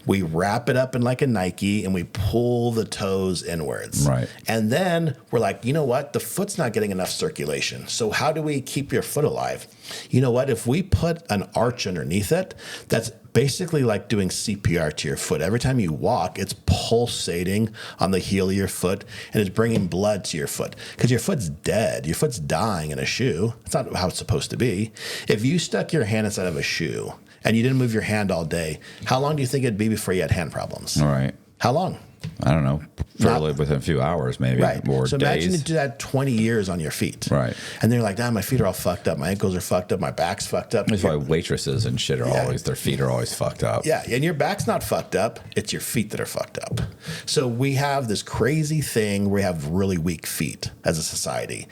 Speaker 1: We wrap it up in like a Nike and we pull the toes inwards.
Speaker 2: Right.
Speaker 1: And then we're like, you know what? The foot's not getting enough circulation. So how do we keep your foot alive? You know what? If we put an arch underneath it, that's basically like doing CPR to your foot. Every time you walk, it's pulsating on the heel of your foot and it's bringing blood to your foot because your foot's dead. Your foot's dying in a shoe. That's not how it's supposed to be. If you stuck your hand inside of a shoe and you didn't move your hand all day, how long do you think it'd be before you had hand problems?
Speaker 2: All right.
Speaker 1: How long?
Speaker 2: I don't know. Probably within a few hours, maybe.
Speaker 1: Right.
Speaker 2: Or
Speaker 1: so
Speaker 2: days.
Speaker 1: imagine you do that 20 years on your feet.
Speaker 2: Right.
Speaker 1: And they're like, my feet are all fucked up. My ankles are fucked up. My back's fucked up.
Speaker 2: That's why waitresses and shit are always, their feet are always fucked up.
Speaker 1: Yeah. And your back's not fucked up. It's your feet that are fucked up. So we have this crazy thing where we have really weak feet as a society.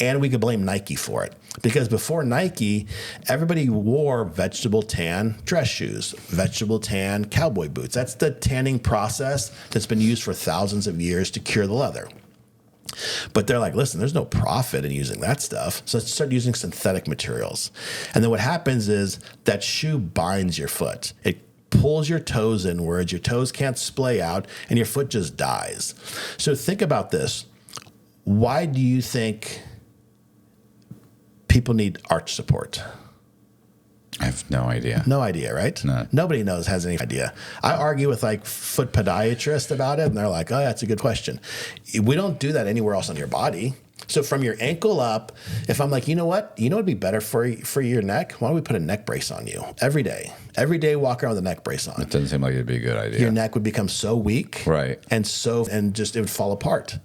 Speaker 1: And we could blame Nike for it. Because before Nike, everybody wore vegetable tan dress shoes, vegetable tan cowboy boots. That's the tanning process that's been used for thousands of years to cure the leather. But they're like, listen, there's no profit in using that stuff. So let's start using synthetic materials. And then what happens is that shoe binds your foot. It pulls your toes inwards. Your toes can't splay out and your foot just dies. So think about this. Why do you think people need arch support?
Speaker 2: I have no idea.
Speaker 1: No idea, right?
Speaker 2: No.
Speaker 1: Nobody has any idea. I argue with like foot podiatrists about it, and they're like, oh, that's a good question. We don't do that anywhere else on your body. So from your ankle up, if I'm like, you know what would be better for your neck? Why don't we put a neck brace on you every day? Every day, walk around with a neck brace on.
Speaker 2: It doesn't seem like it'd be a good idea.
Speaker 1: Your neck would become so weak.
Speaker 2: Right.
Speaker 1: And it would fall apart.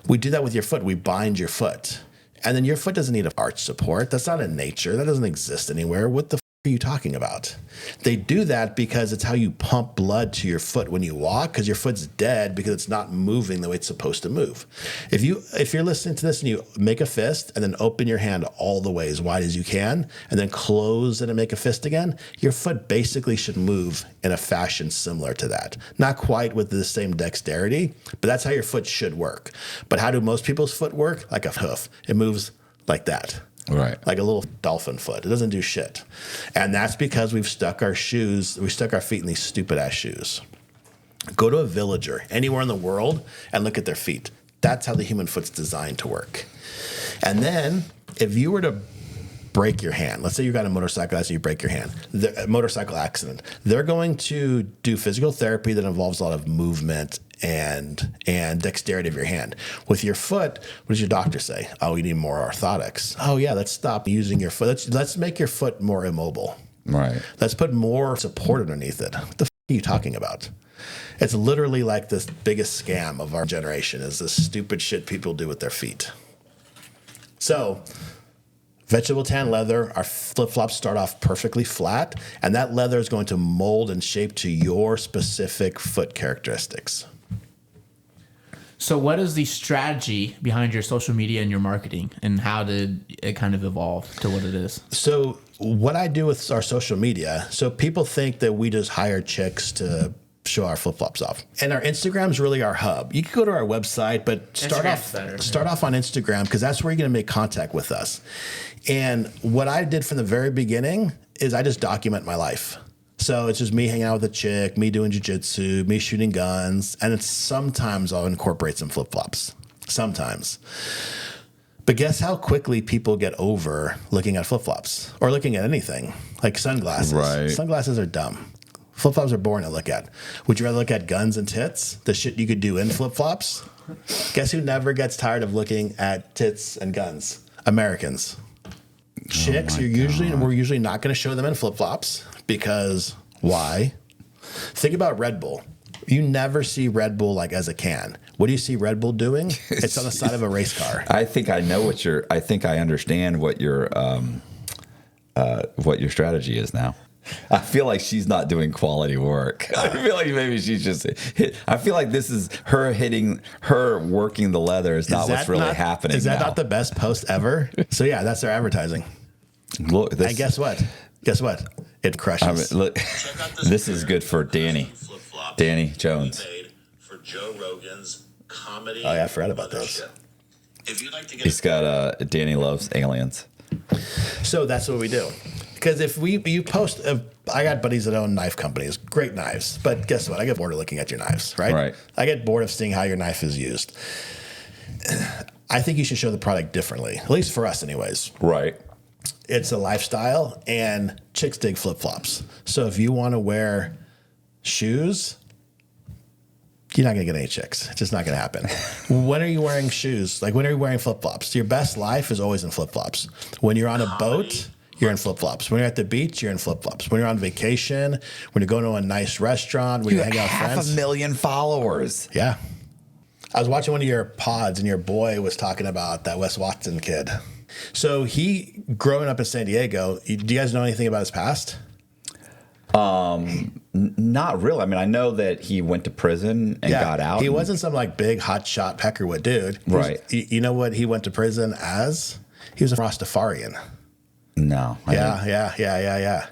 Speaker 1: We do that with your foot. We bind your foot. And then your foot doesn't need arch support. That's not in nature. That doesn't exist anywhere. What the are you talking about? They do that because it's how you pump blood to your foot when you walk, because your foot's dead because it's not moving the way it's supposed to move. If you're listening to this and you make a fist and then open your hand all the way as wide as you can and then close it and make a fist again, your foot basically should move in a fashion similar to that. Not quite with the same dexterity, but that's how your foot should work. But how do most people's foot work? Like a hoof. It moves like that.
Speaker 2: Right.
Speaker 1: Like a little dolphin foot. It doesn't do shit. And that's because we stuck our feet in these stupid ass shoes. Go to a villager anywhere in the world and look at their feet. That's how the human foot's designed to work. And then if you were to break your hand, let's say you got a motorcycle accident, you break your hand, motorcycle accident, they're going to do physical therapy that involves a lot of movement and dexterity of your hand. With your foot, what does your doctor say? Oh, you need more orthotics. Oh yeah, let's stop using your foot. Let's make your foot more immobile.
Speaker 2: Right.
Speaker 1: Let's put more support underneath it. What the f are you talking about? It's literally like the biggest scam of our generation is this stupid shit people do with their feet. So vegetable tan leather, our flip-flops start off perfectly flat, and that leather is going to mold and shape to your specific foot characteristics.
Speaker 3: So what is the strategy behind your social media and your marketing, and how did it kind of evolve to what it is?
Speaker 1: So what I do with our social media, so people think that we just hire chicks to show our flip-flops off. And our Instagram's really our hub. You can go to our website, but start off on Instagram because that's where you're going to make contact with us. And what I did from the very beginning is I just document my life. So it's just me hanging out with a chick, me doing jiu-jitsu, me shooting guns, and it's sometimes I'll incorporate some flip-flops. Sometimes. But guess how quickly people get over looking at flip-flops or looking at anything, like sunglasses.
Speaker 2: Right.
Speaker 1: Sunglasses are dumb. Flip-flops are boring to look at. Would you rather look at guns and tits, the shit you could do in flip-flops, Guess who never gets tired of looking at tits and guns? Americans. Chicks, we're usually not going to show them in flip-flops because why? Think about Red Bull. You never see Red Bull like as a can. What do you see Red Bull doing? It's on the side of a race car.
Speaker 2: I think I know I think I understand what your strategy is now. I feel like she's not doing quality work. I feel like maybe she's just I feel like this is her working the leather is not what's really happening.
Speaker 1: Is that
Speaker 2: now.
Speaker 1: not the best post ever? So yeah, that's their advertising.
Speaker 2: Look,
Speaker 1: and guess what? It crushes.
Speaker 2: Look, this is good for Danny Jones.
Speaker 4: For Joe Rogan's comedy.
Speaker 1: Oh yeah, I forgot about those.
Speaker 4: If you'd like to get
Speaker 2: He's got Danny loves aliens.
Speaker 1: So that's what we do. Because if you post, I got buddies that own knife companies, great knives. But guess what? I get bored of looking at your knives, right?
Speaker 2: Right.
Speaker 1: I get bored of seeing how your knife is used. I think you should show the product differently, at least for us, anyways.
Speaker 2: Right.
Speaker 1: It's a lifestyle, and chicks dig flip flops. So if you want to wear shoes, you're not going to get any chicks. It's just not going to happen. When are you wearing shoes? Like, when are you wearing flip flops? Your best life is always in flip flops. When you're on a boat, you're in flip flops. When you're at the beach, you're in flip flops. When you're on vacation, when you're going to a nice restaurant, when you're hanging out with friends.
Speaker 2: 500,000 followers.
Speaker 1: Yeah. I was watching one of your pods, and your boy was talking about that Wes Watson kid. So he, growing up in San Diego, do you guys know anything about his past?
Speaker 2: Not really. I mean, I know that he went to prison and got out.
Speaker 1: He wasn't some like big hotshot Peckerwood dude.
Speaker 2: Right.
Speaker 1: You know what he went to prison as? He was a Rastafarian.
Speaker 2: No.
Speaker 1: Yeah.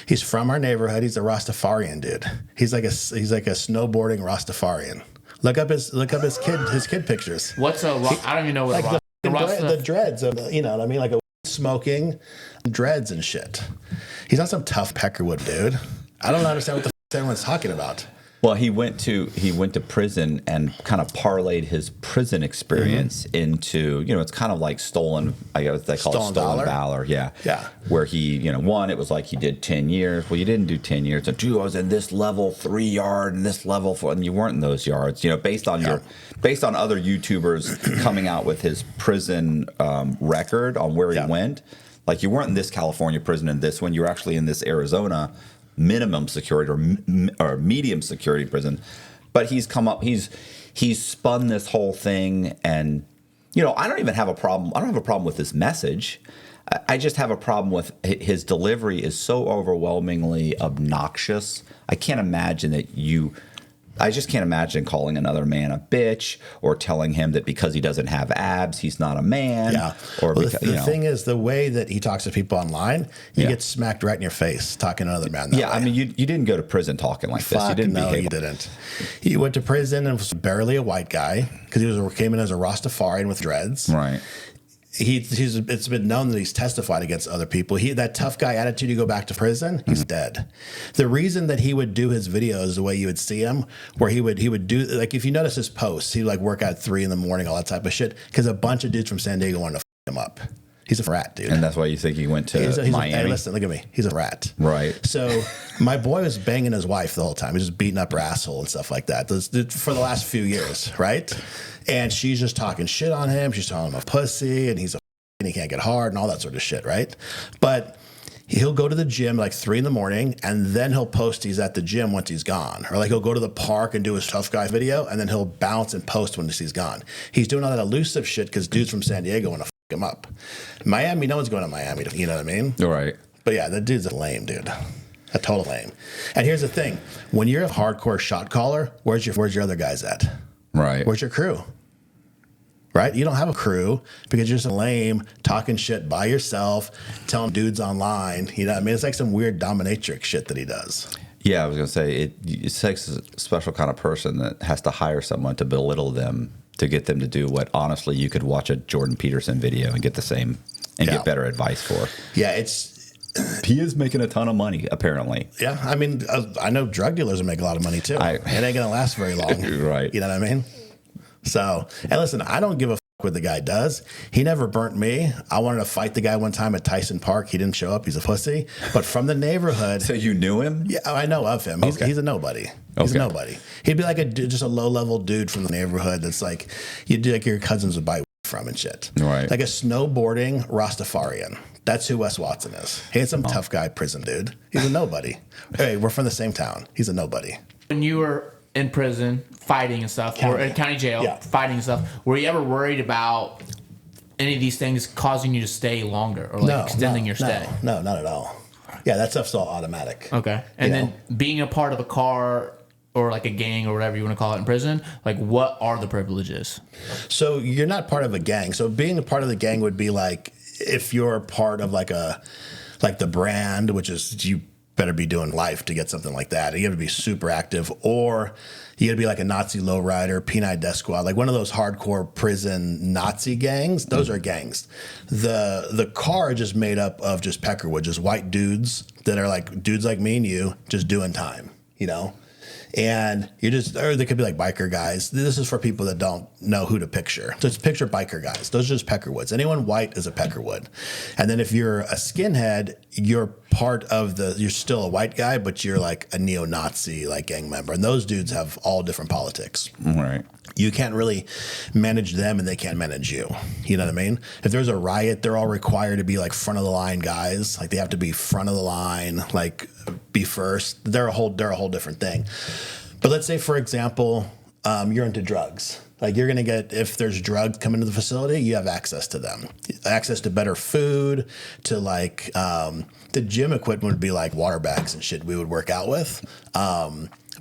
Speaker 1: He's from our neighborhood. He's a Rastafarian dude. He's like a snowboarding Rastafarian. Look up his kid pictures.
Speaker 3: What's a I don't even know what
Speaker 1: Like the dreads of you know what I mean, like a smoking dreads and shit. He's not some tough Peckerwood dude. I don't understand what the everyone's talking about.
Speaker 2: Well, he went to prison and kind of parlayed his prison experience into, it's kind of like stolen, I guess they call it stolen valor. Yeah.
Speaker 1: Yeah.
Speaker 2: Where he, one, it was like he did 10 years. Well, you didn't do 10 years. And two, I was in this level 3 yard and this level 4, and you weren't in those yards, based on other YouTubers coming out with his prison record on where he went. Like, you weren't in this California prison in this one. You were actually in this Arizona minimum security or medium security prison. But he's come up, he's spun this whole thing, and I don't even have a problem. I don't have a problem with his message. I just have a problem with his delivery is so overwhelmingly obnoxious. I just can't imagine calling another man a bitch or telling him that because he doesn't have abs, he's not a man.
Speaker 1: Yeah.
Speaker 2: Or
Speaker 1: well, the thing is, the way that he talks to people online, you get smacked right in your face talking to another man that way.
Speaker 2: I mean, you didn't go to prison talking like this. You didn't behave.
Speaker 1: You didn't. He went to prison and was barely a white guy because came in as a Rastafarian with dreads.
Speaker 2: Right.
Speaker 1: It's been known that he's testified against other people. That tough guy attitude, you go back to prison, he's dead. The reason that he would do his videos the way you would see him, where he would do, like, if you notice his posts, he'd like work out at 3 a.m, all that type of shit, because a bunch of dudes from San Diego wanted to him up. He's a rat, dude.
Speaker 2: And that's why you think he went to Miami?
Speaker 1: Hey, listen, look at me. He's a rat.
Speaker 2: Right.
Speaker 1: So my boy was banging his wife the whole time. He was just beating up her asshole and stuff like that for the last few years, right? And she's just talking shit on him. She's calling him a pussy, and he can't get hard and all that sort of shit, right? But he'll go to the gym like 3 a.m, and then he'll post he's at the gym once he's gone. Or like he'll go to the park and do his tough guy video, and then he'll bounce and post when he's gone. He's doing all that elusive shit because dudes from San Diego want to him up. Miami, no one's going to Miami, you know what I mean?
Speaker 2: Right.
Speaker 1: But yeah, the dude's a lame dude. A total lame. And here's the thing. When you're a hardcore shot caller, where's your other guys at?
Speaker 2: Right.
Speaker 1: Where's your crew? Right? You don't have a crew because you're just lame, talking shit by yourself, telling dudes online. You know what I mean? It's like some weird dominatrix shit that he does.
Speaker 2: Yeah, I was going to say, it takes a special kind of person that has to hire someone to belittle them to get them to do what, honestly, you could watch a Jordan Peterson video and get the same and get better advice for.
Speaker 1: Yeah,
Speaker 2: he is making a ton of money, apparently.
Speaker 1: Yeah, I mean, I know drug dealers make a lot of money, too. It ain't going to last very long.
Speaker 2: Right.
Speaker 1: You know what I mean? So, and listen, I don't give a fuck what the guy does. He never burnt me. I wanted to fight the guy one time at Tyson Park. He didn't show up. He's a pussy. But from the neighborhood.
Speaker 2: So you knew him?
Speaker 1: Yeah, I know of him. He's a nobody. He's a nobody. He'd be like just a low-level dude from the neighborhood that's like, your cousins would buy from and shit.
Speaker 2: Right.
Speaker 1: Like a snowboarding Rastafarian. That's who Wes Watson is. He ain't some tough guy prison dude. He's a nobody. Hey, we're from the same town. He's a nobody.
Speaker 3: When you were in prison fighting and stuff, or in county jail fighting and stuff, were you ever worried about any of these things causing you to stay longer or extending your stay?
Speaker 1: No, not at all. Yeah, that stuff's all automatic.
Speaker 3: Okay. And then being a part of a car or like a gang or whatever you want to call it in prison, like what are the privileges?
Speaker 1: So you're not part of a gang. So being a part of the gang would be like if you're part of like the brand, which is you better be doing life to get something like that. You have to be super active, or you got to be like a Nazi lowrider, P9 Death Squad, like one of those hardcore prison Nazi gangs. Those are gangs. The car is just made up of just Peckerwood, just white dudes that are like dudes like me and you, just doing time, you know? And or they could be like biker guys. This is for people that don't know who to picture. So it's picture biker guys. Those are just Peckerwoods. Anyone white is a Peckerwood. And then if you're a skinhead, you're you're still a white guy, but you're like a neo-Nazi like gang member. And those dudes have all different politics.
Speaker 2: Right.
Speaker 1: You can't really manage them and they can't manage you. You know what I mean? If there's a riot, they're all required to be like front of the line guys. Like they have to be front of the line, like be first. They're a whole different thing. But let's say, for example, you're into drugs. Like you're going to get, if there's drugs coming to the facility, you have access to them. Access to better food, to like the gym equipment would be like water bags and shit we would work out with.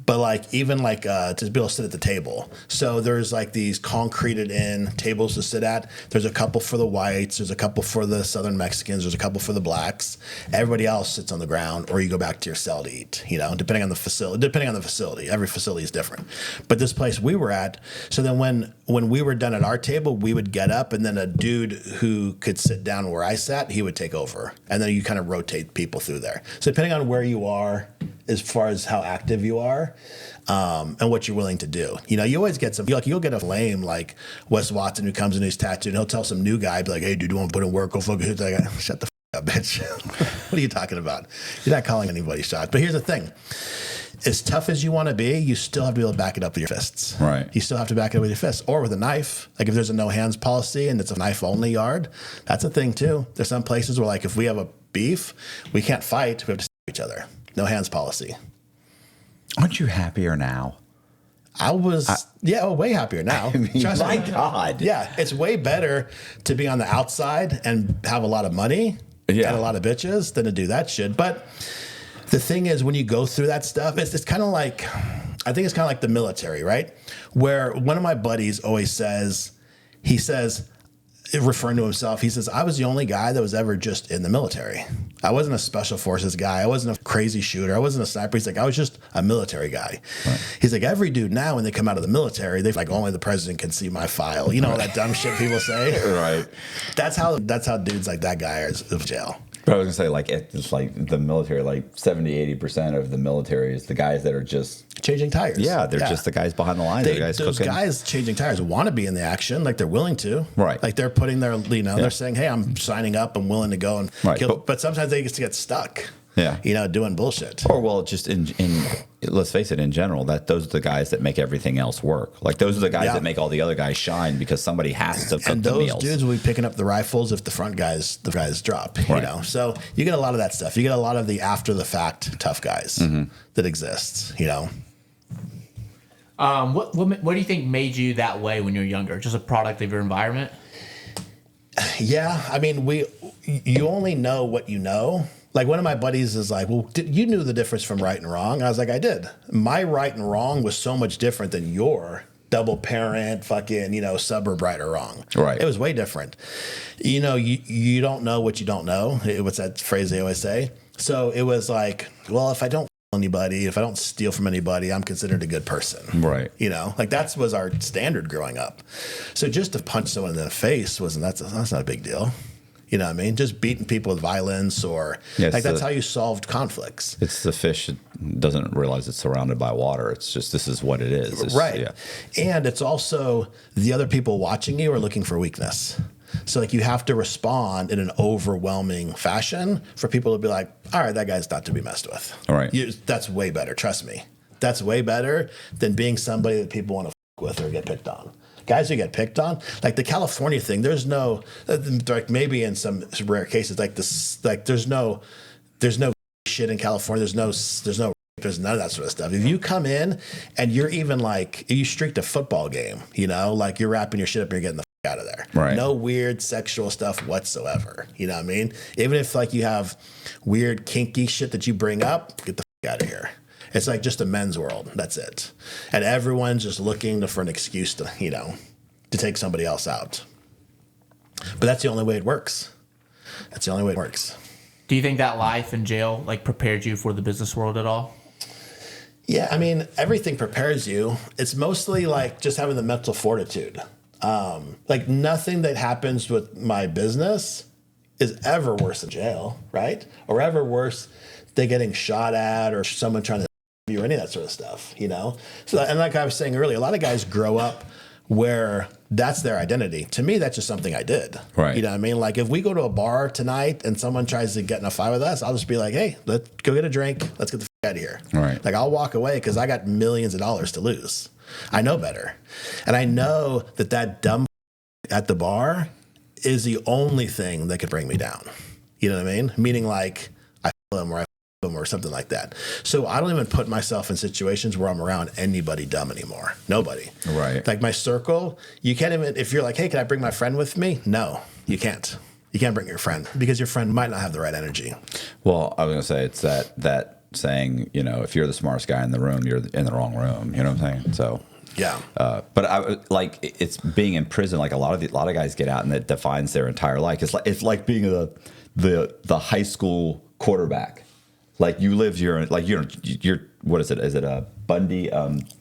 Speaker 1: But like even like to be able to sit at the table. So there's like these concreted in tables to sit at. There's a couple for the whites. There's a couple for the Southern Mexicans. There's a couple for the blacks. Everybody else sits on the ground, or you go back to your cell to eat. You know, depending on the facility. Every facility is different. But this place we were at. So then when we were done at our table, we would get up, and then a dude who could sit down where I sat, he would take over, and then you kind of rotate people through there. So depending on where you are, as far as how active you are, and what you're willing to do. You know, you always get you'll get a lame like Wes Watson who comes in, who's tattooed, and he'll tell some new guy, be like, hey, dude, you want to put in work? Go fucking hit that guy. Shut the up, bitch. What are you talking about? You're not calling anybody shots. But here's the thing. As tough as you want to be, you still have to be able to back it up with your fists.
Speaker 2: Right.
Speaker 1: You still have to back it up with your fists or with a knife. Like if there's a no hands policy and it's a knife only yard, that's a thing too. There's some places where like if we have a beef, we can't fight. We have to stab each other. No hands policy.
Speaker 2: Aren't you happier now?
Speaker 1: I was, way happier now.
Speaker 2: I mean, my God.
Speaker 1: Yeah, it's way better to be on the outside and have a lot of money and a lot of bitches than to do that shit. But the thing is, when you go through that stuff, it's kind of like, I think it's kind of like the military, right? Where one of my buddies always says, referring to himself, he says, I was the only guy that was ever just in the military. I wasn't a special forces guy. I wasn't a crazy shooter. I wasn't a sniper. He's like, I was just a military guy. Right. He's like, every dude now, when they come out of the military, they're like, only the president can see my file. You know, all that dumb shit people say.
Speaker 2: Right.
Speaker 1: That's how dudes like that guy are in jail.
Speaker 2: But I was gonna say, like, it's like the military, like 70-80% of the military is the guys that are just
Speaker 1: changing tires.
Speaker 2: Yeah, they're just the guys behind the lines.
Speaker 1: Those guys changing tires want to be in the action, like they're willing to.
Speaker 2: Right.
Speaker 1: Like they're putting their, they're saying, hey, I'm signing up, I'm willing to go and kill. But sometimes they just get stuck.
Speaker 2: Yeah.
Speaker 1: Doing bullshit.
Speaker 2: Or well, just in let's face it, in general, those are the guys that make everything else work. Like those are the guys that make all the other guys shine because somebody has to cook the meals.
Speaker 1: And those dudes will be picking up the rifles if the guys drop. Right. You know, so you get a lot of that stuff. You get a lot of the after the fact tough guys that exists. You know.
Speaker 3: What do you think made you that way when you were younger? Just a product of your environment?
Speaker 1: Yeah, I mean, you only know what you know. Like one of my buddies is like, well, you knew the difference from right and wrong. I was like, I did. My right and wrong was so much different than your double parent, fucking, suburb right or wrong.
Speaker 2: Right.
Speaker 1: It was way different. You don't know what you don't know. What's that phrase they always say? So it was like, well, if I don't anybody, if I don't steal from anybody, I'm considered a good person.
Speaker 2: Right.
Speaker 1: Like that was our standard growing up. So just to punch someone in the face that's not a big deal. You know what I mean? Just beating people with violence or that's how you solved conflicts.
Speaker 2: It's the fish that doesn't realize it's surrounded by water. It's just, this is what it is.
Speaker 1: Right. Yeah. And it's also the other people watching you are looking for weakness. So like you have to respond in an overwhelming fashion for people to be like, all right, that guy's not to be messed with.
Speaker 2: All right.
Speaker 1: That's way better. Trust me. That's way better than being somebody that people want to with or get picked on. Guys who get picked on, like the California thing, there's no, like maybe in some rare cases, like this, like there's no shit in California. There's none of that sort of stuff. If you come in and you're even like, if you streaked a football game, you know, like you're wrapping your shit up and you're getting the fuck out of there.
Speaker 2: Right.
Speaker 1: No weird sexual stuff whatsoever. You know what I mean? Even if like you have weird kinky shit that you bring up, get the fuck out of here. It's like just a men's world. That's it. And everyone's just looking for an excuse to, you know, to take somebody else out. But that's the only way it works. That's the only way it works.
Speaker 3: Do you think that life in jail like prepared you for the business world at all?
Speaker 1: Yeah, I mean, everything prepares you. It's mostly like just having the mental fortitude. Like nothing that happens with my business is ever worse than jail, right? Or ever worse than getting shot at or someone trying to you or any of that sort of stuff, you know? So, and like I was saying earlier, a lot of guys grow up where that's their identity. To me, that's just something I did.
Speaker 2: Right.
Speaker 1: You know what I mean? Like if we go to a bar tonight and someone tries to get in a fight with us, I'll just be like, hey, let's go get a drink. Let's get the f out of here.
Speaker 2: Right.
Speaker 1: Like I'll walk away because I got millions of dollars to lose. I know better. And I know that dumb at the bar is the only thing that could bring me down. You know what I mean? Meaning like I feel him or I or something like that. So I don't even put myself in situations where I'm around anybody dumb anymore. Nobody.
Speaker 2: Right.
Speaker 1: Like my circle, you can't even, if you're like, hey, can I bring my friend with me? No, you can't. You can't bring your friend because your friend might not have the right energy.
Speaker 2: Well, I was going to say, it's that saying, you know, if you're the smartest guy in the room, you're in the wrong room. You know what I'm saying? So
Speaker 1: yeah.
Speaker 2: But I like it's being in prison. Like a lot of guys get out and it defines their entire life. It's like being the high school quarterback. Like you live your like you're what is it? Is it a Bundy?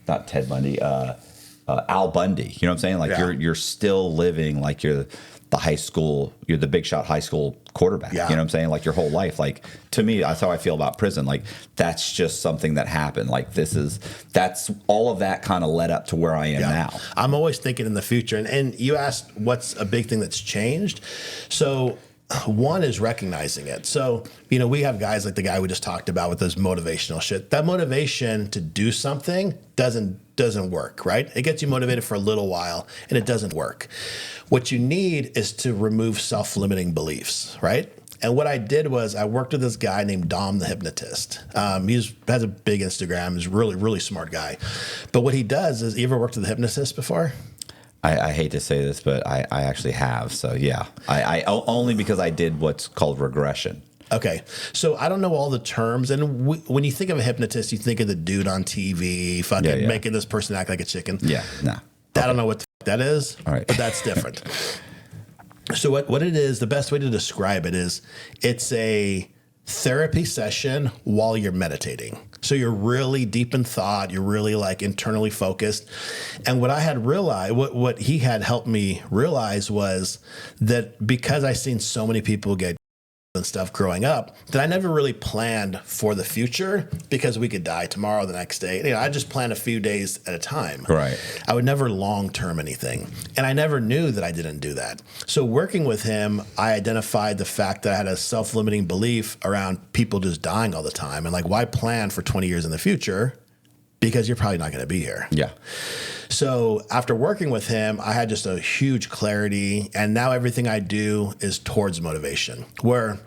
Speaker 2: Not Ted Bundy. Al Bundy. You know what I'm saying? Like you're still living like you're the high school. You're the big shot high school quarterback.
Speaker 1: Yeah.
Speaker 2: You know what I'm saying? Like your whole life. Like to me, that's how I feel about prison. Like that's just something that happened. Like that's all of that kind of led up to where I am now.
Speaker 1: I'm always thinking in the future. And you asked what's a big thing that's changed. So one is recognizing it. So, you know, we have guys like the guy we just talked about with this motivational shit. That motivation to do something doesn't work, right? It gets you motivated for a little while and it doesn't work. What you need is to remove self-limiting beliefs, right? And what I did was I worked with this guy named Dom the Hypnotist. He has a big Instagram. He's a really, really smart guy. But what he does is, you ever worked with a hypnotist before?
Speaker 2: I hate to say this, but I actually have. So yeah, I only because I did what's called regression.
Speaker 1: Okay, so I don't know all the terms, and when you think of a hypnotist, you think of the dude on TV, fucking making this person act like a chicken.
Speaker 2: Yeah, no.
Speaker 1: I don't know what the that is,
Speaker 2: all right,
Speaker 1: but that's different. So what it is, the best way to describe it is, it's a therapy session while you're meditating. So you're really deep in thought. You're really like internally focused. And what I had realized, what he had helped me realize was that because I seen so many people get and stuff growing up, that I never really planned for the future because we could die tomorrow, the next day. You know, I just planned a few days at a time.
Speaker 2: Right.
Speaker 1: I would never long-term anything. And I never knew that I didn't do that. So working with him, I identified the fact that I had a self-limiting belief around people just dying all the time. And like, why plan for 20 years in the future? Because you're probably not going to be here.
Speaker 2: Yeah.
Speaker 1: So after working with him, I had just a huge clarity. And now everything I do is towards motivation, where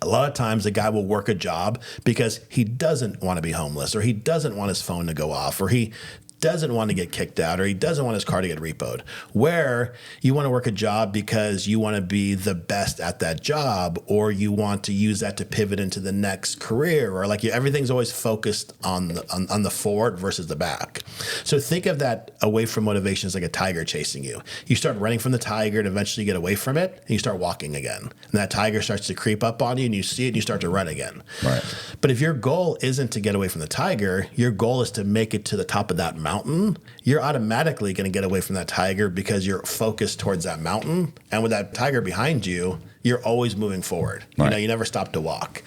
Speaker 1: a lot of times a guy will work a job because he doesn't want to be homeless, or he doesn't want his phone to go off, or he doesn't want to get kicked out, or he doesn't want his car to get repoed. Where you want to work a job because you want to be the best at that job, or you want to use that to pivot into the next career, or like everything's always focused on the forward versus the back. So think of that away from motivation as like a tiger chasing you. You start running from the tiger and eventually get away from it, and you start walking again. And that tiger starts to creep up on you, and you see it, and you start to run again.
Speaker 2: Right.
Speaker 1: But if your goal isn't to get away from the tiger, your goal is to make it to the top of that mountain, you're automatically going to get away from that tiger because you're focused towards that mountain. And with that tiger behind you, you're always moving forward.
Speaker 2: Right.
Speaker 1: You know, you never stop to walk.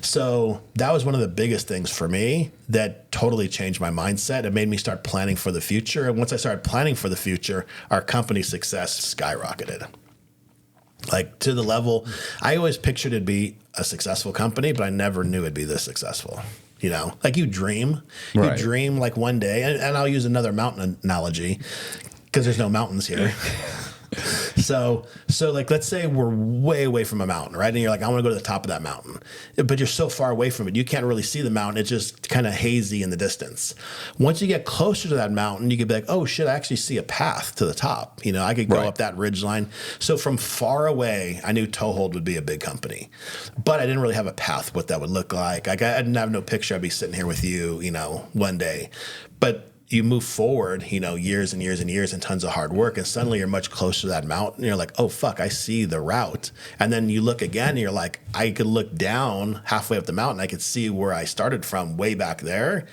Speaker 1: So that was one of the biggest things for me that totally changed my mindset. It made me start planning for the future. And once I started planning for the future, our company's success skyrocketed. Like to the level, I always pictured it'd be a successful company, but I never knew it'd be this successful. You know, like you dream like one day, and I'll use another mountain analogy because there's no mountains here. So like, let's say we're way away from a mountain, right? And you're like, I want to go to the top of that mountain, but you're so far away from it, you can't really see the mountain. It's just kind of hazy in the distance. Once you get closer to that mountain, you could be like, oh shit, I actually see a path to the top. You know, I could go up that ridge line. So from far away, I knew ToeHold would be a big company, but I didn't really have a path, what that would look like. Like I didn't have no picture. I'd be sitting here with you, you know, one day, but you move forward, you know, years and years and years and tons of hard work, and suddenly you're much closer to that mountain. You're like, oh, fuck, I see the route. And then you look again and you're like, I could look down halfway up the mountain. I could see where I started from way back there.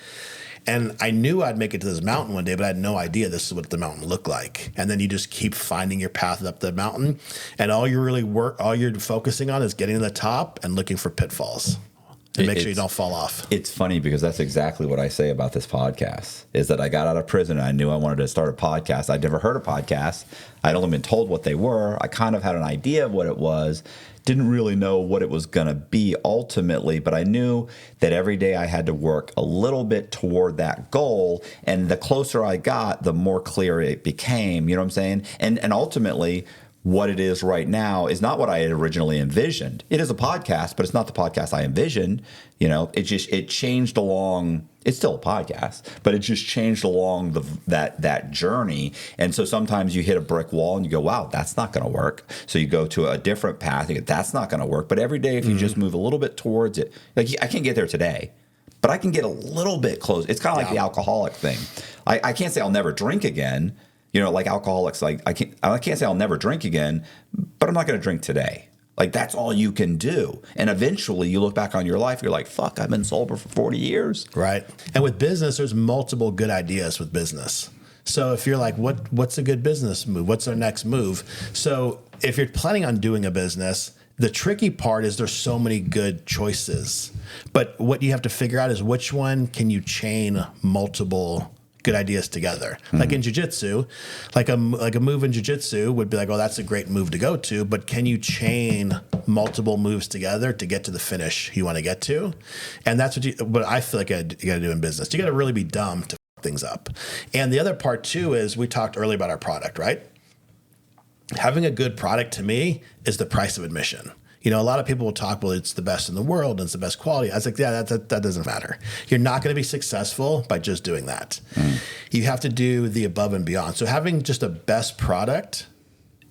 Speaker 1: And I knew I'd make it to this mountain one day, but I had no idea this is what the mountain looked like. And then you just keep finding your path up the mountain. And all you're focusing on is getting to the top and looking for pitfalls. And make sure you don't fall off.
Speaker 2: It's funny because that's exactly what I say about this podcast, is that I got out of prison and I knew I wanted to start a podcast. I'd never heard of podcasts. I'd only been told what they were. I kind of had an idea of what it was. Didn't really know what it was going to be ultimately, but I knew that every day I had to work a little bit toward that goal. And the closer I got, the more clear it became. You know what I'm saying? And ultimately, what it is right now is not what I had originally envisioned. It is a podcast, but it's not the podcast I envisioned. You know, it changed along. It's still a podcast, but it just changed along that journey. And so sometimes you hit a brick wall and you go, wow, that's not going to work. So you go to a different path. You go, that's not going to work. But every day, if you just move a little bit towards it, like I can't get there today, but I can get a little bit close. It's kind of like the alcoholic thing. I can't say I'll never drink again. You know, like alcoholics, like I can't say I'll never drink again, but I'm not going to drink today. Like that's all you can do. And eventually you look back on your life, you're like, fuck, I've been sober for 40 years.
Speaker 1: Right. And with business, there's multiple good ideas with business. So if you're like, what's a good business move? What's our next move? So if you're planning on doing a business, the tricky part is there's so many good choices. But what you have to figure out is which one can you chain multiple good ideas together. Like in jiu-jitsu, like a move in jiu-jitsu would be like, oh, that's a great move to go to, but can you chain multiple moves together to get to the finish you want to get to? And that's what I feel like you got to do in business. You got to really be dumb to f things up. And the other part too is we talked earlier about our product, right? Having a good product to me is the price of admission. You know, a lot of people will talk, well, it's the best in the world and it's the best quality. I was like, yeah, that doesn't matter. You're not going to be successful by just doing that. You have to do the above and beyond. So having just a best product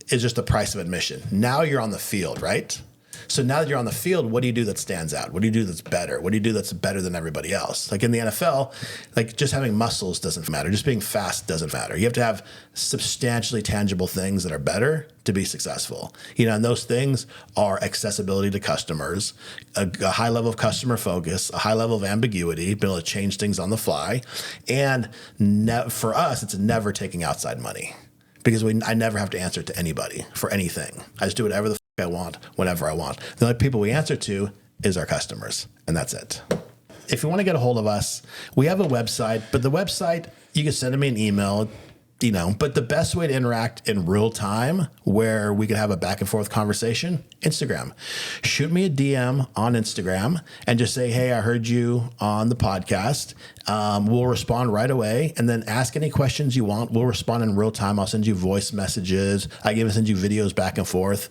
Speaker 1: is just the price of admission. Now you're on the field, right? So now that you're on the field, what do you do that stands out? What do you do that's better? What do you do that's better than everybody else? Like in the NFL, like just having muscles doesn't matter. Just being fast doesn't matter. You have to have substantially tangible things that are better to be successful. You know, and those things are accessibility to customers, a high level of customer focus, a high level of ambiguity, being able to change things on the fly. And for us, it's never taking outside money because I never have to answer to anybody for anything. I just do whatever the I want, whenever I want. The only people we answer to is our customers, and that's it. If you want to get a hold of us, we have a website, but the website, you can send me an email, you know, but the best way to interact in real time where we can have a back and forth conversation, Instagram. Shoot me a DM on Instagram and just say, hey, I heard you on the podcast. We'll respond right away, and then ask any questions you want. We'll respond in real time. I'll send you voice messages. I can even send you videos back and forth.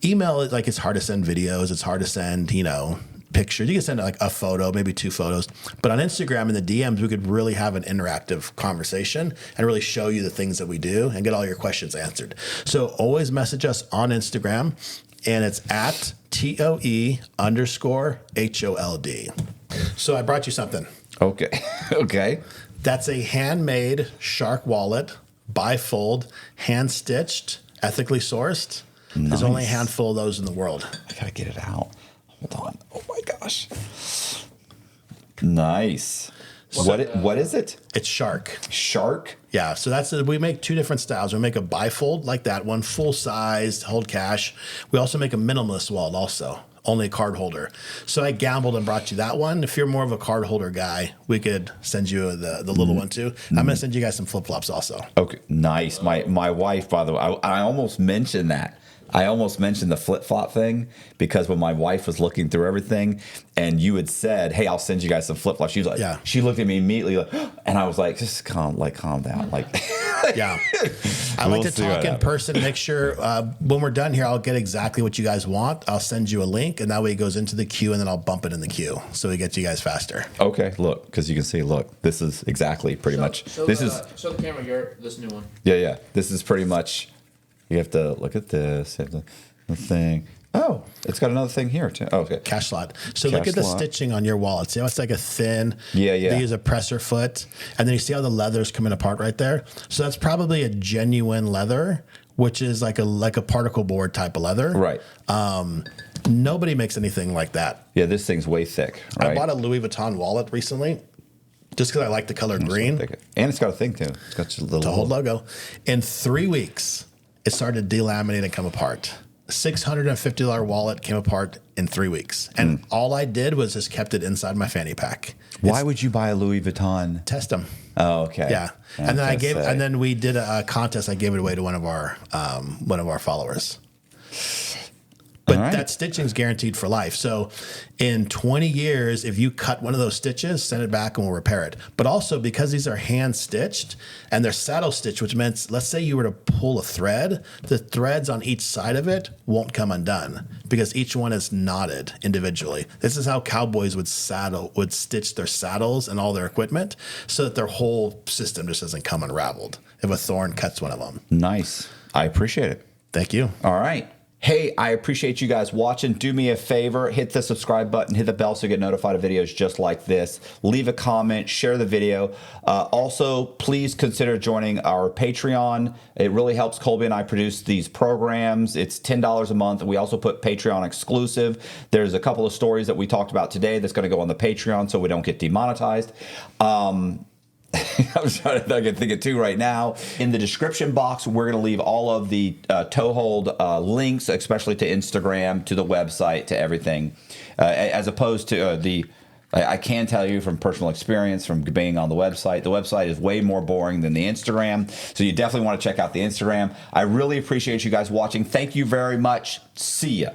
Speaker 1: Email is like, it's hard to send videos. It's hard to send, you know, pictures. You can send like a photo, maybe 2 photos. But on Instagram in the DMs, we could really have an interactive conversation and really show you the things that we do and get all your questions answered. So always message us on Instagram, and it's at TOE_HOLD. So I brought you something.
Speaker 2: Okay. Okay.
Speaker 1: That's a handmade shark wallet, bifold, hand-stitched, ethically sourced.
Speaker 2: Nice.
Speaker 1: There's only a handful of those in the world.
Speaker 2: I gotta get it out. Hold on. Oh my gosh. Nice. What is it?
Speaker 1: It's shark.
Speaker 2: Shark?
Speaker 1: Yeah, so we make two different styles. We make a bifold like that one, full size, hold cash. We also make a minimalist wallet also, only a card holder. So I gambled and brought you that one. If you're more of a card holder guy, we could send you the little one too. I'm going to send you guys some flip-flops also.
Speaker 2: Okay, nice. My wife, by the way, I almost mentioned that. I almost mentioned the flip-flop thing because when my wife was looking through everything and you had said, hey, I'll send you guys some flip-flops. She was like,
Speaker 1: Yeah.
Speaker 2: She looked at me immediately like, and I was like, just calm down. Like,
Speaker 1: Yeah. I like to
Speaker 2: see what
Speaker 1: talk in
Speaker 2: happens.
Speaker 1: person, make sure when we're done here, I'll get exactly what you guys want. I'll send you a link and that way it goes into the queue and then I'll bump it in the queue. So we get you guys faster.
Speaker 2: Okay, look, because you can see, look, this is exactly pretty much,
Speaker 3: Show
Speaker 2: this
Speaker 3: the,
Speaker 2: is,
Speaker 3: show the camera this new one.
Speaker 2: yeah, this is pretty much, you have to look at this, you have the thing. Oh, it's got another thing here too. Oh, okay.
Speaker 1: Cash slot. So
Speaker 2: Cash
Speaker 1: look at the
Speaker 2: slot.
Speaker 1: stitching on your wallet. See how it's like a thin,
Speaker 2: Yeah.
Speaker 1: They use a presser foot. And then you see how the leather's coming apart right there. So that's probably a genuine leather, which is like a particle board type of leather.
Speaker 2: Right.
Speaker 1: Nobody makes anything like that.
Speaker 2: Yeah, this thing's way thick, right?
Speaker 1: I bought a Louis Vuitton wallet recently just because I like the color green.
Speaker 2: And it's got a thing too. It's got your little
Speaker 1: ToeHold logo. In 3 weeks, it started to delaminate and come apart. $650 wallet came apart in 3 weeks. And all I did was just kept it inside my fanny pack.
Speaker 2: Why would you buy a Louis Vuitton?
Speaker 1: Test them.
Speaker 2: Oh, okay.
Speaker 1: Yeah. And then we did a contest. I gave it away to one of our followers. But
Speaker 2: All right.
Speaker 1: that stitching's guaranteed for life. So in 20 years, if you cut one of those stitches, send it back and we'll repair it. But also because these are hand stitched and they're saddle stitched, which means let's say you were to pull a thread, the threads on each side of it won't come undone because each one is knotted individually. This is how cowboys would stitch their saddles and all their equipment so that their whole system just doesn't come unraveled if a thorn cuts one of them.
Speaker 2: Nice. I appreciate it.
Speaker 1: Thank you.
Speaker 2: All right. Hey, I appreciate you guys watching. Do me a favor, hit the subscribe button, hit the bell so you get notified of videos just like this. Leave a comment, share the video. Also, please consider joining our Patreon. It really helps Colby and I produce these programs. It's $10 a month. We also put Patreon exclusive. There's a couple of stories that we talked about today that's going to go on the Patreon so we don't get demonetized. I'm trying to think of two right now. In the description box, we're going to leave all of the ToeHold links, especially to Instagram, to the website, to everything, as opposed to I can tell you from personal experience from being on the website is way more boring than the Instagram. So you definitely want to check out the Instagram. I really appreciate you guys watching. Thank you very much. See ya.